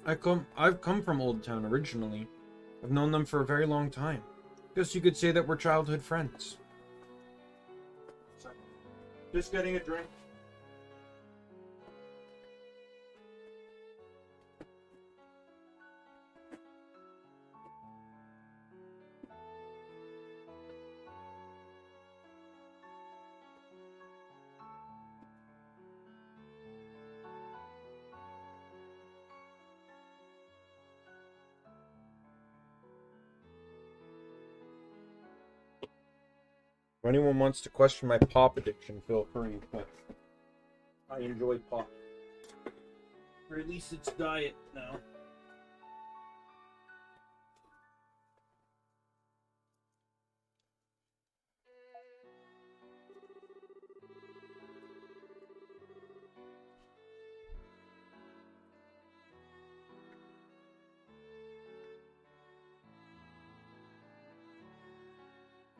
I've come from Old Town originally. I've known them for a very long time. Guess you could say that we're childhood friends. Just getting a drink. If anyone wants to question my pop addiction, feel free, but I enjoy pop. Or at least it's diet now.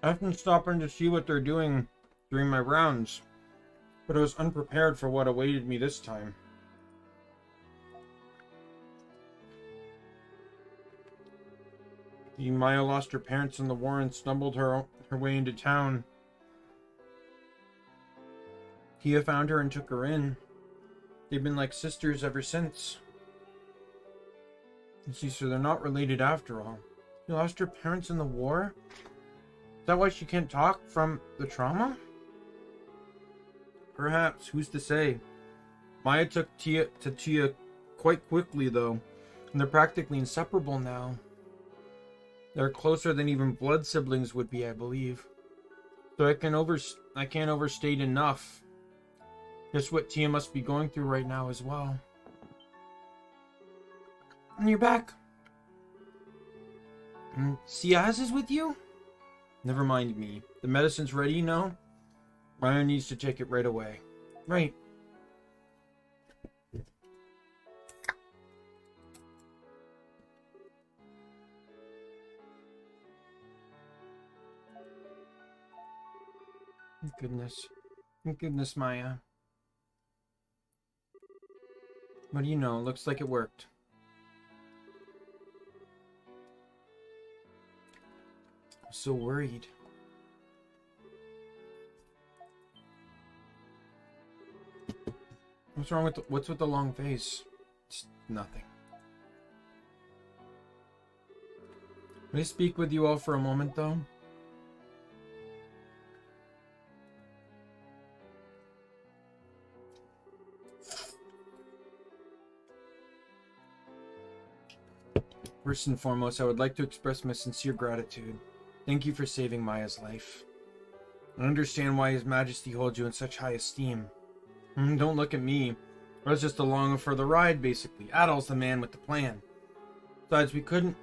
I've been stopping to see what they're doing during my rounds, but I was unprepared for what awaited me this time. Maya lost her parents in the war and stumbled her way into town. Tia found her and took her in. They've been like sisters ever since. You see, so they're not related after all. She lost her parents in the war? Is that why she can't talk from the trauma? Perhaps, who's to say? Maya took Tia quite quickly though, and they're practically inseparable now. They're closer than even blood siblings would be, I believe. So I can't overstate enough just what Tia must be going through right now as well. And you're back. And Siaz is with you? Never mind me. The medicine's ready, no? Maya needs to take it right away. Right. Goodness. Goodness, Maya. What do you know? Looks like it worked. I'm so worried. What's with the long face? It's nothing. May I speak with you all for a moment, though? First and foremost, I would like to express my sincere gratitude. Thank you for saving Maya's life. I understand why His Majesty holds you in such high esteem. Don't look at me. I was just along for the ride, basically. Adol's the man with the plan. Besides, we couldn't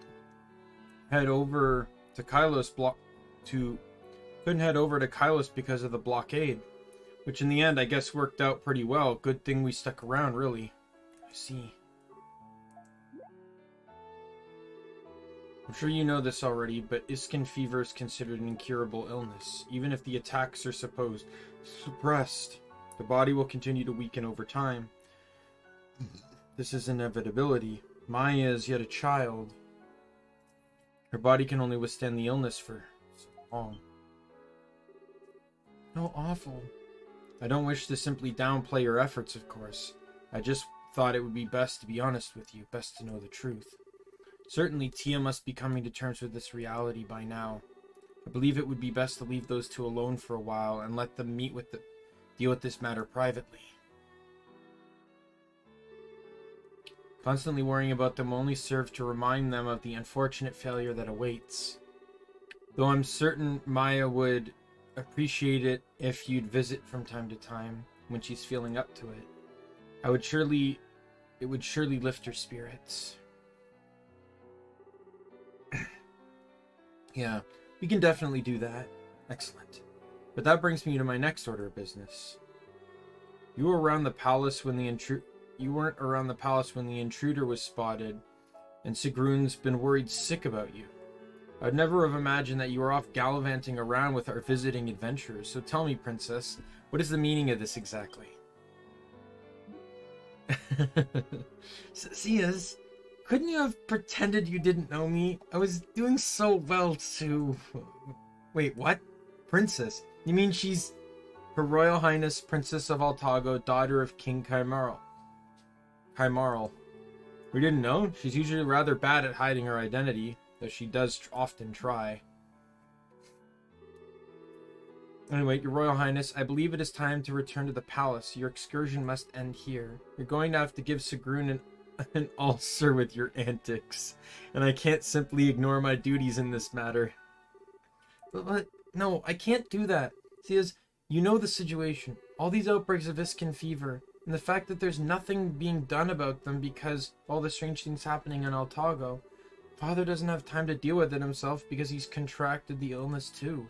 head over to Kylos because of the blockade, which in the end I guess worked out pretty well. Good thing we stuck around, really. I see. I'm sure you know this already, but Iskin fever is considered an incurable illness. Even if the attacks are suppressed, the body will continue to weaken over time. This is inevitability. Maya is yet a child. Her body can only withstand the illness for so long. How awful. I don't wish to simply downplay your efforts, of course. I just thought it would be best to be honest with you, best to know the truth. Certainly, Tia must be coming to terms with this reality by now. I believe it would be best to leave those two alone for a while and let them deal with this matter privately. Constantly worrying about them only serves to remind them of the unfortunate failure that awaits. Though I'm certain Maya would appreciate it if you'd visit from time to time when she's feeling up to it. It would surely lift her spirits. Yeah, we can definitely do that. Excellent. But that brings me to my next order of business. You were around the palace when You weren't around the palace when the intruder was spotted, and Sigrun's been worried sick about you. I'd never have imagined that you were off gallivanting around with our visiting adventurers. So tell me, princess, what is the meaning of this exactly? Sias, couldn't you have pretended you didn't know me? I was doing so well to... Wait, what? Princess? You mean she's Her Royal Highness Princess of Altago, daughter of King Kaimarl. We didn't know? She's usually rather bad at hiding her identity, though she does often try. Anyway, Your Royal Highness, I believe it is time to return to the palace. Your excursion must end here. You're going to have to give Sigrun an ulcer with your antics, and I can't simply ignore my duties in this matter. But no, I can't do that. See, as you know the situation, all these outbreaks of Iskin fever, and the fact that there's nothing being done about them because of all the strange things happening in Altago. Father doesn't have time to deal with it himself because he's contracted the illness too.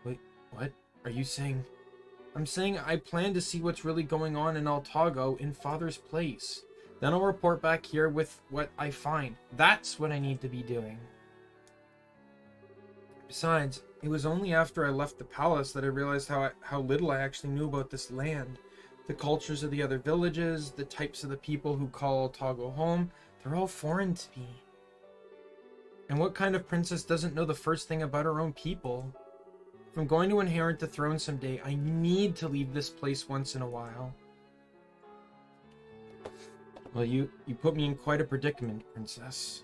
Wait, what? Are you saying? I'm saying I plan to see what's really going on in Altago in Father's place. Then I'll report back here with what I find. That's what I need to be doing. Besides, it was only after I left the palace that I realized how little I actually knew about this land. The cultures of the other villages, the types of the people who call Altago home, they're all foreign to me. And what kind of princess doesn't know the first thing about her own people? If I'm going to inherit the throne someday, I need to leave this place once in a while. Well, you put me in quite a predicament, princess.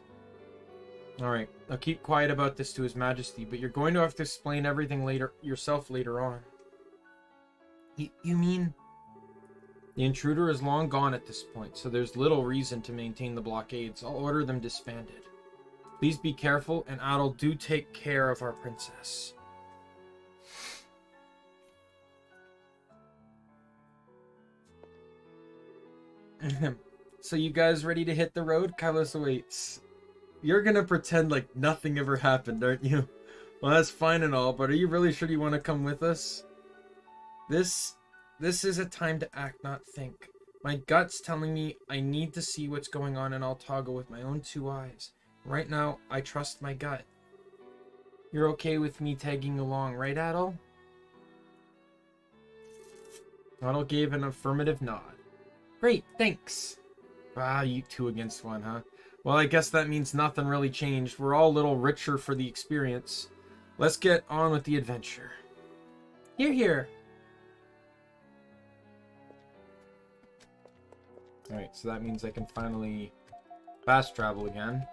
Alright, I'll keep quiet about this to His Majesty, but you're going to have to explain everything yourself later on. You mean? The intruder is long gone at this point, so there's little reason to maintain the blockades. I'll order them disbanded. Please be careful, and Adel, do take care of our princess. So you guys ready to hit the road? Carlos awaits. You're gonna pretend like nothing ever happened, aren't you? Well, that's fine and all, but are you really sure you want to come with us? This is a time to act, not think. My gut's telling me I need to see what's going on in Altago with my own two eyes. Right now, I trust my gut. You're okay with me tagging along, right, Adel? Adel gave an affirmative nod. Great, thanks. Ah, you two against one, huh? Well, I guess that means nothing really changed. We're all a little richer for the experience. Let's get on with the adventure. Hear, hear. Alright, so that means I can finally fast travel again.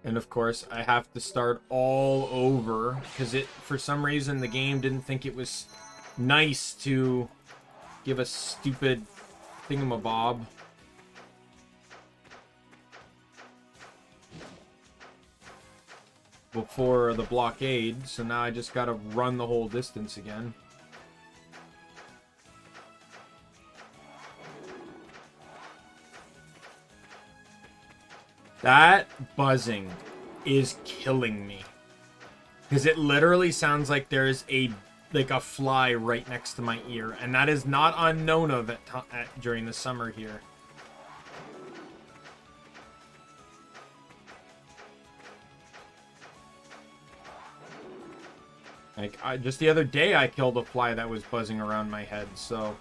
And of course, I have to start all over, because for some reason, the game didn't think it was nice to give a stupid thingamabob. Before the blockade, so now I just gotta run the whole distance again. That buzzing is killing me. Because it literally sounds like there's a fly right next to my ear. And that is not unknown of during the summer here. Like, just the other day I killed a fly that was buzzing around my head, so...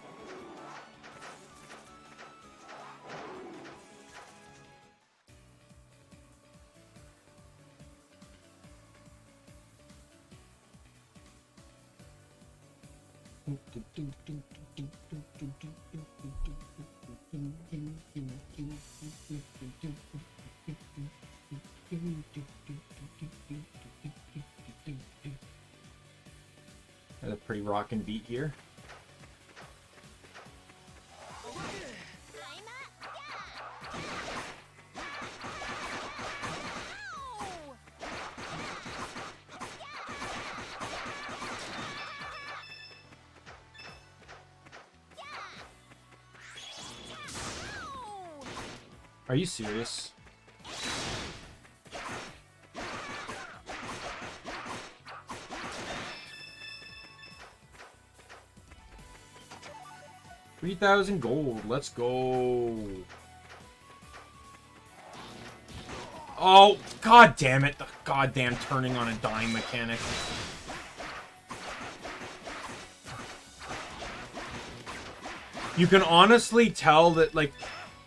Got a pretty rockin' beat here. Are you serious? 3,000 gold. Let's go. Oh, god damn it. The goddamn turning on a dime mechanic. You can honestly tell that, like,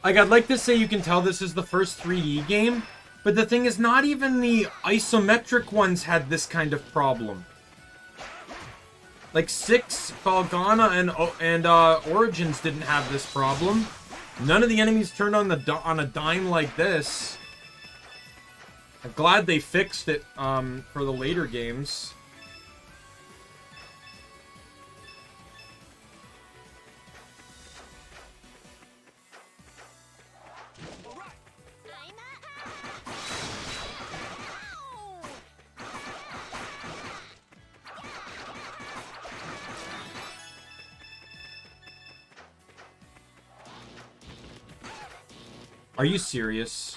I'd like to say you can tell this is the first 3D game, but the thing is, not even the isometric ones had this kind of problem. Like, 6, Falgana, and Origins didn't have this problem. None of the enemies turned on a dime like this. I'm glad they fixed it for the later games. Are you serious?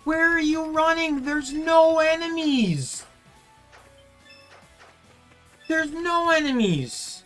Where are you running? There's no enemies! There's no enemies!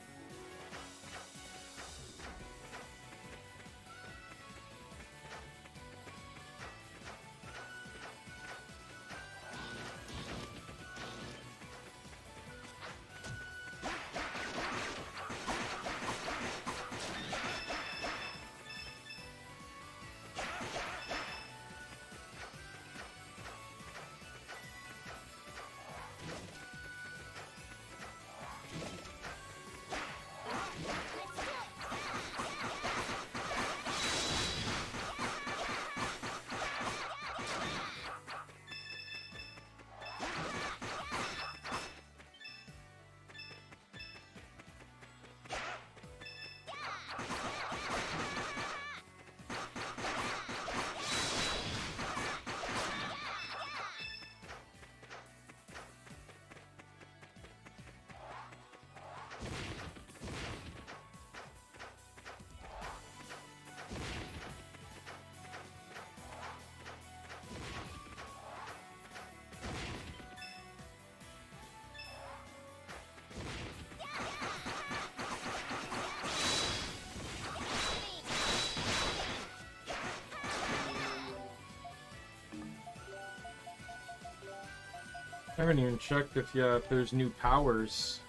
I haven't even checked if there's new powers.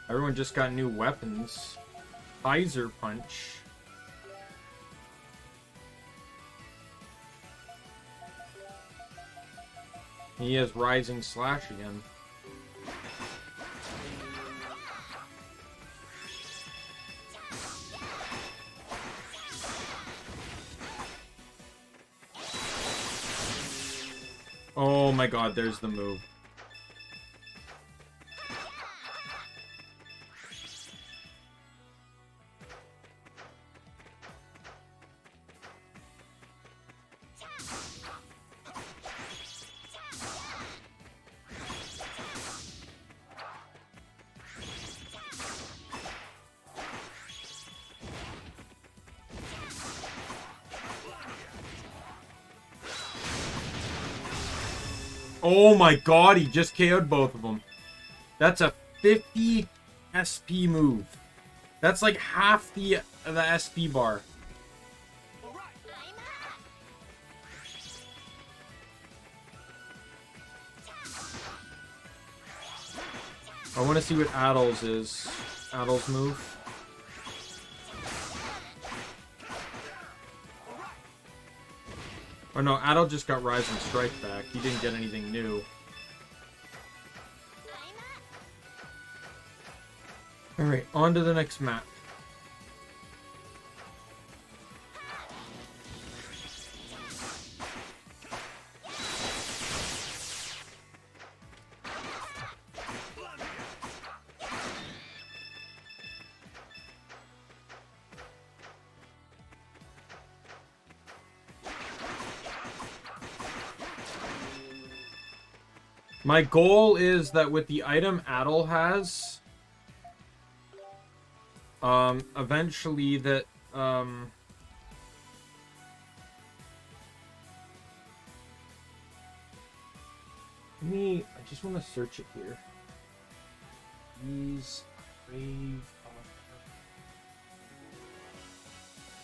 Everyone just got new weapons. Kaiser Punch. He has Rising Slash again. Oh my god, there's the move. Oh my god, he just KO'd both of them. That's a 50 SP move. That's like half the SP bar. I want to see what Addle's is. Addle's move. Oh no, Addle just got Rise and Strike back. He didn't get anything new. Alright, on to the next map. My goal is that with the item Addle has, eventually that I just want to search it here. These Grave of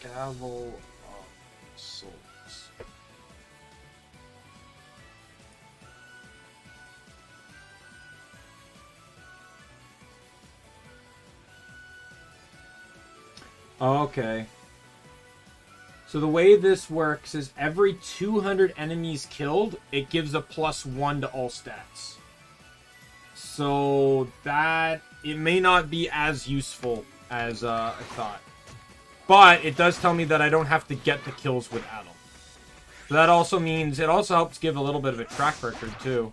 Gavel of Souls. Okay. So the way this works is every 200 enemies killed, it gives a +1 to all stats. So that, it may not be as useful as I thought. But it does tell me that I don't have to get the kills with Adel. So that also means, it also helps give a little bit of a track record too.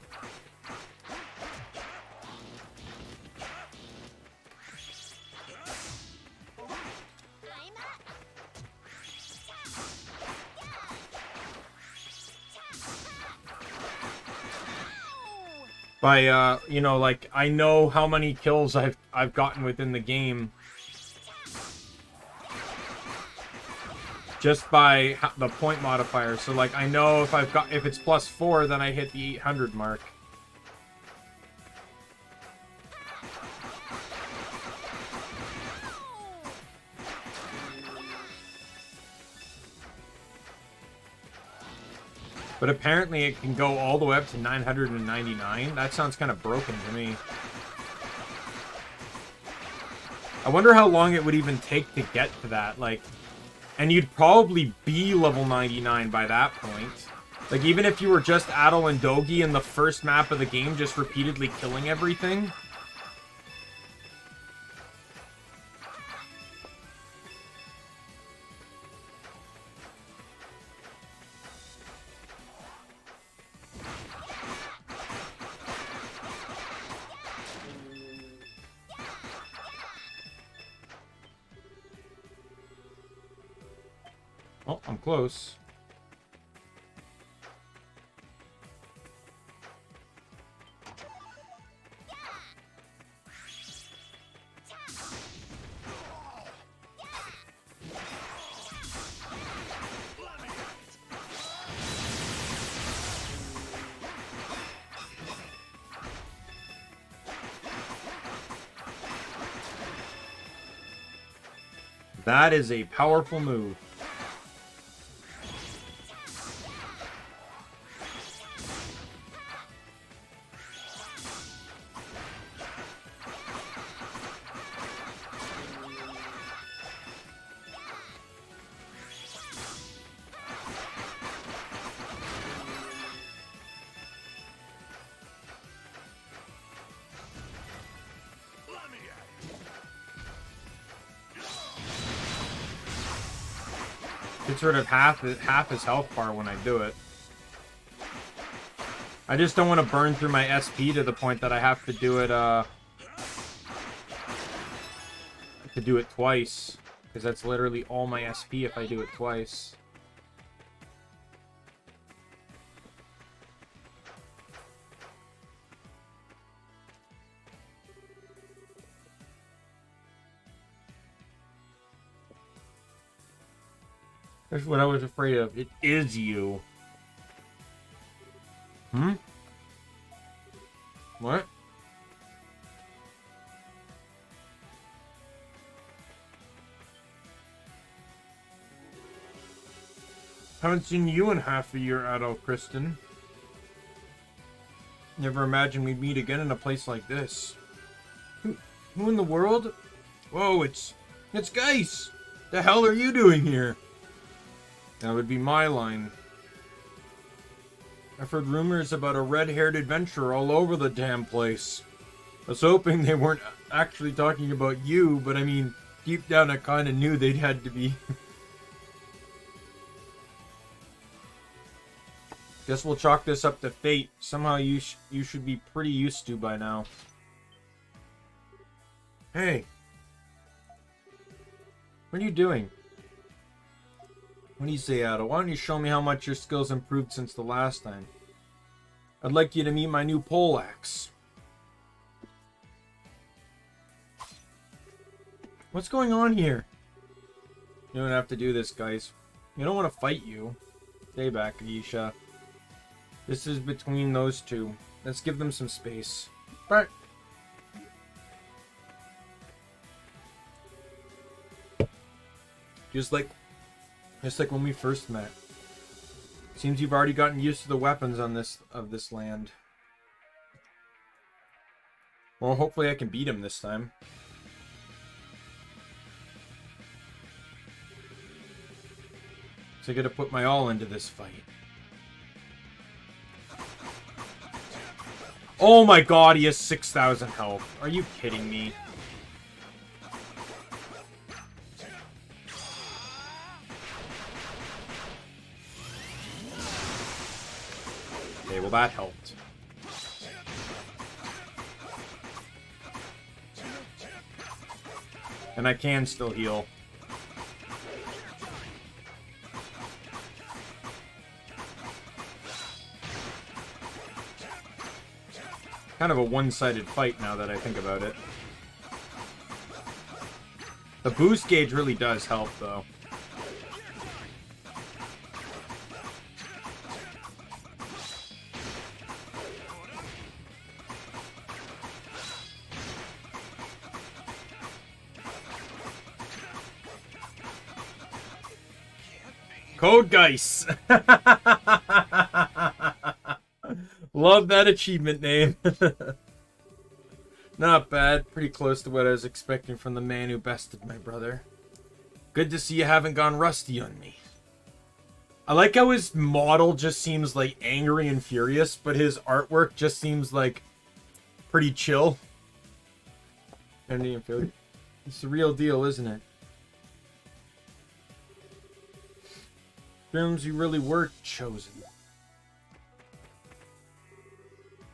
By you know, like, I know how many kills I've gotten within the game just by the point modifier. So like, I know if it's +4, then I hit the 800 mark. But apparently it can go all the way up to 999. That sounds kind of broken to me. I wonder how long it would even take to get to that. Like, and you'd probably be level 99 by that point. Like, even if you were just Adel and Dogi in the first map of the game, just repeatedly killing everything. Oh, I'm close. That is a powerful move. It's sort of half his health bar when I do it. I just don't want to burn through my SP to the point that I have to do it twice, because that's literally all my SP if I do it twice. That's what I was afraid of. It is you. Hmm? What? Haven't seen you in half a year, Adol Kristen. Never imagined we'd meet again in a place like this. Who in the world? Whoa, it's Geis! The hell are you doing here? That would be my line. I've heard rumors about a red-haired adventurer all over the damn place. I was hoping they weren't actually talking about you, but I mean, deep down I kinda knew they'd had to be. Guess we'll chalk this up to fate. Somehow you should be pretty used to by now. Hey. What are you doing? What do you say, Adol? Why don't you show me how much your skills improved since the last time? I'd like you to meet my new pole axe. What's going on here? You don't have to do this, guys. You don't want to fight you. Stay back, Aisha. This is between those two. Let's give them some space. Right. Just like when we first met. Seems you've already gotten used to the weapons on this land. Well, hopefully I can beat him this time. So I gotta put my all into this fight. Oh my god, he has 6,000 health. Are you kidding me? Okay, well that helped. And I can still heal. Kind of a one-sided fight now that I think about it. The boost gauge really does help, though. Code Geist! Love that achievement name. Not bad. Pretty close to what I was expecting from the man who bested my brother. Good to see you haven't gone rusty on me. I like how his model just seems like angry and furious, but his artwork just seems like pretty chill. It's the real deal, isn't it? Films, you really were chosen.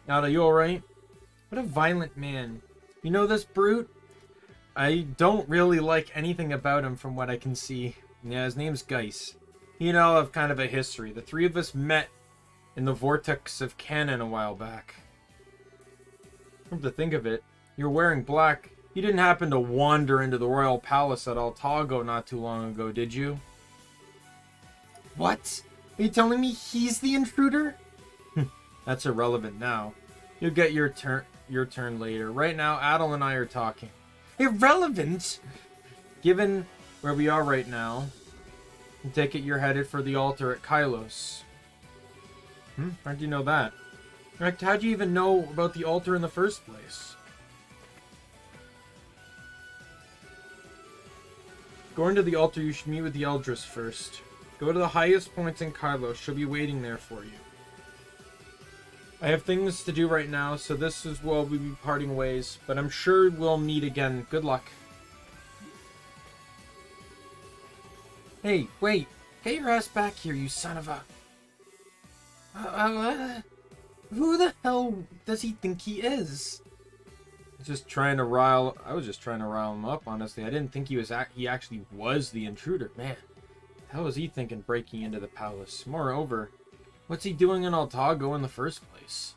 Nada, you alright? What a violent man. You know this brute? I don't really like anything about him from what I can see. Yeah, his name's Geist. He and I have kind of a history. The three of us met in the vortex of canon a while back. Come to think of it, you're wearing black. You didn't happen to wander into the royal palace at Altago not too long ago, did you? What? Are you telling me he's the intruder? That's irrelevant now. You'll get your turn later. Right now, Adel and I are talking. Irrelevant? Given where we are right now, I take it you're headed for the altar at Kylos. How'd you know that? In fact, how'd you even know about the altar in the first place? Going to the altar, you should meet with the Eldris first. Go to the highest points in Kylos. She'll be waiting there for you. I have things to do right now, so this is where we'll be parting ways, but I'm sure we'll meet again. Good luck. Hey, wait. Get your ass back here, you son of a... who the hell does he think he is? I was just trying to rile him up, honestly. I didn't think he actually was the intruder. Man, how was he thinking breaking into the palace? Moreover, what's he doing in Altago in the first place?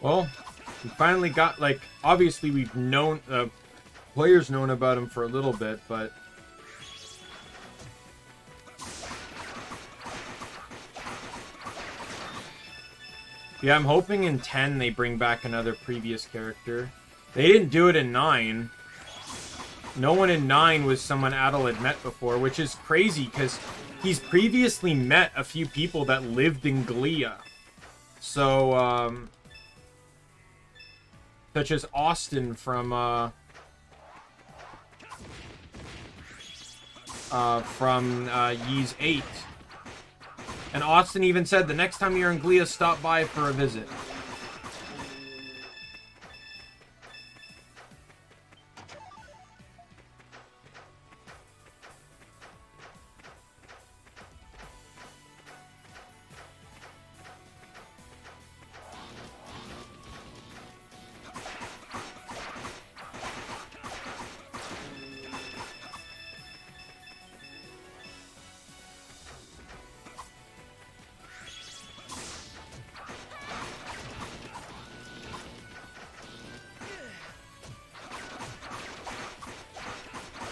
Well, we finally got, like, obviously we've known, players known about him for a little bit, but... yeah, I'm hoping in 10 they bring back another previous character. They didn't do it in 9. No one in 9 was someone Adel had met before, which is crazy, because he's previously met a few people that lived in Glia. So, such as Austin from Ys 8. And Austin even said, the next time you're in Glia, stop by for a visit.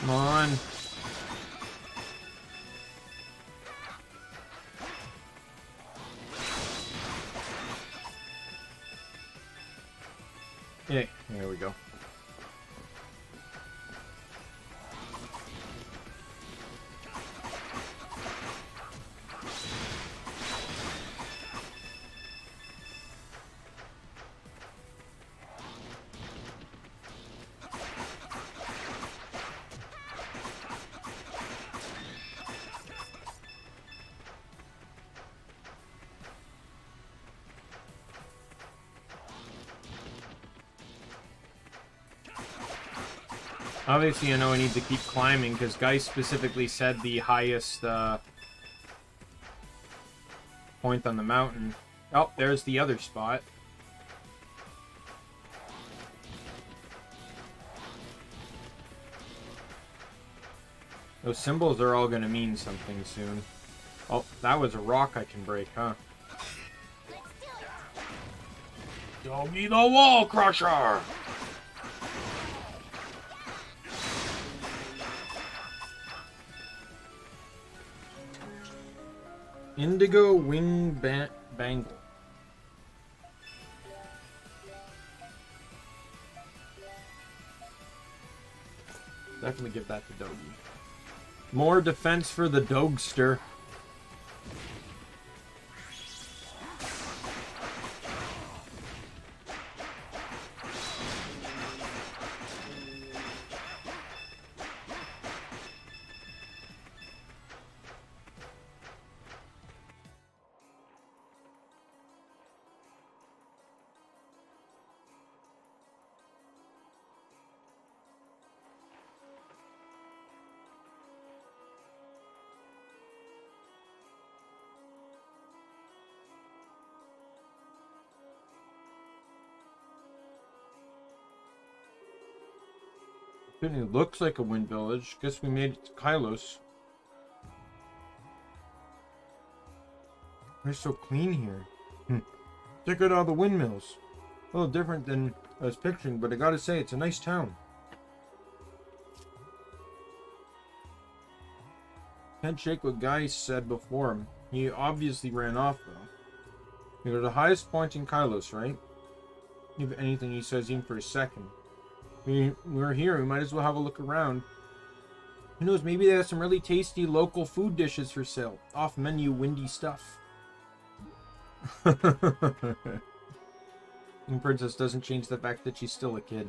Come on. Yeah, there we go. Obviously, I know I need to keep climbing, because Geist specifically said the highest point on the mountain. Oh, there's the other spot. Those symbols are all going to mean something soon. Oh, that was a rock I can break, huh? Show me the wall crusher! Indigo wing bangle. Definitely give that to Doggy. More defense for the Dogster. It looks like a wind village. Guess we made it to Kylos. It's so clean here. Check out all the windmills. A little different than I was picturing, but I gotta say, it's a nice town. Can't shake what Guy said before him. He obviously ran off, though. You're the highest point in Kylos, right? If anything, he says even for a second. We're here, we might as well have a look around. Who knows, maybe they have some really tasty local food dishes for sale. Off-menu windy stuff. And Princess doesn't change the fact that she's still a kid.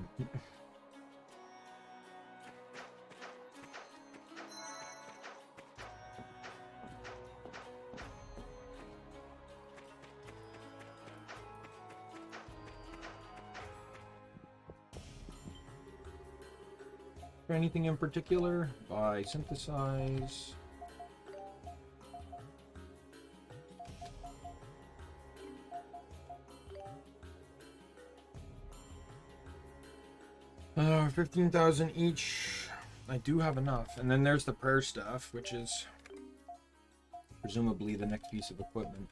Anything in particular? Buy, synthesize. Uh, 15,000 each. I do have enough. And then there's the prayer staff, which is presumably the next piece of equipment.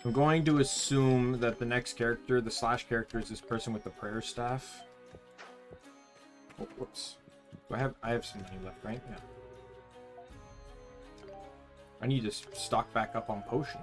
I'm going to assume that the next character, the slash character, is this person with the prayer staff. Oh, whoops. Do I have some money left, right? Yeah. I need to stock back up on potions.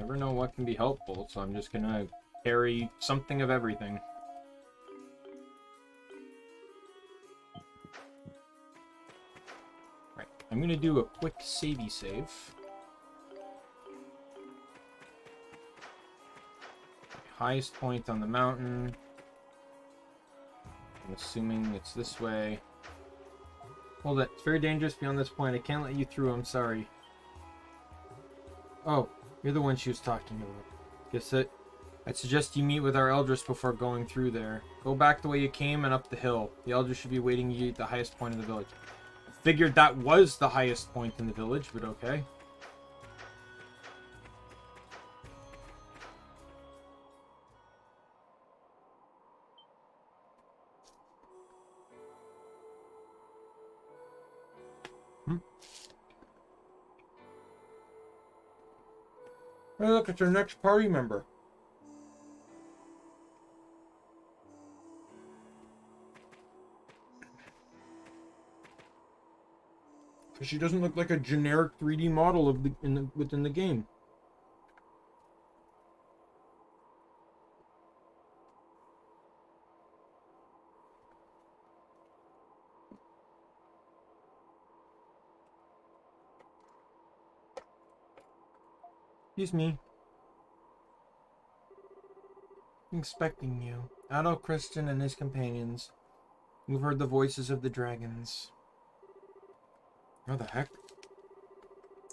Never know what can be helpful, so I'm just gonna carry something of everything. Right, I'm gonna do a quick savey save. Highest point on the mountain. I'm assuming it's this way. Hold it. It's very dangerous beyond this point. I can't let you through. I'm sorry. Oh, you're the one she was talking about. Guess that I'd suggest you meet with our elders before going through there. Go back the way you came and up the hill. The elders should be waiting you at the highest point in the village. I figured that was the highest point in the village, but okay. Hey, look, it's our next party member. Because she doesn't look like a generic 3D model of within the game. Excuse me. I'm expecting you. Adult Christian and his companions. You've heard the voices of the dragons. Oh, the heck?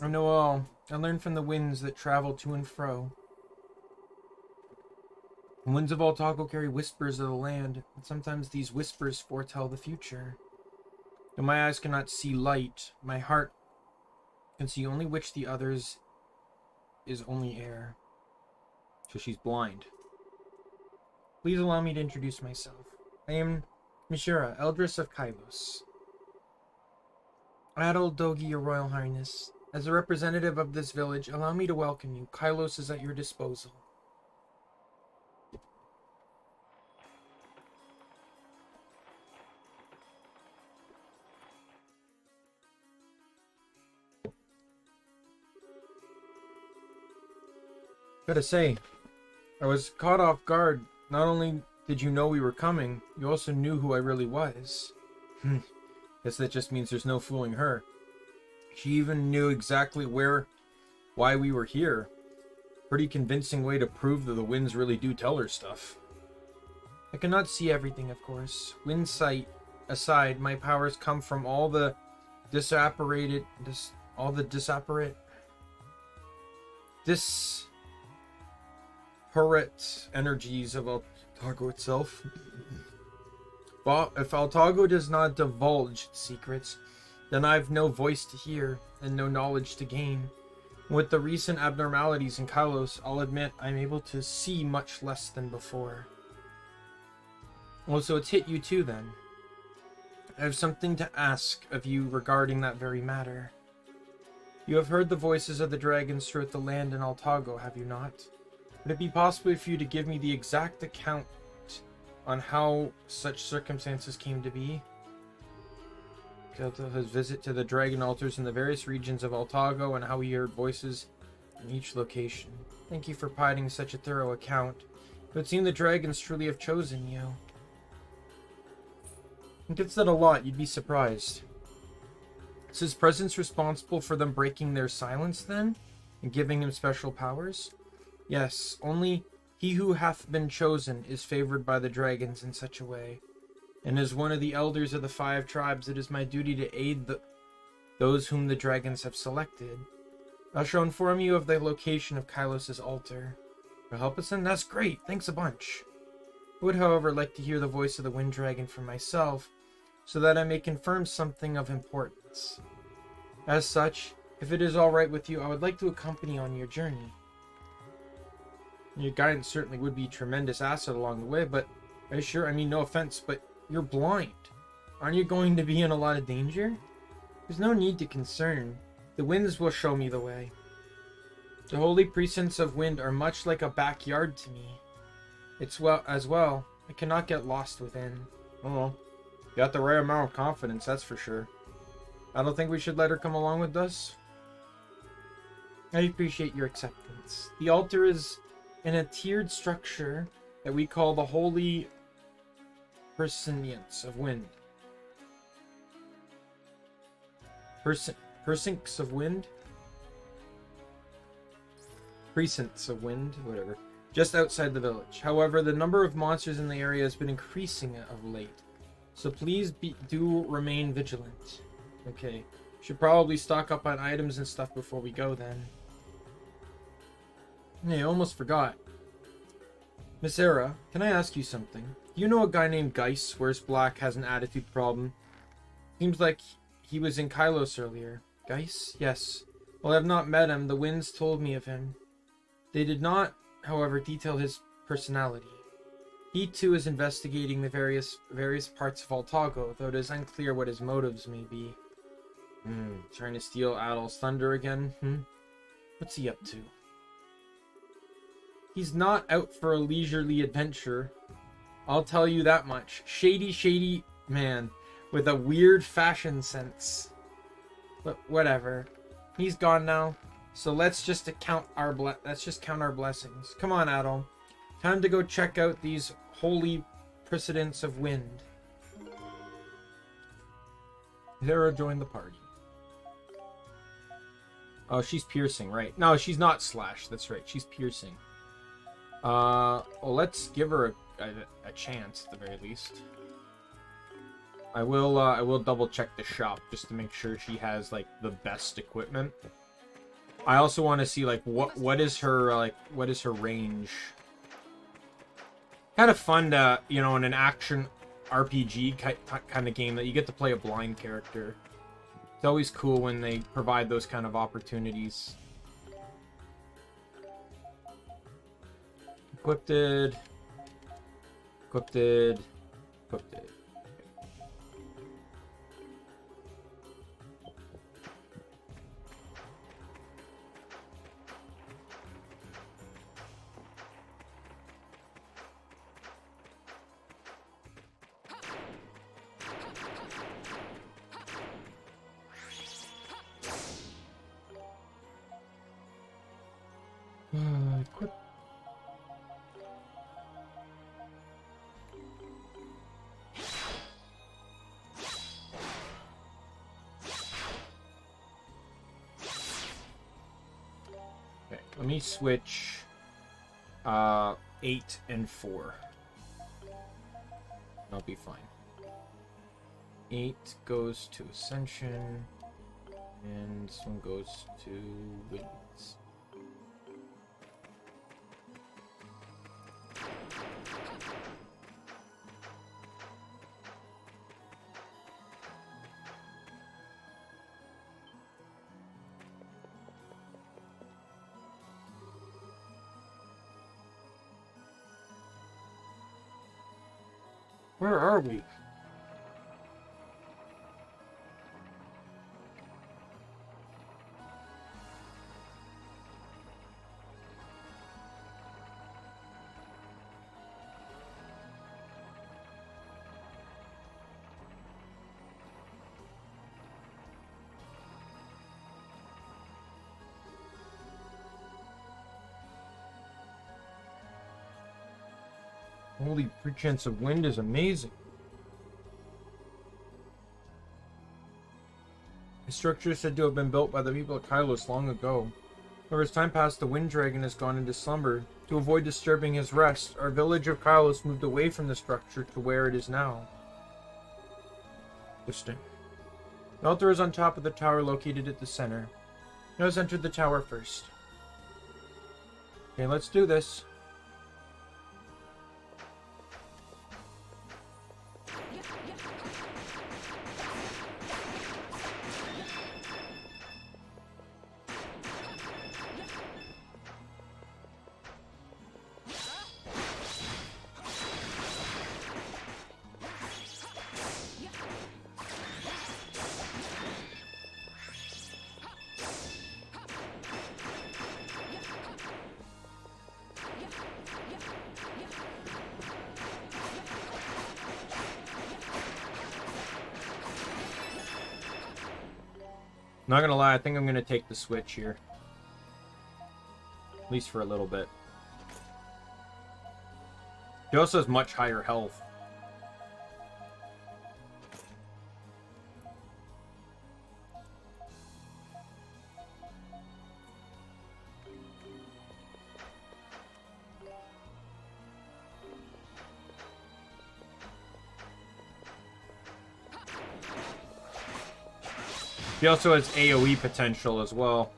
I know all. I learned from the winds that travel to and fro. The winds of Altago carry whispers of the land, and sometimes these whispers foretell the future. Though my eyes cannot see light, my heart can see only which the others is only air. So she's blind. Please allow me to introduce myself. I am Mishira, Eldress of Kylos. Adol Dogi, your Royal Highness. As a representative of this village, allow me to welcome you. Kylos is at your disposal. Gotta say, I was caught off guard. Not only did you know we were coming, you also knew who I really was. Guess that just means there's no fooling her. She even knew exactly why we were here. Pretty convincing way to prove that the winds really do tell her stuff. I cannot see everything, of course. Wind sight aside, my powers come from all the disparate energies of Altago itself. But if Altago does not divulge its secrets, then I've no voice to hear and no knowledge to gain. With the recent abnormalities in Kylos, I'll admit I'm able to see much less than before. Well, so it's hit you too then. I have something to ask of you regarding that very matter. You have heard the voices of the dragons throughout the land in Altago, have you not? Would it be possible for you to give me the exact account on how such circumstances came to be? His visit to the dragon altars in the various regions of Altago and how he heard voices in each location. Thank you for providing such a thorough account. It would seem the dragons truly have chosen you. He gets that a lot, you'd be surprised. Is his presence responsible for them breaking their silence then? And giving him special powers? Yes, only he who hath been chosen is favored by the dragons in such a way. And as one of the elders of the 5 tribes, it is my duty to aid those whom the dragons have selected. I shall inform you of the location of Kylos' altar. You'll help us in? That's great, thanks a bunch. I would, however, like to hear the voice of the Wind Dragon for myself, so that I may confirm something of importance. As such, if it is all right with you, I would like to accompany on your journey. Your guidance certainly would be a tremendous asset along the way, but are you sure? I mean, no offense, but you're blind. Aren't you going to be in a lot of danger? There's no need to concern. The winds will show me the way. The holy precincts of wind are much like a backyard to me. It's well, I cannot get lost within. Oh well. You got the right amount of confidence, that's for sure. I don't think we should let her come along with us. I appreciate your acceptance. The altar is in a tiered structure that we call the Holy Precincts of Wind. Precincts of Wind? Precincts of Wind, whatever. Just outside the village. However, the number of monsters in the area has been increasing of late. So please do remain vigilant. Okay. Should probably stock up on items and stuff before we go then. Hey, I almost forgot. Miss Era, can I ask you something? Do you know a guy named Geis, wears black, has an attitude problem? Seems like he was in Kylos earlier. Geis? Yes. Well, I've not met him. The winds told me of him. They did not, however, detail his personality. He too is investigating the various parts of Altago, though it is unclear what his motives may be. Trying to steal Adol's thunder again? What's he up to? He's not out for a leisurely adventure. I'll tell you that much. Shady man with a weird fashion sense. But whatever. He's gone now. So let's just count our blessings. Come on, Adol. Time to go check out these holy precedents of wind. Zara joined the party. Oh, she's piercing, right? No, she's not slash. That's right. She's piercing. Well, let's give her a chance at the very least. I will double check the shop just to make sure she has like the best equipment. I also want to see like what is her range. Kind of fun to, you know, in an action RPG kind of game that you get to play a blind character. It's always cool when they provide those kind of opportunities. Equipped. Equip. Okay, let me switch 8 and 4. I'll be fine. 8 goes to Ascension, and this one goes to Winds. Where are we? Holy pretense of wind is amazing. The structure is said to have been built by the people of Kylos long ago. However, as time passed, the wind dragon has gone into slumber. To avoid disturbing his rest, our village of Kylos moved away from the structure to where it is now. Interesting. The altar is on top of the tower located at the center. Let us enter the tower first. Okay, let's do this. Not gonna lie, I think I'm gonna take the switch here. At least for a little bit. He also has much higher health. He also has AoE potential as well.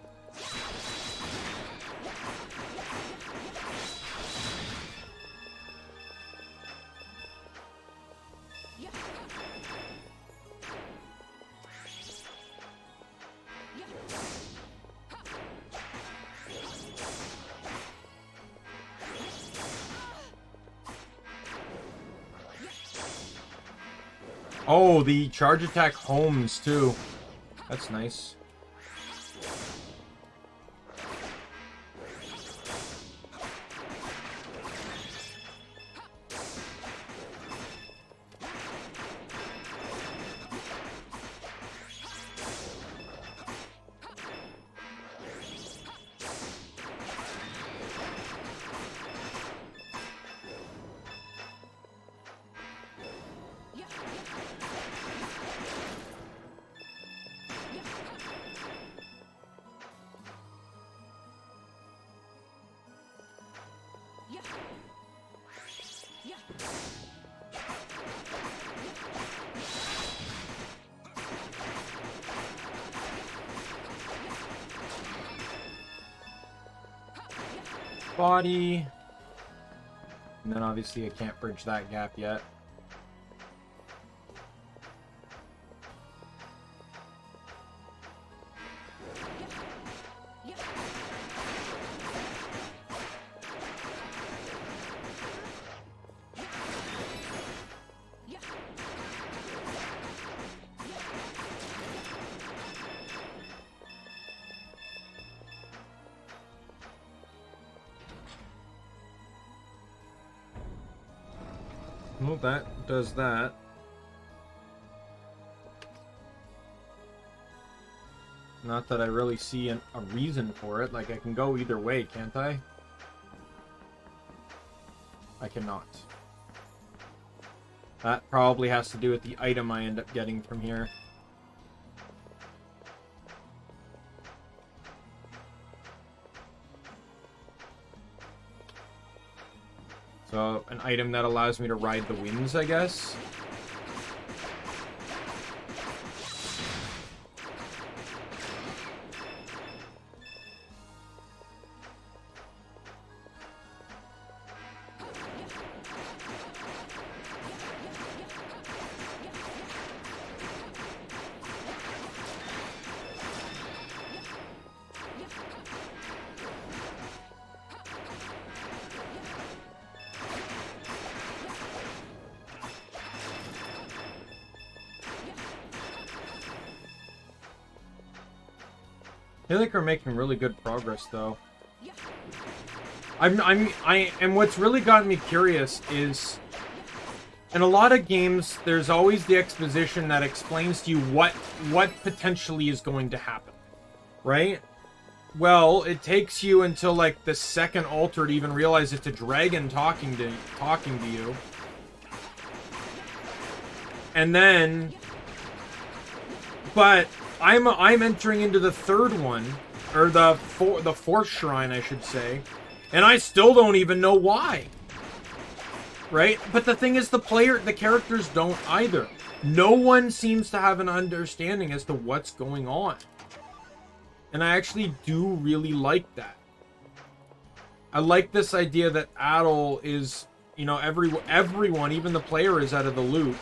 Oh, the charge attack homes too. That's nice. Body. And then obviously I can't bridge that gap yet. Well, that does that. Not that I really see a reason for it. Like, I can go either way, can't I? I cannot. That probably has to do with the item I end up getting from here. So, an item that allows me to ride the winds, I guess. I feel like we're making really good progress, though. And what's really gotten me curious is, in a lot of games, there's always the exposition that explains to you what potentially is going to happen, right? Well, it takes you until like the second altar to even realize it's a dragon talking to you, and then, but I'm entering into the third one, or the fourth shrine, I should say, and I still don't even know why. Right? But the thing is, the characters don't either. No one seems to have an understanding as to what's going on. And I actually do really like that. I like this idea that Adol is, you know, everyone, even the player, is out of the loop.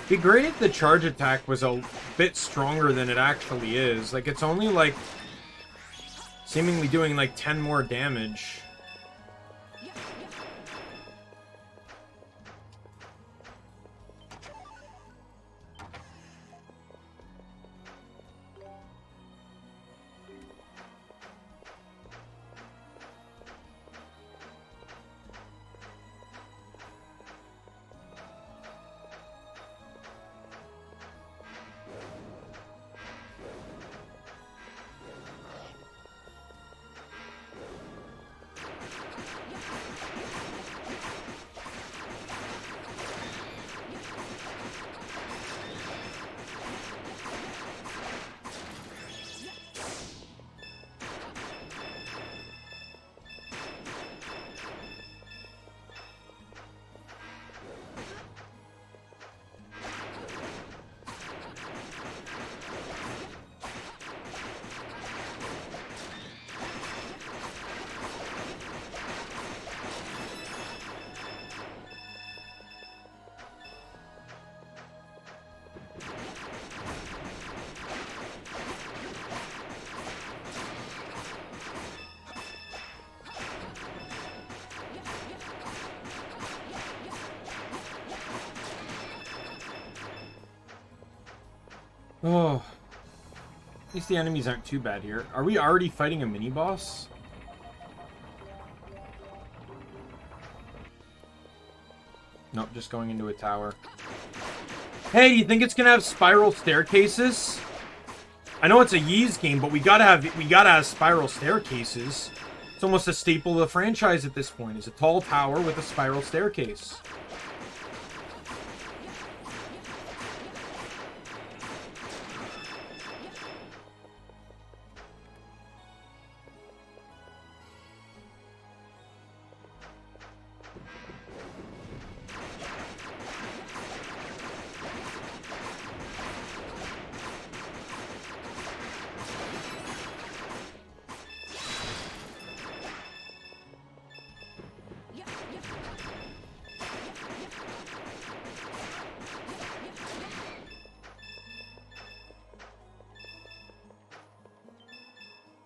Be great if the charge attack was a bit stronger than it actually is. Like, it's only, like, seemingly doing, like, 10 more damage. Oh, at least the enemies aren't too bad here. Are we already fighting a mini-boss? Nope, just going into a tower. Hey, do you think it's gonna have spiral staircases? I know it's a Ys game, but we gotta have spiral staircases. It's almost a staple of the franchise at this point. Is a tall tower with a spiral staircase.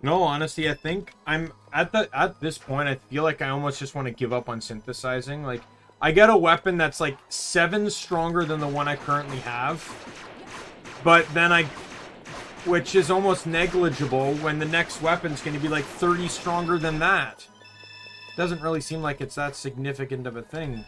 No, honestly, I think I'm at this point, I feel like I almost just want to give up on synthesizing. Like, I get a weapon that's like 7 stronger than the one I currently have, but then which is almost negligible when the next weapon's going to be like 30 stronger than that. Doesn't really seem like it's that significant of a thing.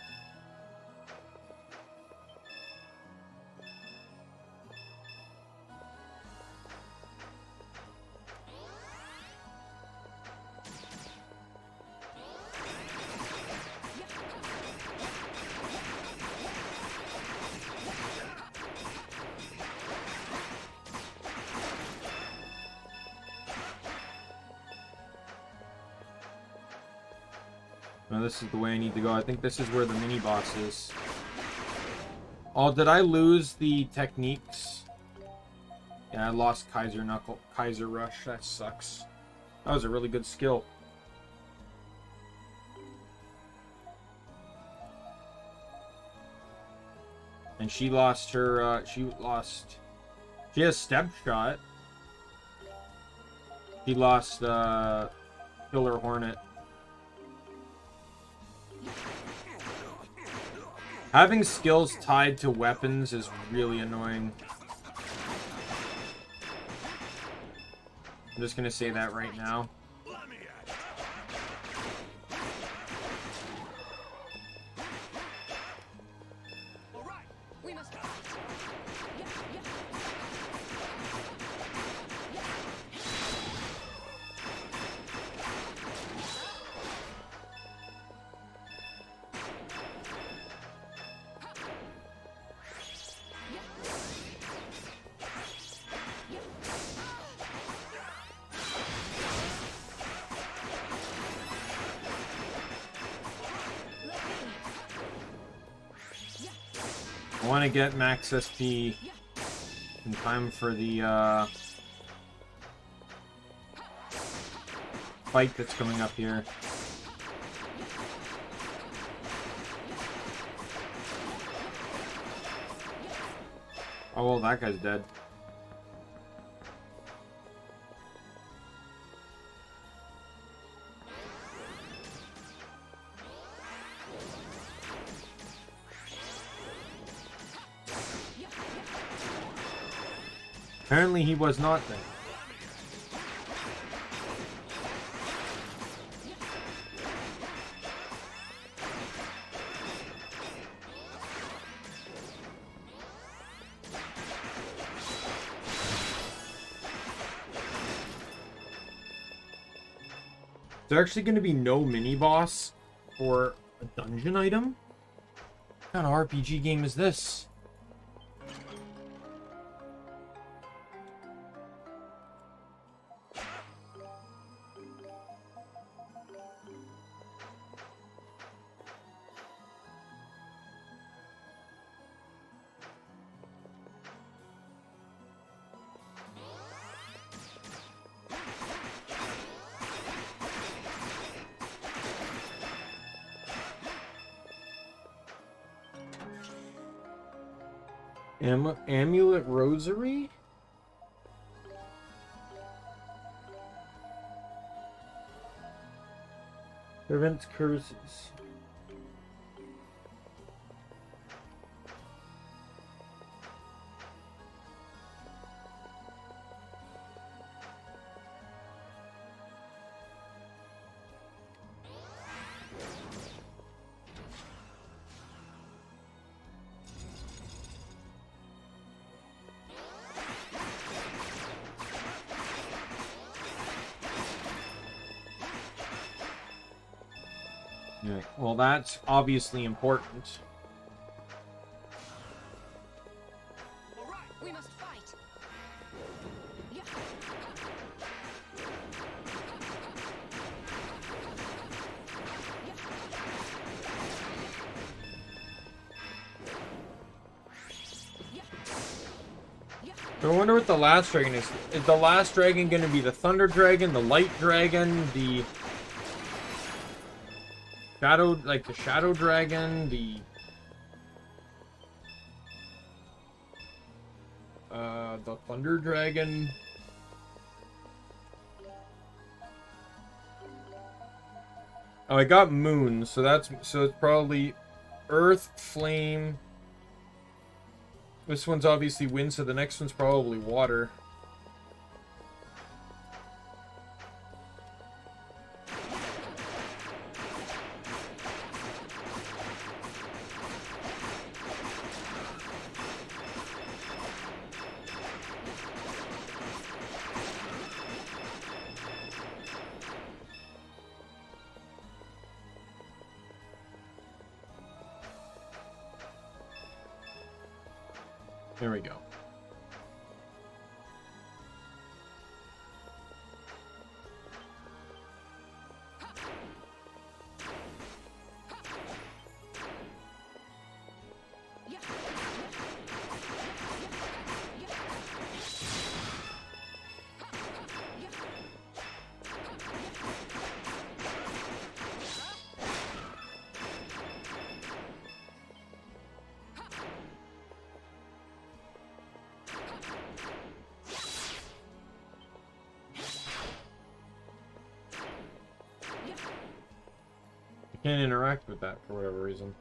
No, this is the way I need to go. I think this is where the mini-boss is. Oh, did I lose the techniques? Yeah, I lost Kaiser Rush. That sucks. That was a really good skill. And she lost her, she has Step Shot. She lost, Killer Hornet. Having skills tied to weapons is really annoying. I'm just gonna say that right now. I want to get max SP in time for the fight that's coming up here. Oh, well, that guy's dead. Apparently he was not dead. There's actually going to be no mini-boss for a dungeon item? What kind of RPG game is this? Amulet Rosary? Prevents curses. Yeah, well, that's obviously important. All right, we must fight. Yeah. So I wonder what the last dragon is. Is the last dragon going to be the Thunder Dragon, the Light Dragon, the Shadow, like the Shadow Dragon, the Thunder Dragon? Oh, I got Moon, so it's probably Earth, Flame. This one's obviously Wind, so the next one's probably Water. There we go. Can't interact with that for whatever reason.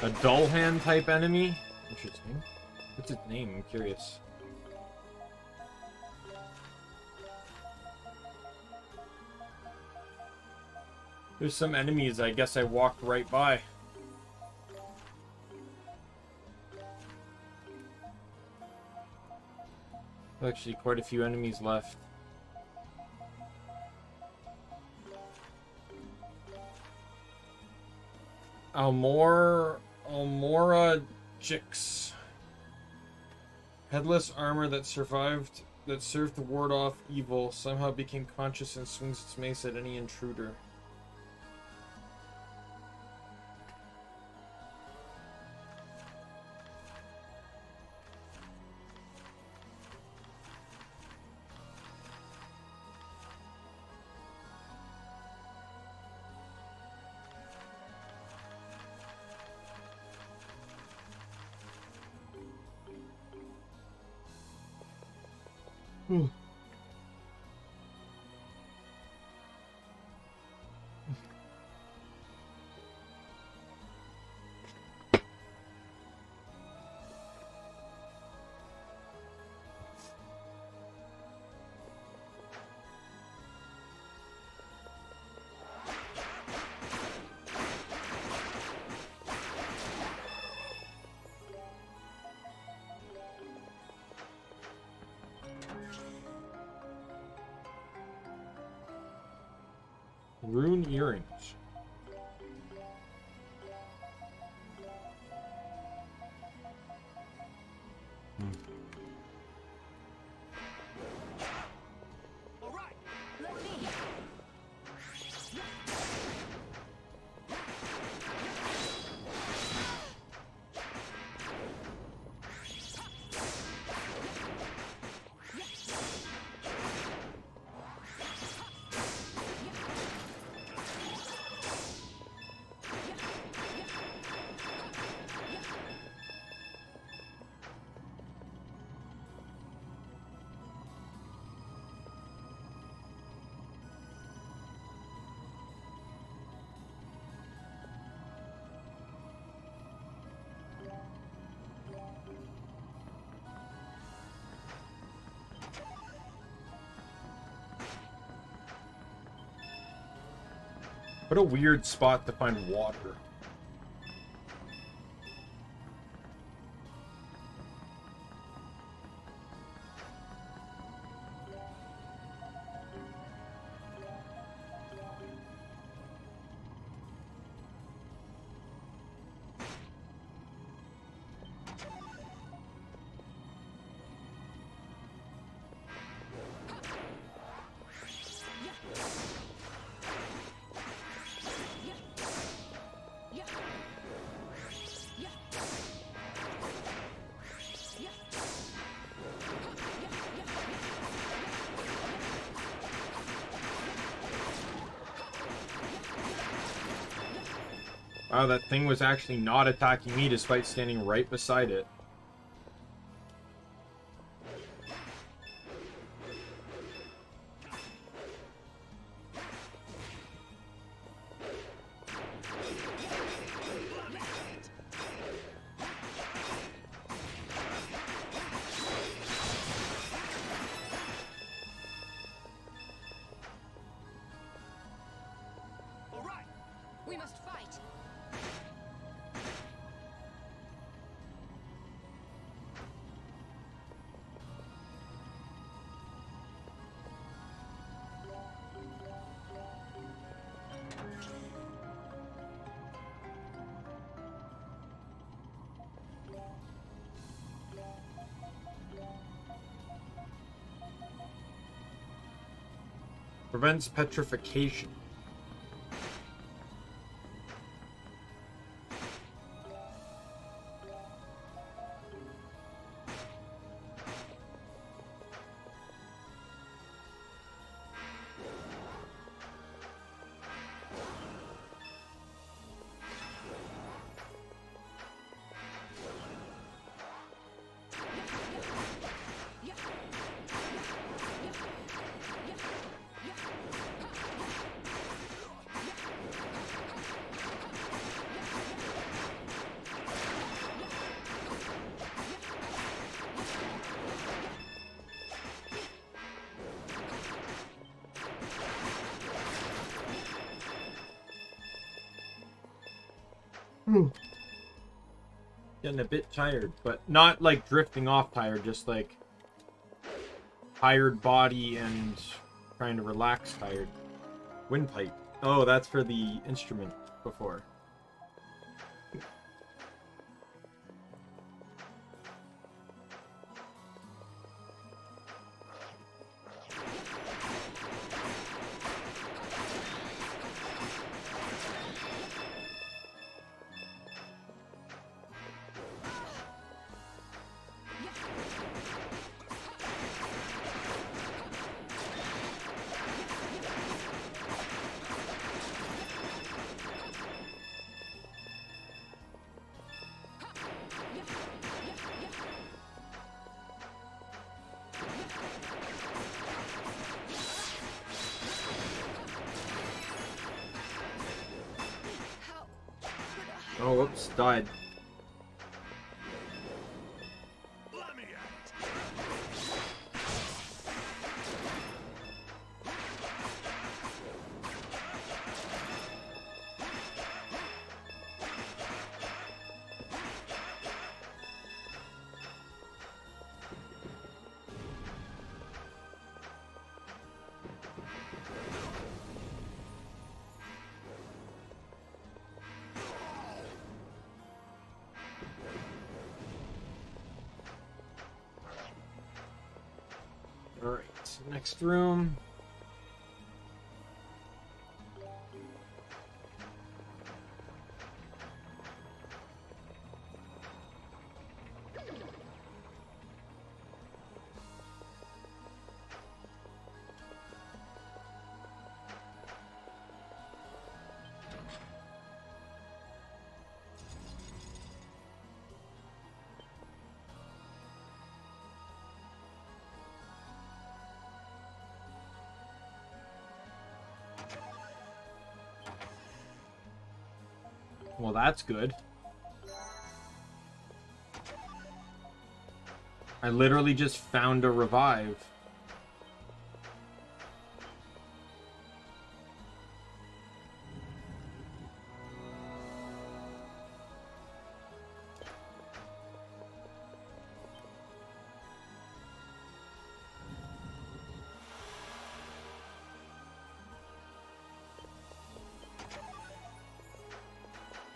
A dull hand type enemy? Interesting. What's its name? I'm curious. There's some enemies I guess I walked right by. Actually, quite a few enemies left. Almora Jix. Headless armor that served to ward off evil, somehow became conscious and swings its mace at any intruder. Rune earrings. All right, let me. What a weird spot to find water. Wow, that thing was actually not attacking me despite standing right beside it. All right, we must fight. Prevents petrification. Getting a bit tired, but not like drifting off tired, just like tired body and trying to relax tired. Windpipe. Oh, that's for the instrument before. Oh, whoops, died. Alright, next room. Well, that's good. I literally just found a revive.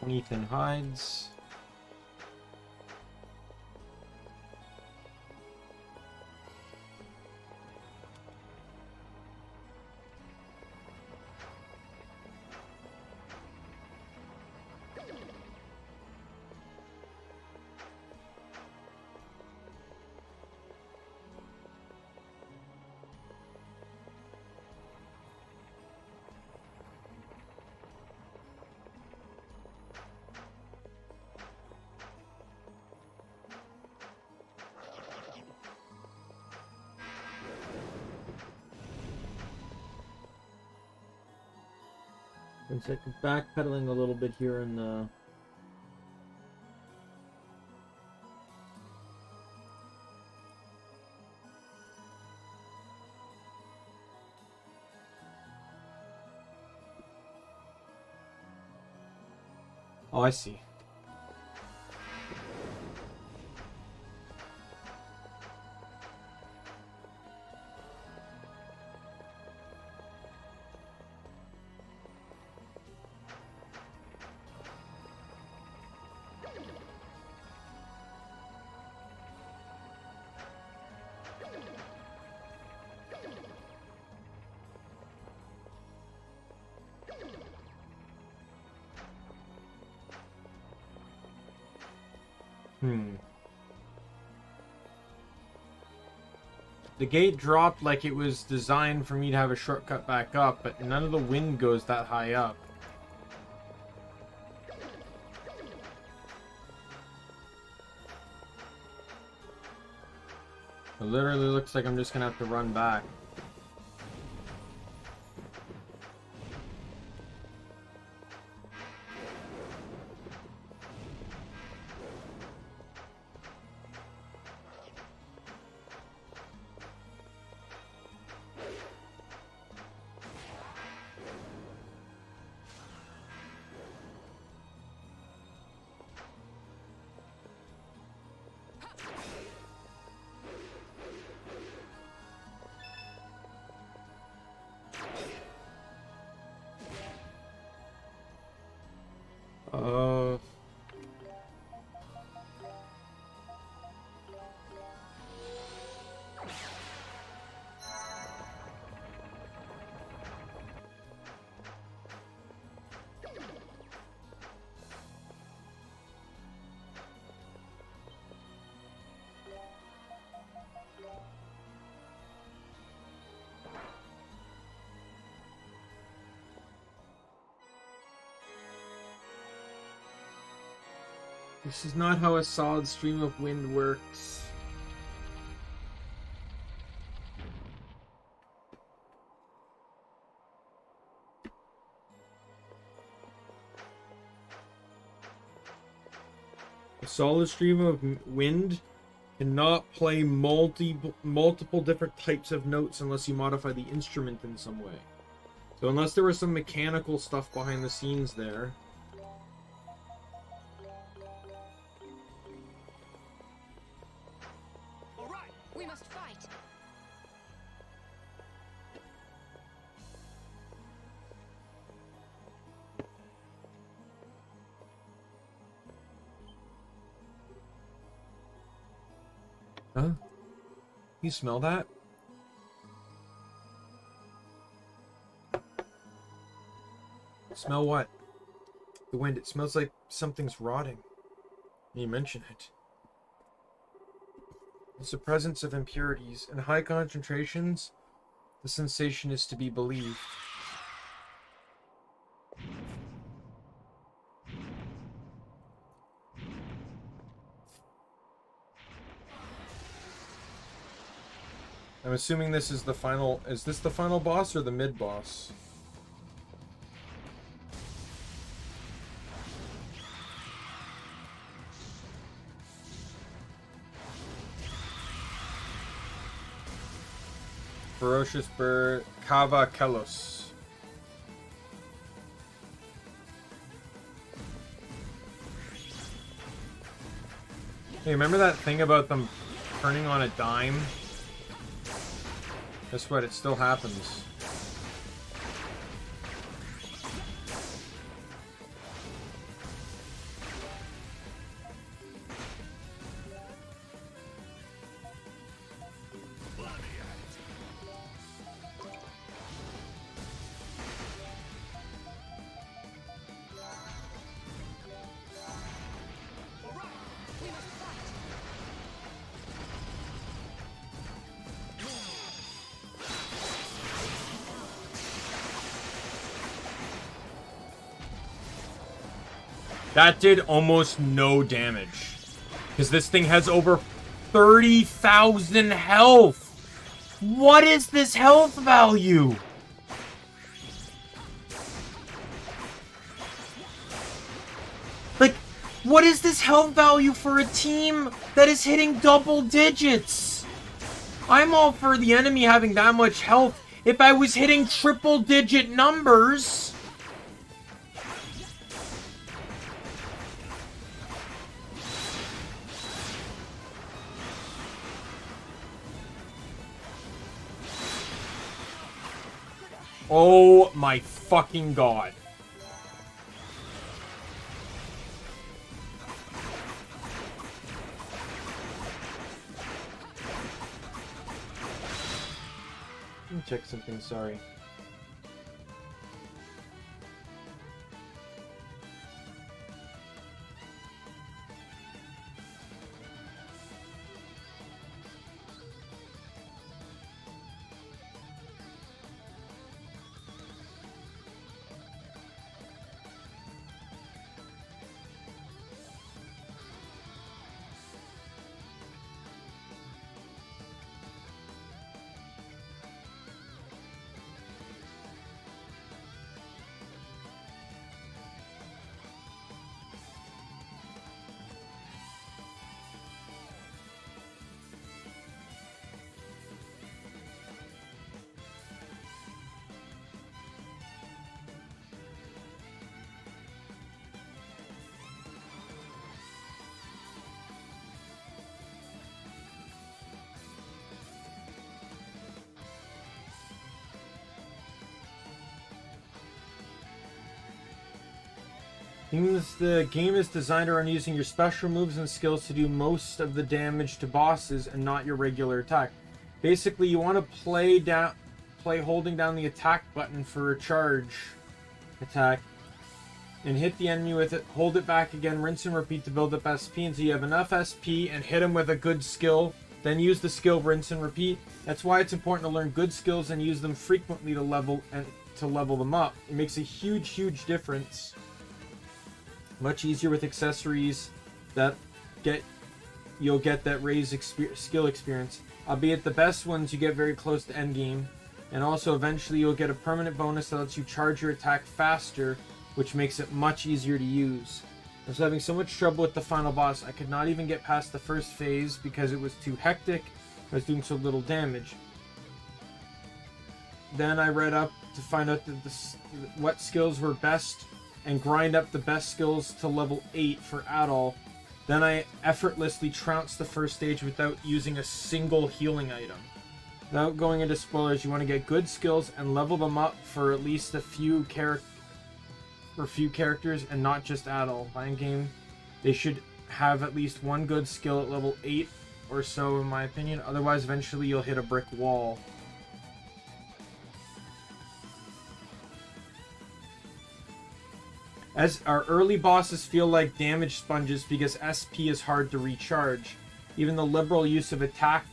Ethan hides. It's like backpedaling a little bit here in the... Oh, I see. The gate dropped like it was designed for me to have a shortcut back up, but none of the wind goes that high up. It literally looks like I'm just gonna have to run back. This is not how a solid stream of wind works. A solid stream of wind cannot play multiple different types of notes unless you modify the instrument in some way. So unless there was some mechanical stuff behind the scenes there. All right, we must fight. Huh? You smell that? Smell what? The wind. It smells like something's rotting. You mention it. It's the presence of impurities. In high concentrations, the sensation is to be believed. I'm assuming this is the final... Is this the final boss or the mid-boss? Ferocious bird... Kava Kelos. Hey, remember that thing about them turning on a dime? Guess what? It still happens. That did almost no damage. Because this thing has over 30,000 health. What is this health value? Like, what is this health value for a team that is hitting double digits? I'm all for the enemy having that much health if I was hitting triple digit numbers. Oh my fucking god. Let me check something, sorry. The game is designed around using your special moves and skills to do most of the damage to bosses and not your regular attack. Basically, you want to play holding down the attack button for a charge attack and hit the enemy with it, hold it back again, rinse and repeat to build up SP until you have enough SP and hit them with a good skill. Then use the skill, rinse and repeat. That's why it's important to learn good skills and use them frequently to level them up. It makes a huge difference. Much easier with accessories you'll get that raised skill experience. Albeit the best ones you get very close to endgame. And also eventually you'll get a permanent bonus that lets you charge your attack faster, which makes it much easier to use. I was having so much trouble with the final boss, I could not even get past the first phase because it was too hectic. I was doing so little damage. Then I read up to find out that what skills were best and grind up the best skills to level 8 for Adol. Then I effortlessly trounced the first stage without using a single healing item. Without going into spoilers, you want to get good skills and level them up for at least a few characters and not just Adol. By game, they should have at least one good skill at level 8 or so, in my opinion. Otherwise, eventually you'll hit a brick wall. As our early bosses feel like damage sponges because SP is hard to recharge. Even the liberal use of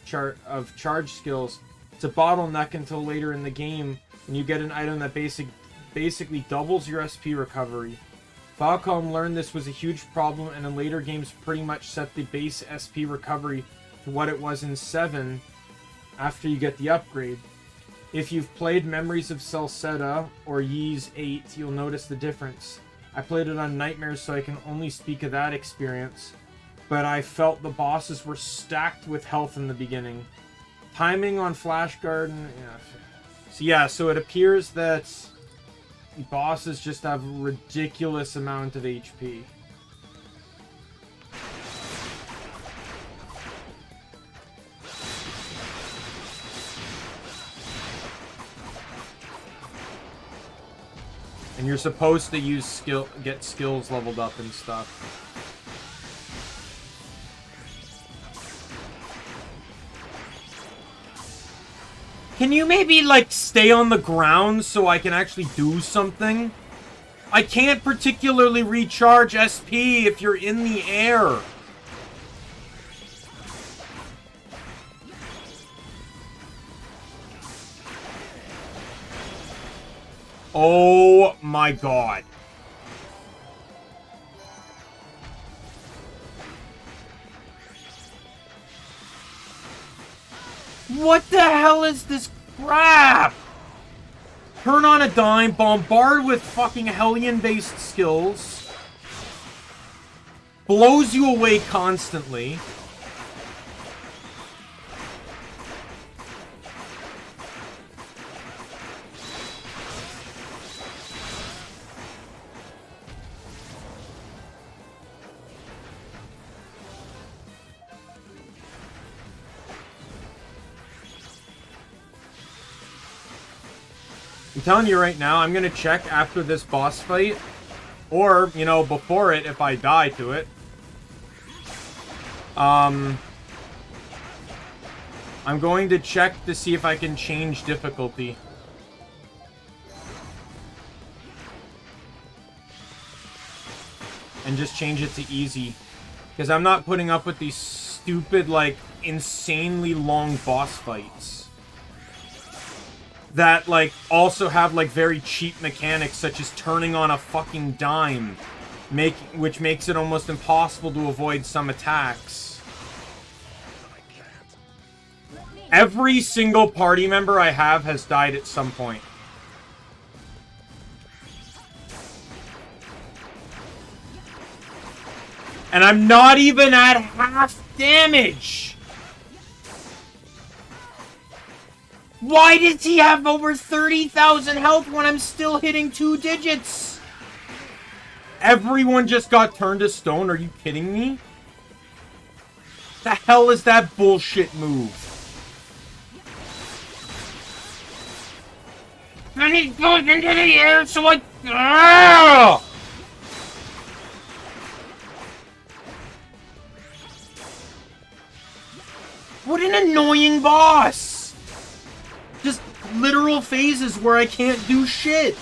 charge skills, it's a bottleneck until later in the game when you get an item that basically doubles your SP recovery. Falcom learned this was a huge problem, and in later games pretty much set the base SP recovery to what it was in 7 after you get the upgrade. If you've played Memories of Celceta or Ys 8, you'll notice the difference. I played it on Nightmares, so I can only speak of that experience, but I felt the bosses were stacked with health in the beginning. Timing on Flash Garden, so it appears that bosses just have a ridiculous amount of HP. And you're supposed to get skills leveled up and stuff. Can you maybe, like, stay on the ground so I can actually do something? I can't particularly recharge SP if you're in the air. Oh my god. What the hell is this crap? Turn on a dime, bombard with fucking Hellion-based skills. Blows you away constantly. I'm telling you right now, I'm gonna check after this boss fight, or, you know, before it if I die to it. I'm going to check to see if I can change difficulty. And just change it to easy. Because I'm not putting up with these stupid, like, insanely long boss fights. That, like, also have, like, very cheap mechanics, such as turning on a fucking dime. Which makes it almost impossible to avoid some attacks. Every single party member I have has died at some point. And I'm not even at half damage! Why does he have over 30,000 health when I'm still hitting 2 digits? Everyone just got turned to stone, are you kidding me? The hell is that bullshit move? And he goes into the air so I... Ugh! What an annoying boss! Just literal phases where I can't do shit.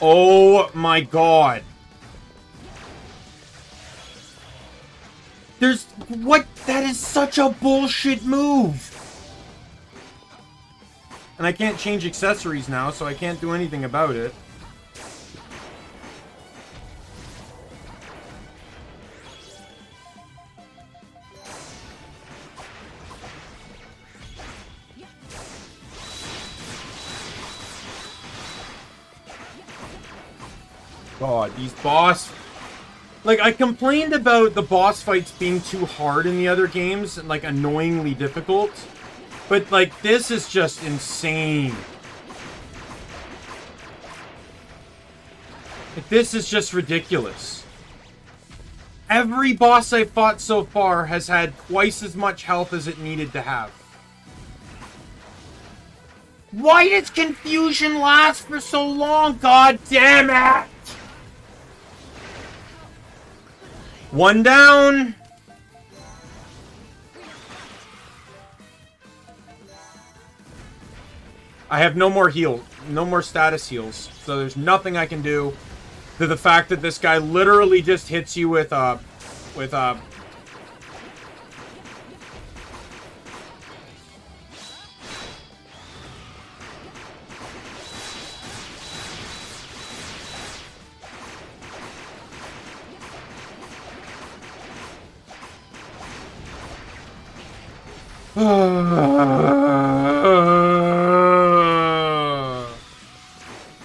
Oh my god. There's... What? That is such a bullshit move! And I can't change accessories now, so I can't do anything about it. God, these boss... Like, I complained about the boss fights being too hard in the other games, and, like, annoyingly difficult. But, like, this is just insane. Like, this is just ridiculous. Every boss I've fought so far has had twice as much health as it needed to have. Why does confusion last for so long? God damn it! One down. I have no more heal, no more status heals, so there's nothing I can do to the fact that this guy literally just hits you with a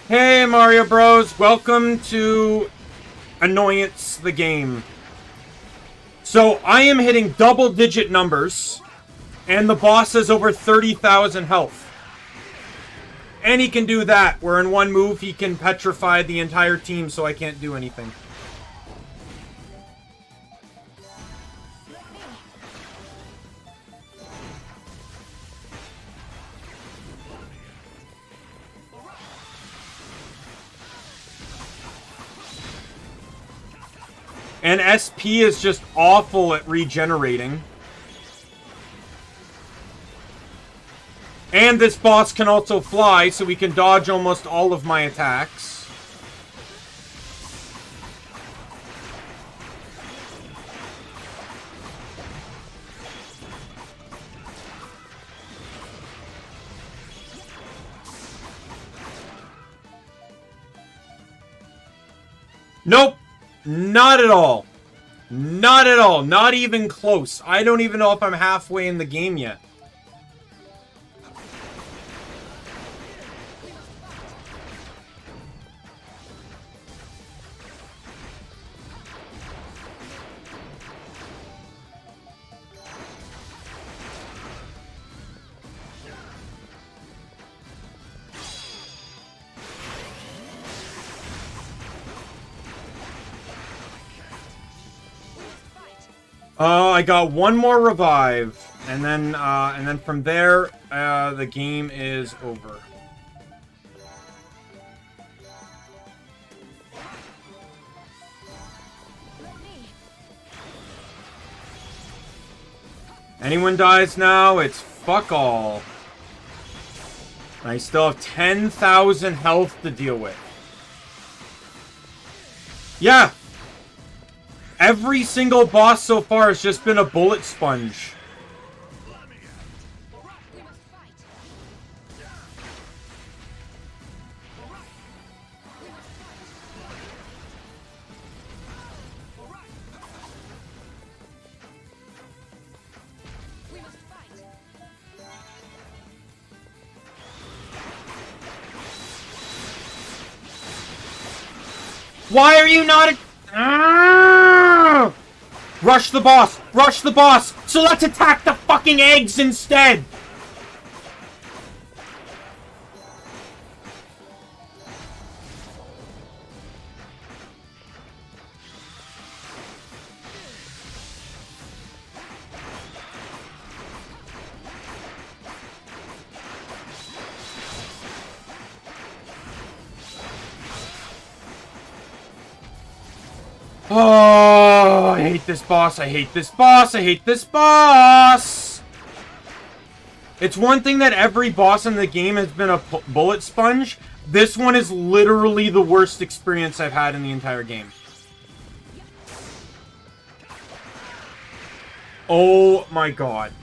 Hey Mario Bros, welcome to Annoyance the game. So I am hitting double-digit numbers, and the boss has over 30,000 health. And he can do that, where in one move he can petrify the entire team so I can't do anything. And SP is just awful at regenerating. And this boss can also fly, so we can dodge almost all of my attacks. Nope! Not at all. Not at all. Not even close. I don't even know if I'm halfway in the game yet. I got one more revive, and then from there, the game is over. Anyone dies now, it's fuck all. I still have 10,000 health to deal with. Yeah! Every single boss so far has just been a bullet sponge. Why are you not... Rush the boss! Rush the boss! So let's attack the fucking eggs instead! Oh, I hate this boss, I hate this boss, I hate this boss! It's one thing that every boss in the game has been a bullet sponge. This one is literally the worst experience I've had in the entire game. Oh my god.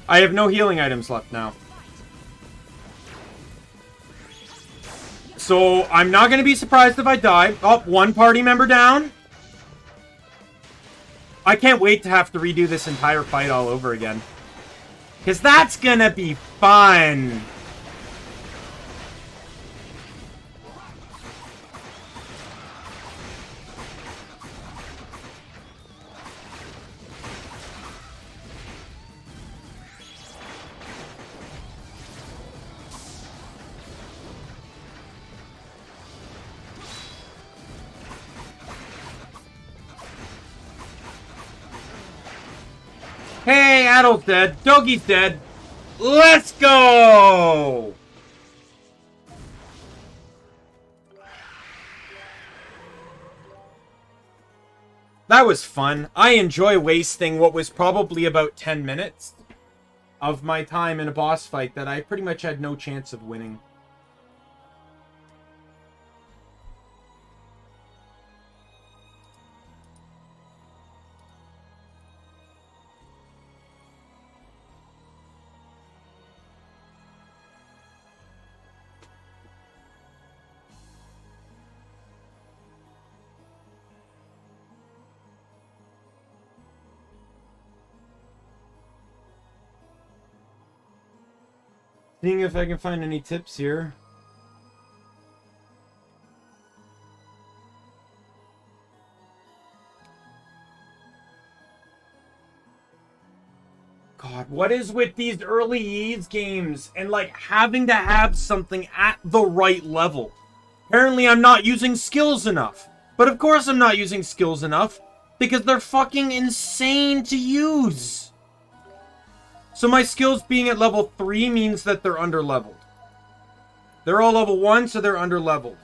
I have no healing items left now. So, I'm not going to be surprised if I die. Oh, one party member down. I can't wait to have to redo this entire fight all over again. Because that's going to be fun. Hey, Adult's dead. Dogi's dead. Let's go! That was fun. I enjoy wasting what was probably about 10 minutes of my time in a boss fight that I pretty much had no chance of winning. Seeing if I can find any tips here. God, what is with these early Ys games and like having to have something at the right level? Apparently I'm not using skills enough. But of course I'm not using skills enough because they're fucking insane to use. So my skills being at level 3 means that they're under-leveled. They're all level 1, so they're under-leveled.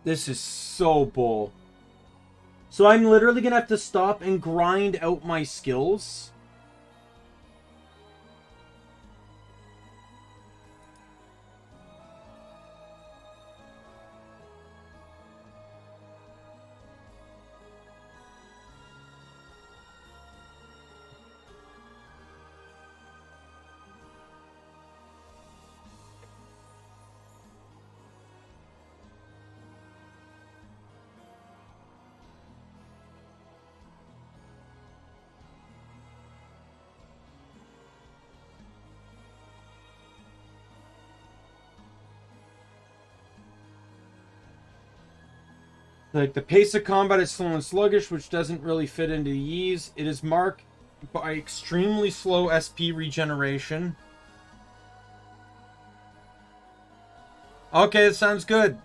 This is so bull. So I'm literally gonna have to stop and grind out my skills. Like, the pace of combat is slow and sluggish, which doesn't really fit into the Ys. It is marked by extremely slow SP regeneration. Okay, that sounds good.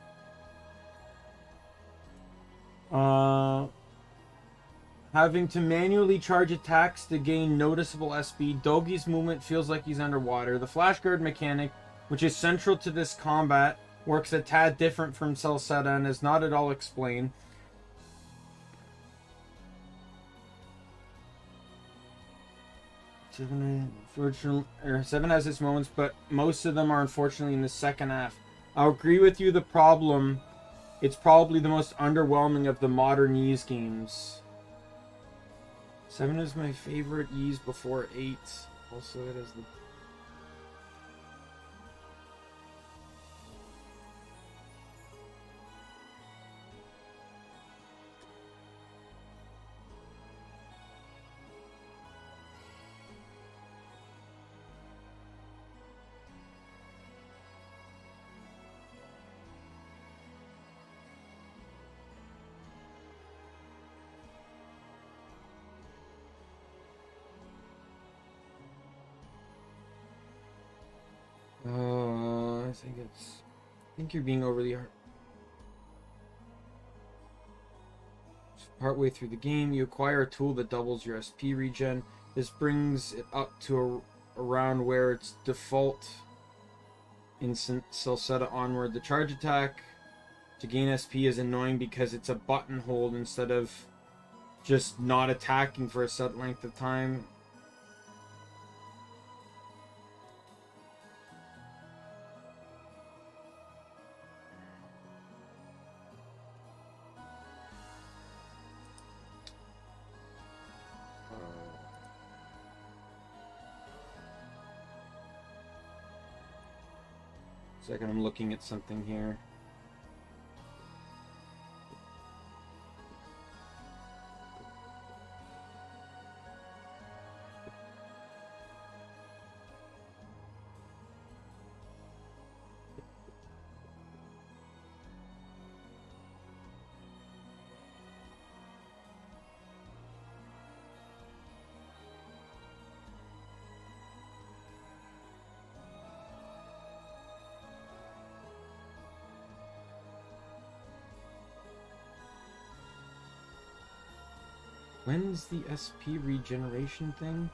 Having to manually charge attacks to gain noticeable SP. Dogi's movement feels like he's underwater. The flash guard mechanic, which is central to this combat, works a tad different from Celceta and is not at all explained. Seven has its moments, but most of them are unfortunately in the second half. I'll agree with you. The problem, it's probably the most underwhelming of the modern Ys games. 7 is my favorite Ys before 8. Also, it has the I think you're being overly hard. Partway through the game, you acquire a tool that doubles your SP regen. This brings it up to around where its default instant Salsetta onward. The charge attack to gain SP is annoying because it's a button hold instead of just not attacking for a set length of time. Second, I'm looking at something here. When's the SP regeneration thing?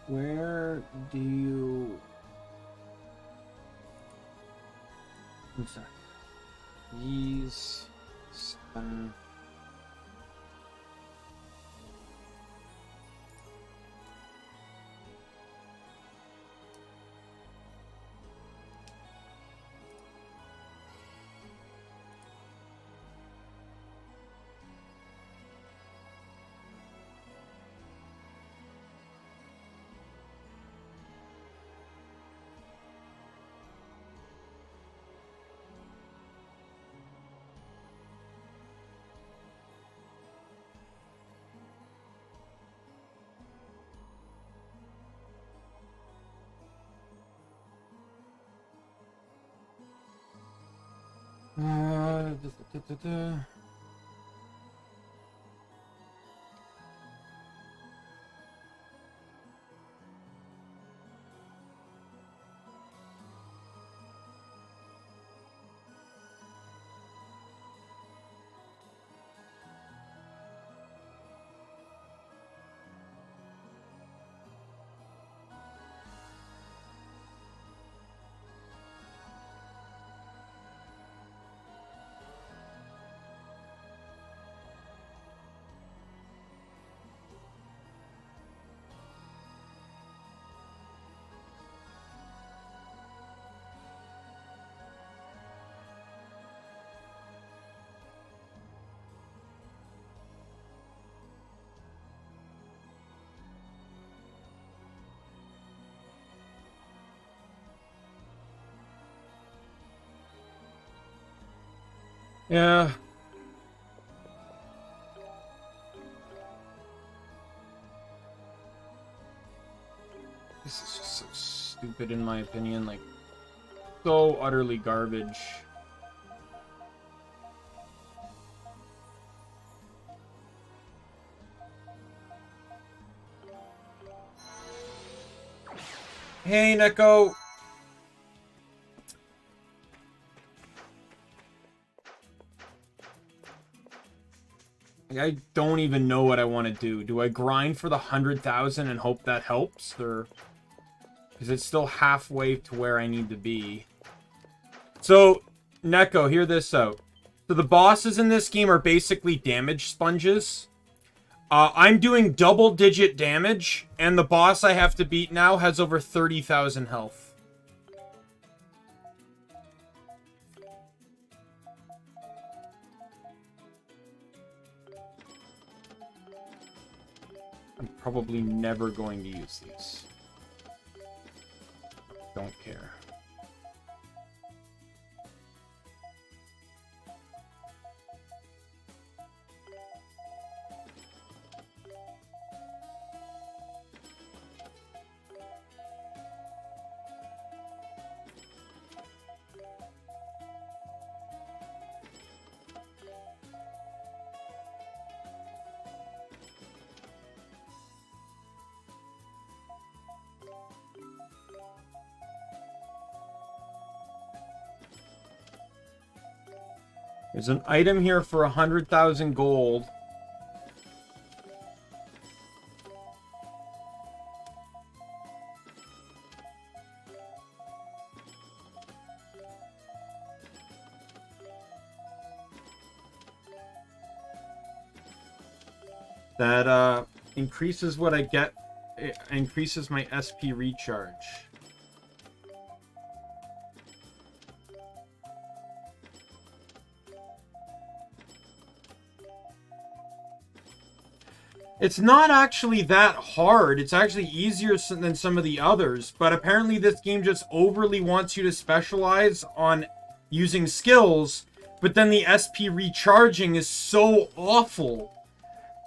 Where do you... One sec. These... Da, da, da, da. Yeah. This is just so stupid in my opinion, like, so utterly garbage. Hey, Neko! Like, I don't even know what I want to do. Do I grind for the 100,000 and hope that helps? Or is it still halfway to where I need to be? So, Neko, hear this out. So the bosses in this game are basically damage sponges. I'm doing double-digit damage, and the boss I have to beat now has over 30,000 health. I'm probably never going to use these. Don't care. There's an item here for 100,000 gold. That increases what I get. It increases my SP recharge. It's not actually that hard. It's actually easier than some of the others, but apparently this game just overly wants you to specialize on using skills, but then the SP recharging is so awful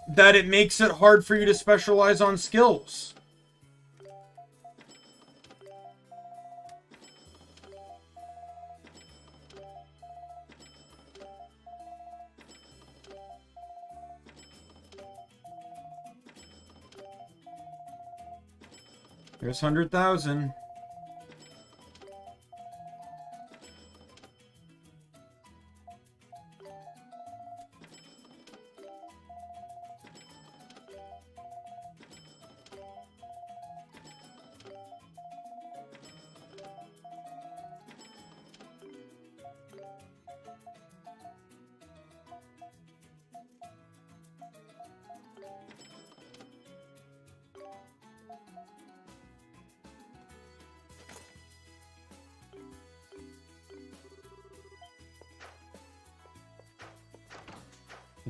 that it makes it hard for you to specialize on skills. There's 100,000.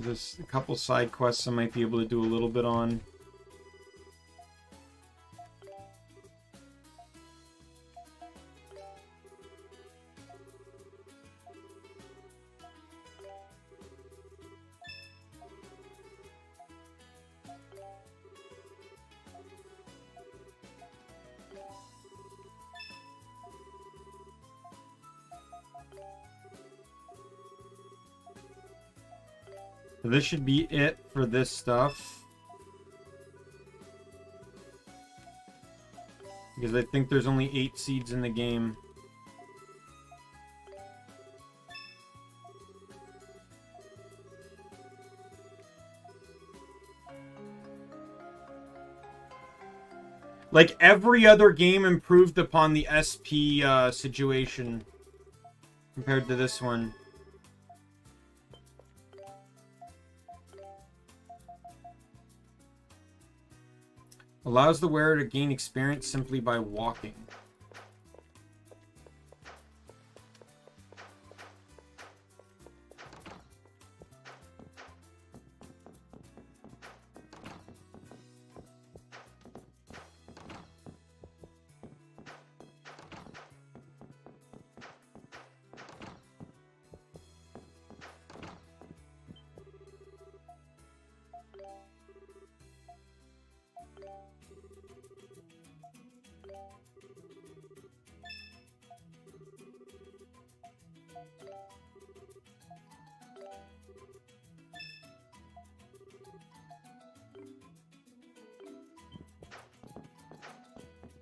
There's a couple side quests I might be able to do a little bit on. So this should be it for this stuff. Because I think there's only 8 seeds in the game. Like, every other game improved upon the SP situation compared to this one. Allows the wearer to gain experience simply by walking.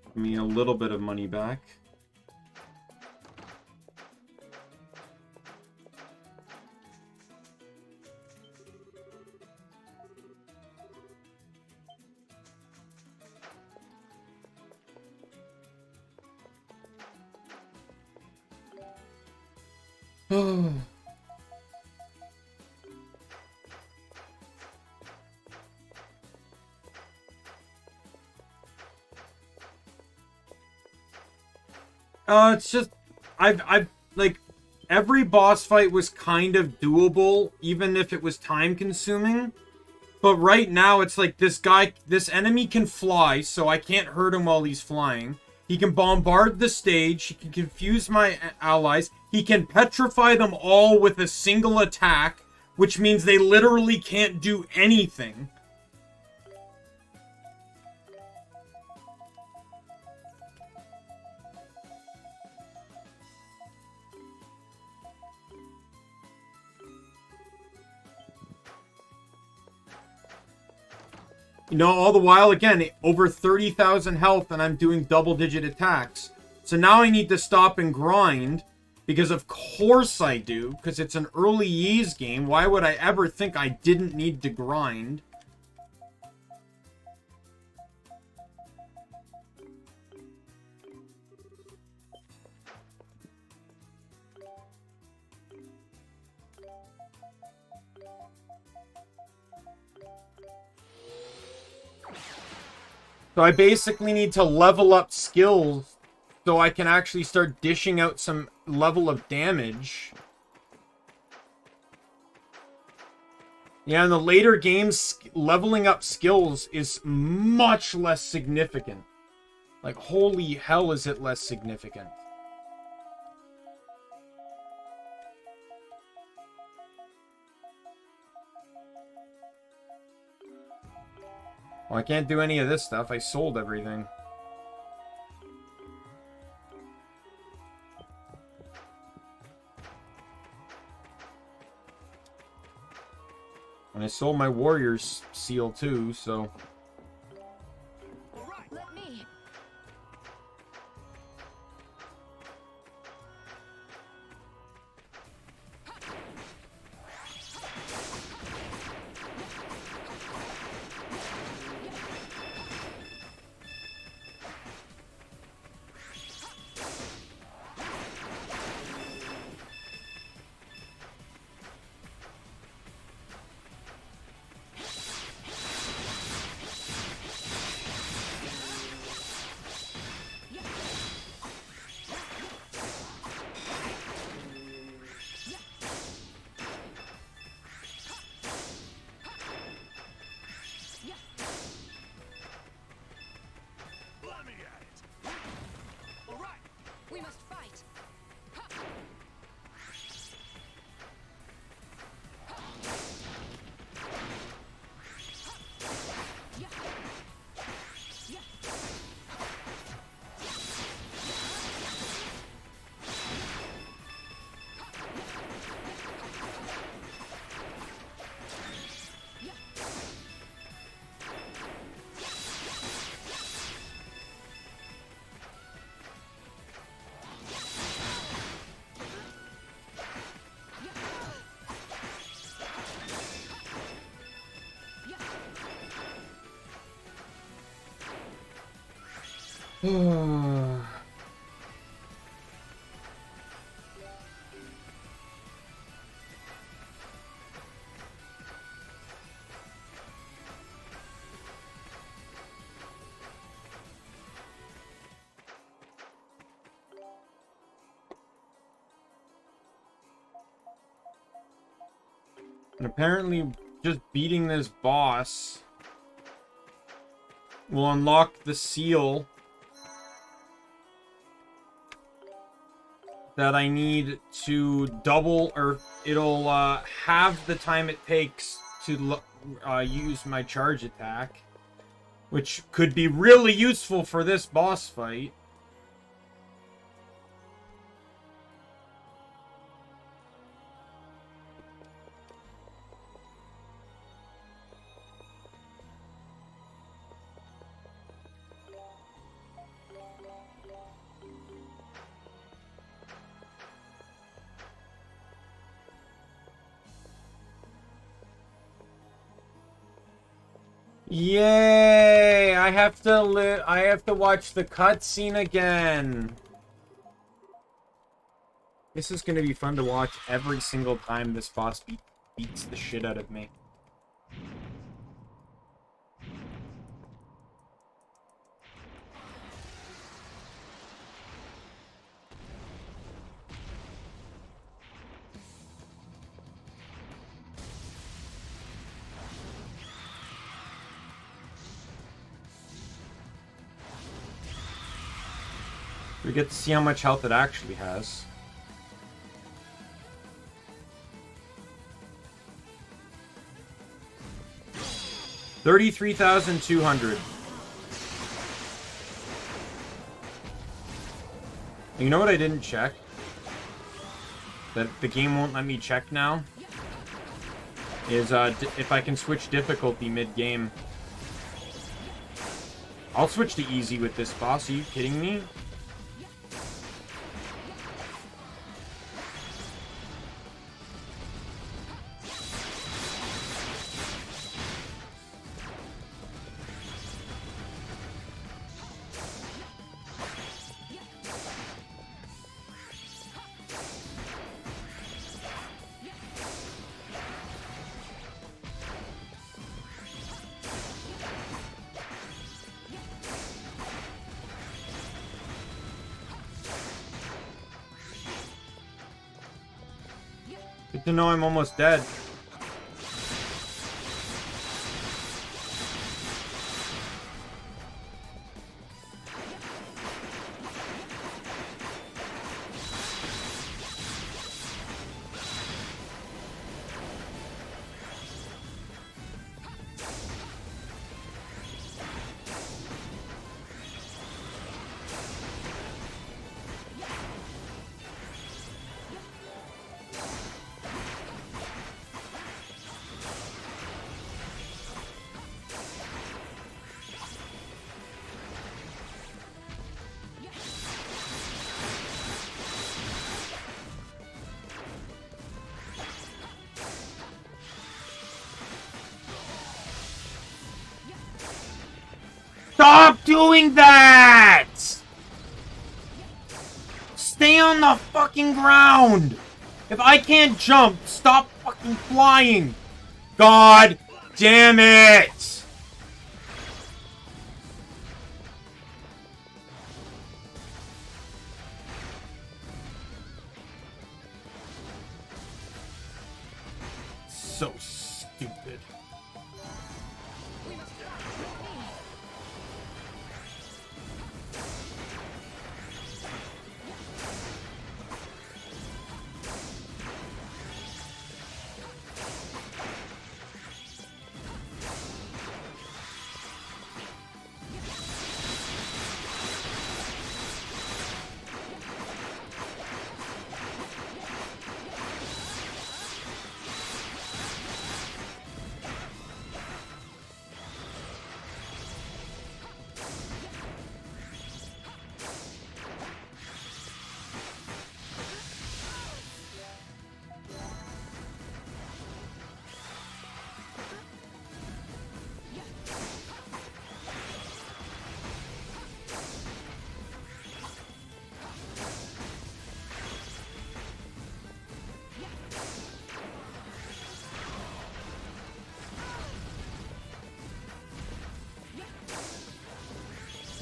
I mean, a little bit of money back. It's just I've like every boss fight was kind of doable, even if it was time consuming. But right now it's like this enemy can fly, so I can't hurt him while he's flying. He can bombard the stage, he can confuse my allies, he can petrify them all with a single attack, which means they literally can't do anything. You know, all the while, again, over 30,000 health and I'm doing double-digit attacks. So now I need to stop and grind, because of course I do, because it's an early Ys game. Why would I ever think I didn't need to grind? So I basically need to level up skills so I can actually start dishing out some level of damage. Yeah, in the later games, leveling up skills is much less significant. Like, holy hell is it less significant. Well, I can't do any of this stuff. I sold everything. And I sold my warrior's seal too, so... Let me. We must fight. And apparently, just beating this boss will unlock the seal that I need to double, or it'll halve the time it takes to use my charge attack, which could be really useful for this boss fight. Yay! I have to watch the cutscene again. This is going to be fun to watch every single time this boss beats the shit out of me. We get to see how much health it actually has. $33,200. You know what I didn't check? That the game won't let me check now? Is if I can switch difficulty mid-game. I'll switch to easy with this boss. Are you kidding me? Good to know I'm almost dead. Stop doing that! Stay on the fucking ground! If I can't jump, stop fucking flying! God damn it! So stupid.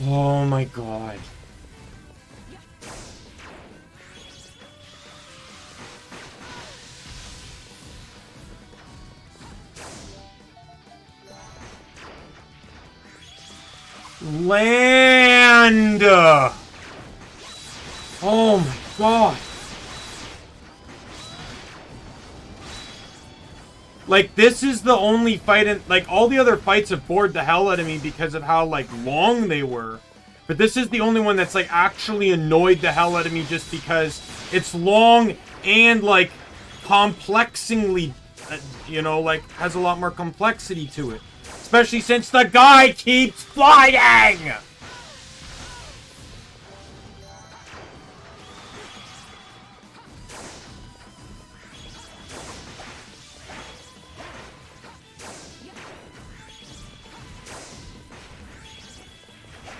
Oh my god. Land! Oh my god. Like, this is the only fight in, like, all the other fights have bored the hell out of me because of how, like, long they were. But this is the only one that's, like, actually annoyed the hell out of me just because it's long and, like, complexingly, you know, like, has a lot more complexity to it. Especially since the guy keeps fighting!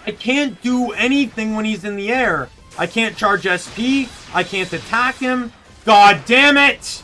I can't do anything when he's in the air. I can't charge SP. I can't attack him. God damn it!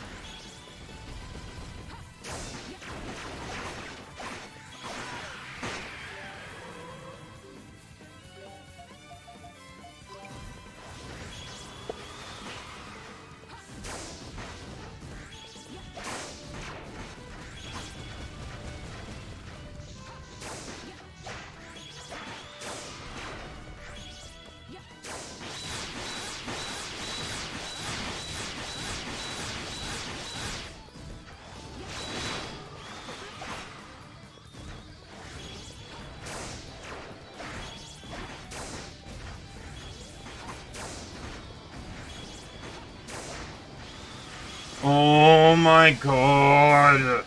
Oh my god.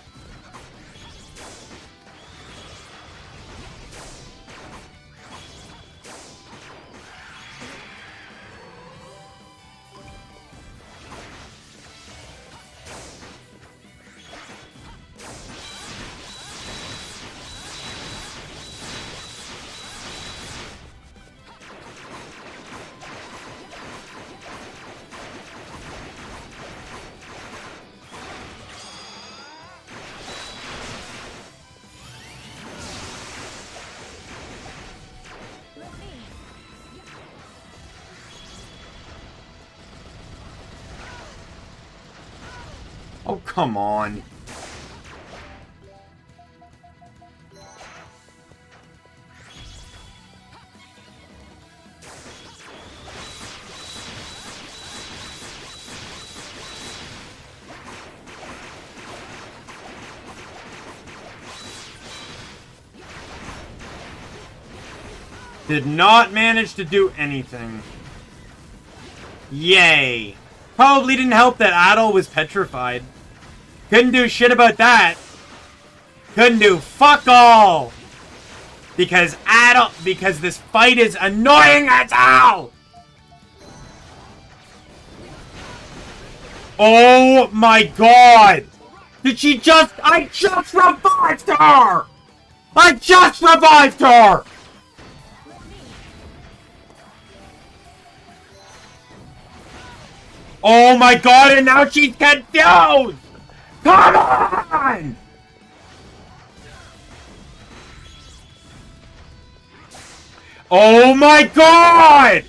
Oh, come on. Did not manage to do anything. Yay. Probably didn't help that Adol was petrified. Couldn't do shit about that. Couldn't do fuck all. Because this fight is annoying as hell. Oh my god. Did she just... I just revived her. I just revived her. Oh my god, and now she's confused! Come on! Oh my god!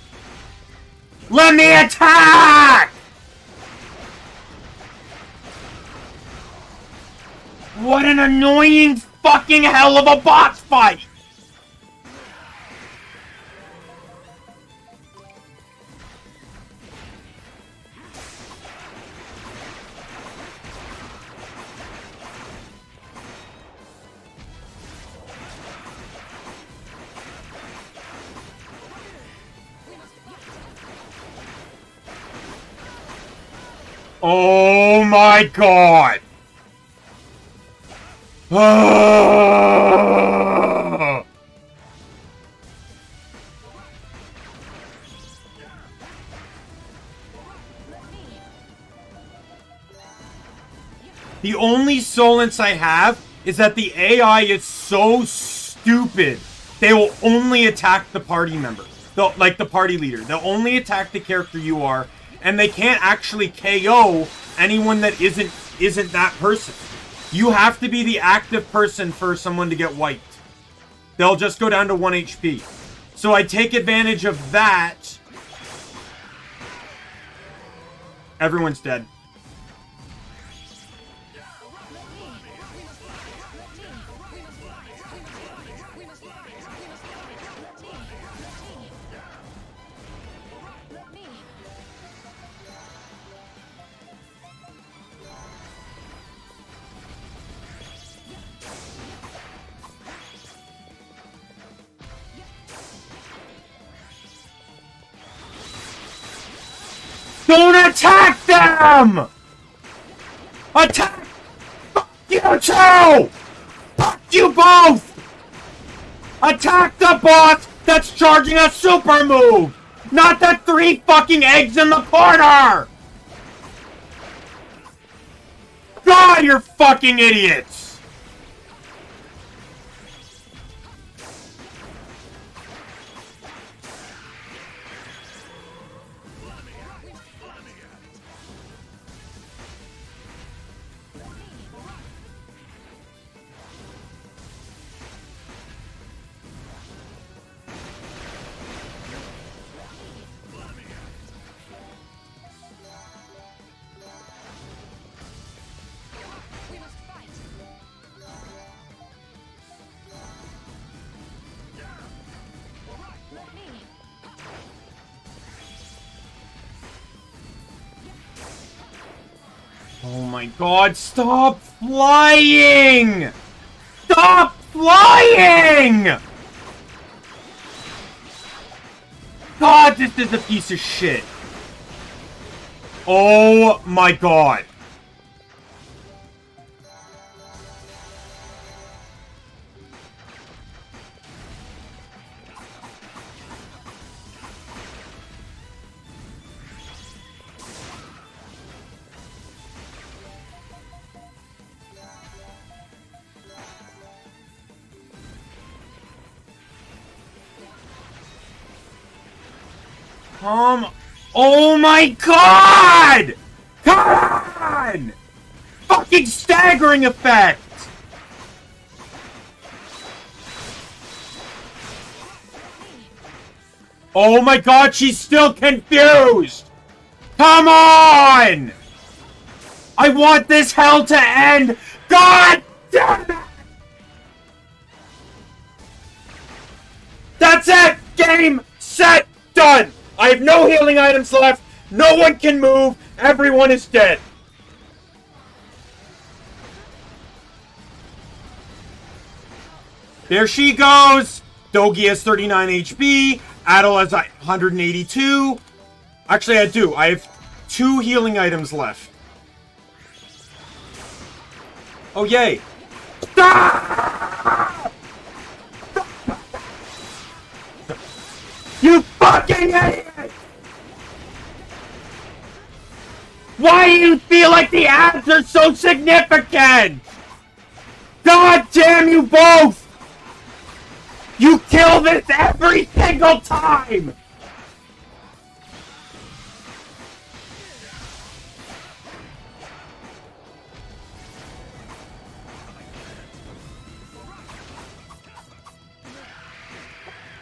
Let me attack! What an annoying fucking hell of a boss fight! Oh my god! Ah! The only solace I have is that the AI is so stupid. They will only attack the party member. Like the party leader. They'll only attack the character you are. And they can't actually KO anyone that isn't that person. You have to be the active person for someone to get wiped. They'll just go down to 1 HP. So I take advantage of that. Everyone's dead. Don't attack them! Attack! Fuck you too! Fuck you both! Attack the boss that's charging a super move! Not the 3 fucking eggs in the corner! God, you're fucking idiots! my god, stop flying! Stop flying! God, this is a piece of shit. Oh my god. Oh my god! Come on! Fucking staggering effect! Oh my god, she's still confused! Come on! I want this hell to end! God damn it! That's it! Game, set, done! I have no healing items left. No one can move. Everyone is dead. There she goes. Dogi has 39 HP. Adel has 182. Actually, I do. I have 2 healing items left. Oh, yay. Stop! You fucking idiot! Why do you feel like the ads are so significant? God damn you both! You kill this every single time!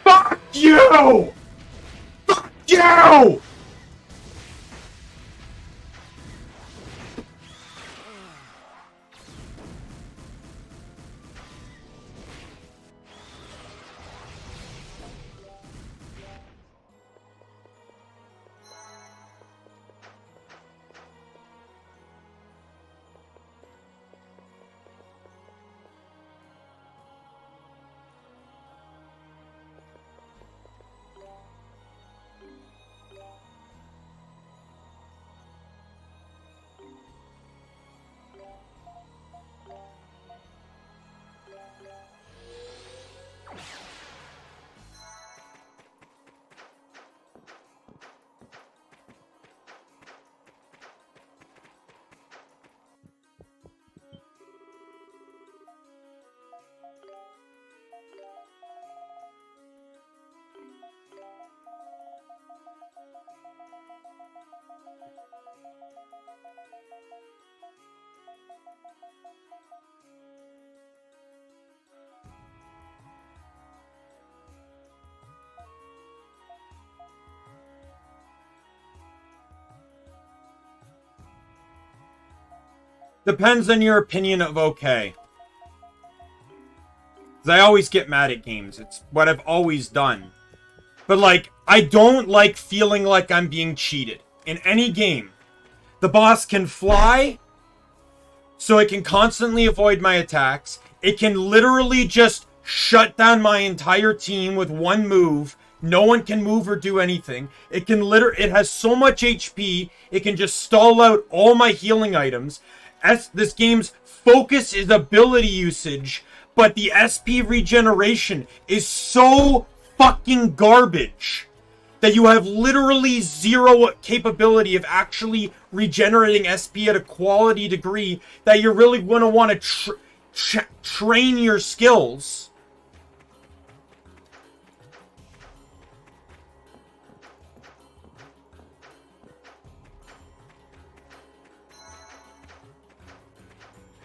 Fuck you! Fuck you! Depends on your opinion of okay. Because I always get mad at games. It's what I've always done. But, like, I don't like feeling like I'm being cheated. In any game, the boss can fly, so it can constantly avoid my attacks. It can literally just shut down my entire team with one move. No one can move or do anything. It has so much HP, it can just stall out all my healing items. This game's focus is ability usage, but the SP regeneration is so fucking garbage that you have literally zero capability of actually regenerating SP at a quality degree that you're really going to want to train your skills.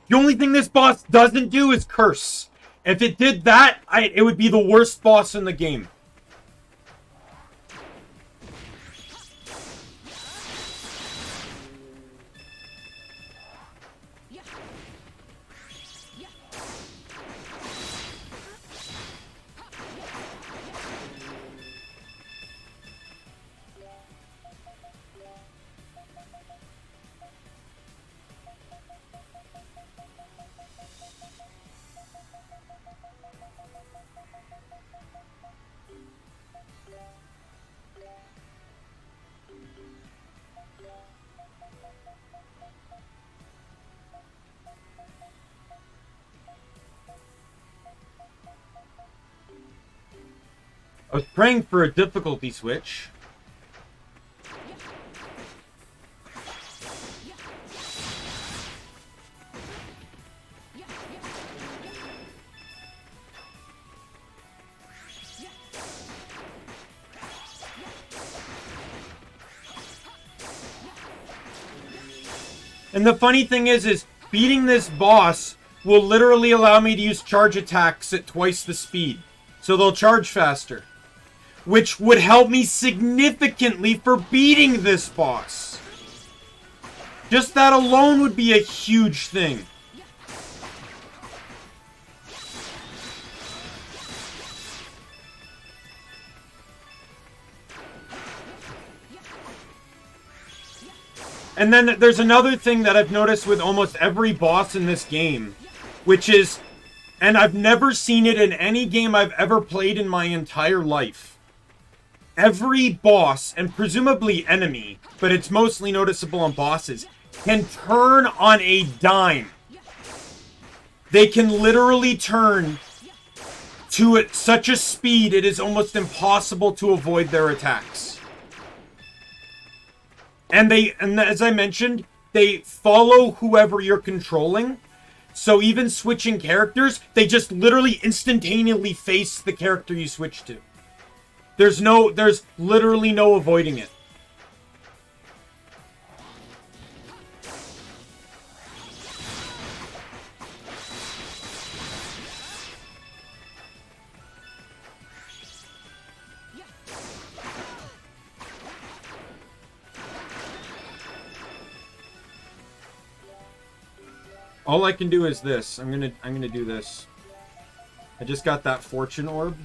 The only thing this boss doesn't do is curse. If it did that, it would be the worst boss in the game. I was praying for a difficulty switch. And the funny thing is beating this boss will literally allow me to use charge attacks at twice the speed. So they'll charge faster. Which would help me significantly for beating this boss. Just that alone would be a huge thing. And then there's another thing that I've noticed with almost every boss in this game, which is, and I've never seen it in any game I've ever played in my entire life. Every boss, and presumably enemy, but it's mostly noticeable on bosses, can turn on a dime. They can literally turn to such a speed it is almost impossible to avoid their attacks. And as I mentioned, they follow whoever you're controlling. So even switching characters, they just literally instantaneously face the character you switch to. There's literally no avoiding it. All I can do is this. I'm gonna do this. I just got that fortune orb.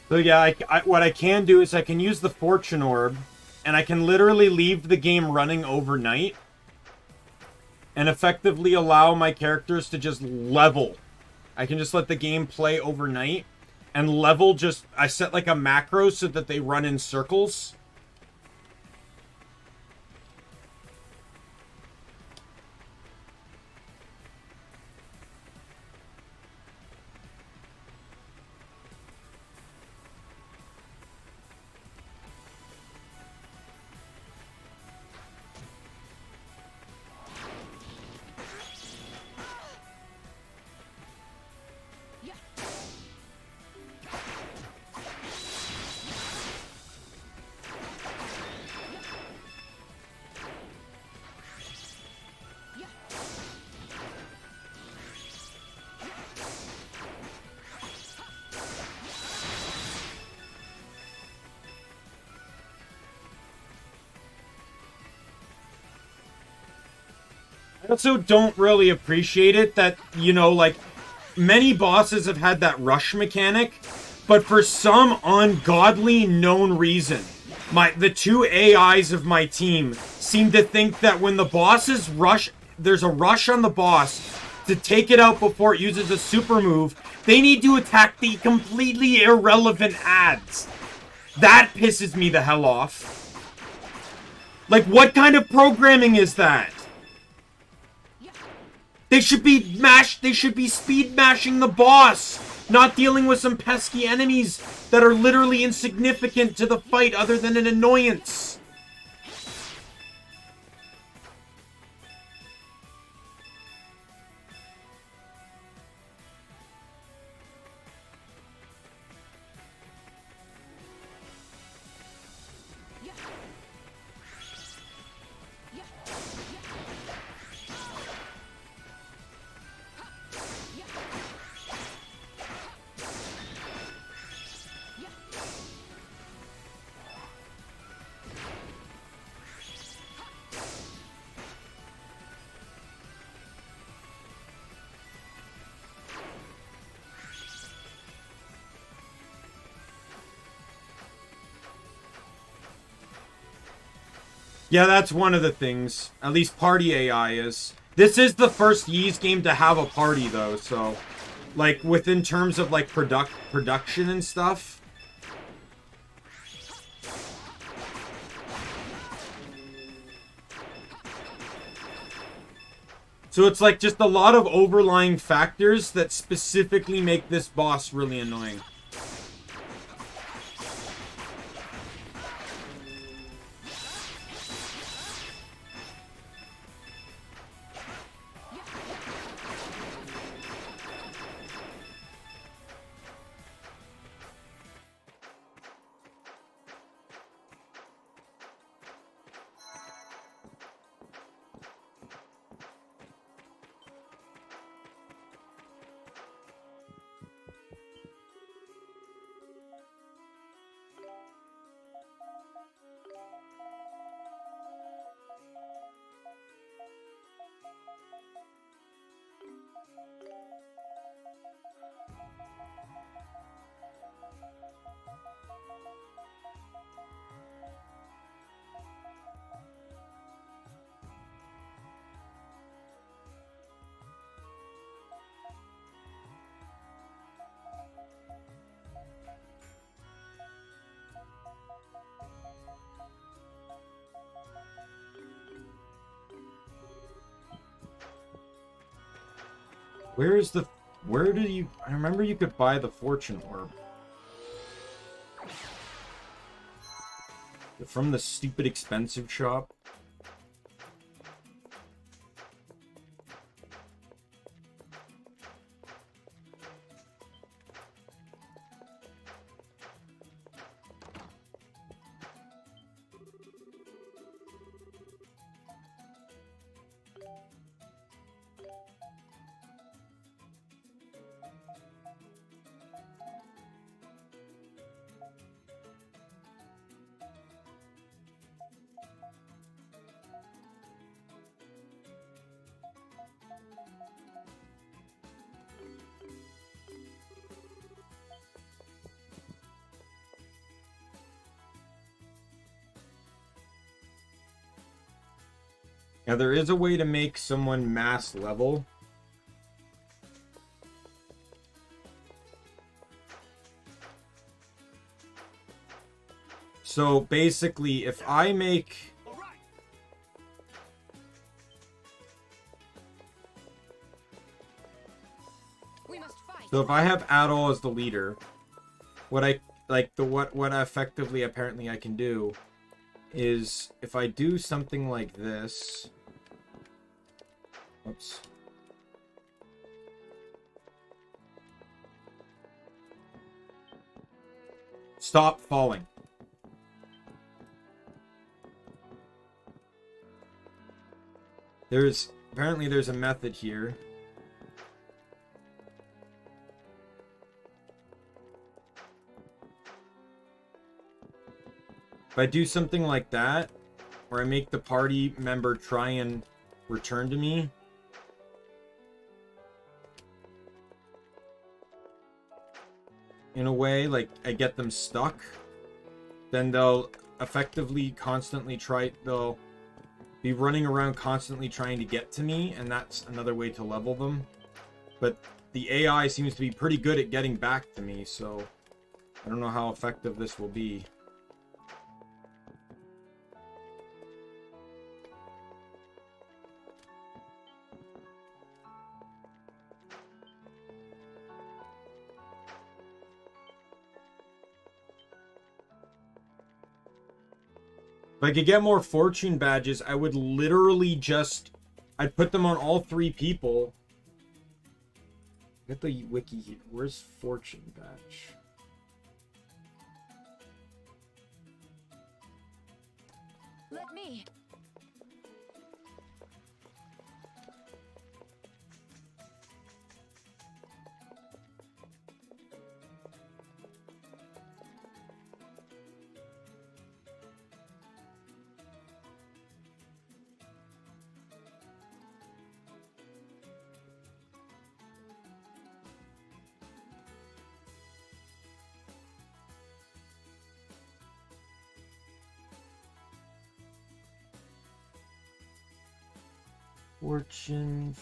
So yeah, what I can do is I can use the fortune orb, and I can literally leave the game running overnight, and effectively allow my characters to just level. I can just let the game play overnight, and level just, I set like a macro so that they run in circles. I also don't really appreciate it that, you know, like, many bosses have had that rush mechanic, but for some ungodly known reason, the two AIs of my team seem to think that when the bosses rush, there's a rush on the boss to take it out before it uses a super move, they need to attack the completely irrelevant ads. That pisses me the hell off. Like, what kind of programming is that? They should be they should be speed mashing the boss, not dealing with some pesky enemies that are literally insignificant to the fight other than an annoyance. Yeah, that's one of the things. At least party AI is. This is the first Ys game to have a party, though, so... Like, within terms of, like, production and stuff. So it's, like, just a lot of overlying factors that specifically make this boss really annoying. Where do you... I remember you could buy the fortune orb. From the stupid expensive shop. Now, there is a way to make someone mass level. So, basically, if I make... So if I have Adol as the leader, what effectively apparently I can do is if I do something like this. Oops. Stop falling. Apparently there's a method here. If I do something like that, where I make the party member try and return to me, in a way, like I get them stuck, then they'll effectively they'll be running around constantly trying to get to me, and that's another way to level them. But the AI seems to be pretty good at getting back to me, so I don't know how effective this will be. If I could get more fortune badges, I would literally just... I'd put them on all 3 people. Get the wiki here. Where's fortune badge? Let me. Fortune.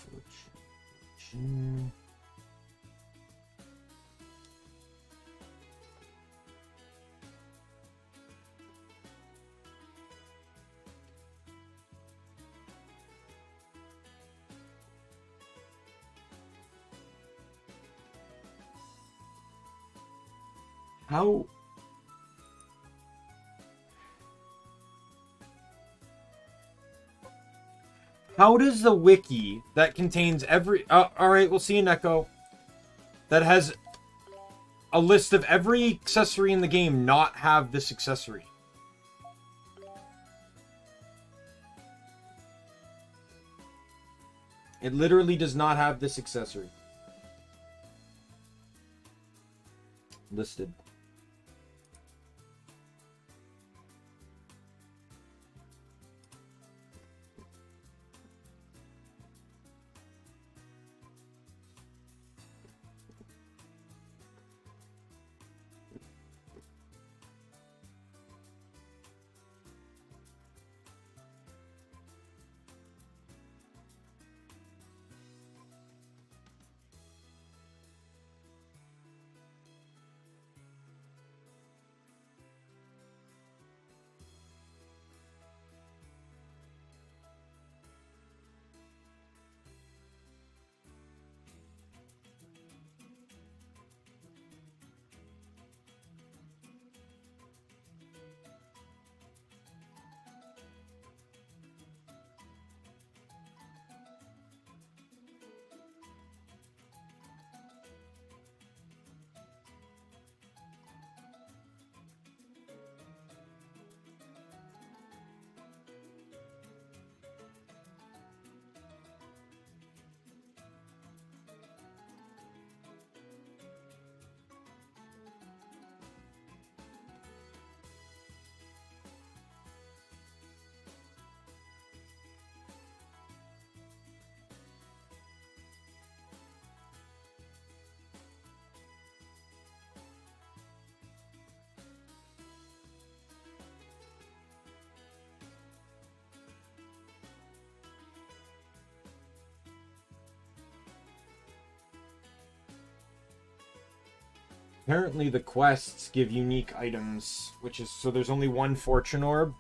How does the wiki that contains every... alright, we'll see you, Neko. That has a list of every accessory in the game not have this accessory? It literally does not have this accessory listed. Apparently the quests give unique items, which is... So there's only one fortune orb.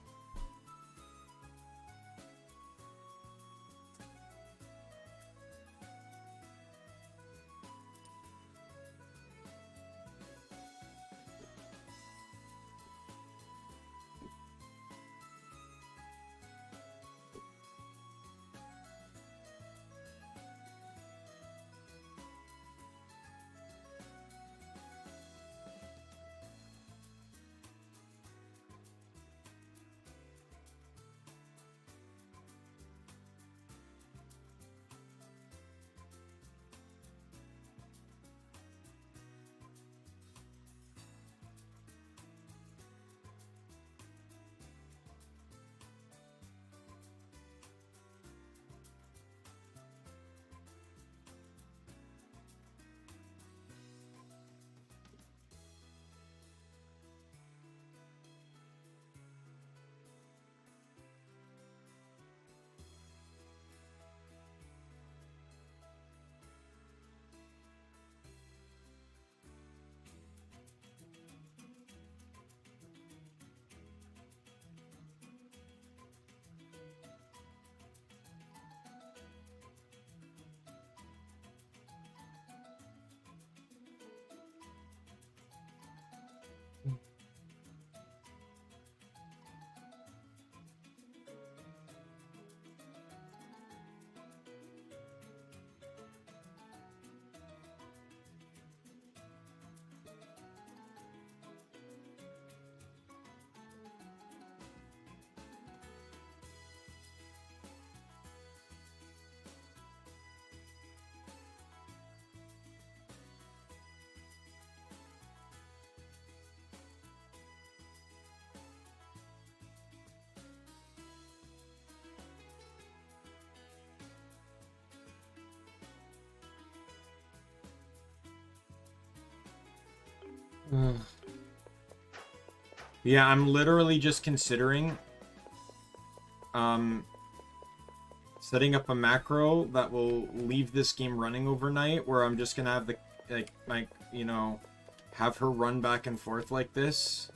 Yeah, I'm literally just considering setting up a macro that will leave this game running overnight, where I'm just gonna have the you know, have her run back and forth like this.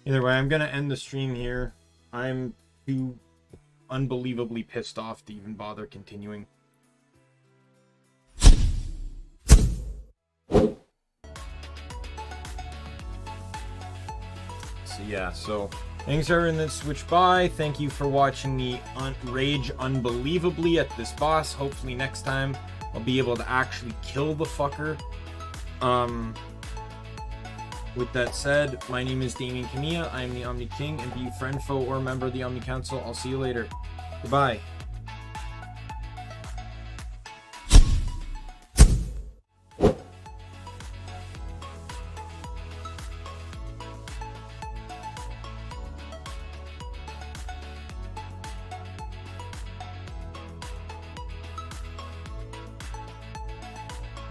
Either way, I'm gonna end the stream here. I'm too unbelievably pissed off to even bother continuing. So yeah, so thanks everyone that switched by. Thank you for watching me rage unbelievably at this boss. Hopefully next time I'll be able to actually kill the fucker. With that said, my name is Daimien Kamiya. I am the Omni King, and be you friend, foe, or member of the Omni Council, I'll see you later. Goodbye.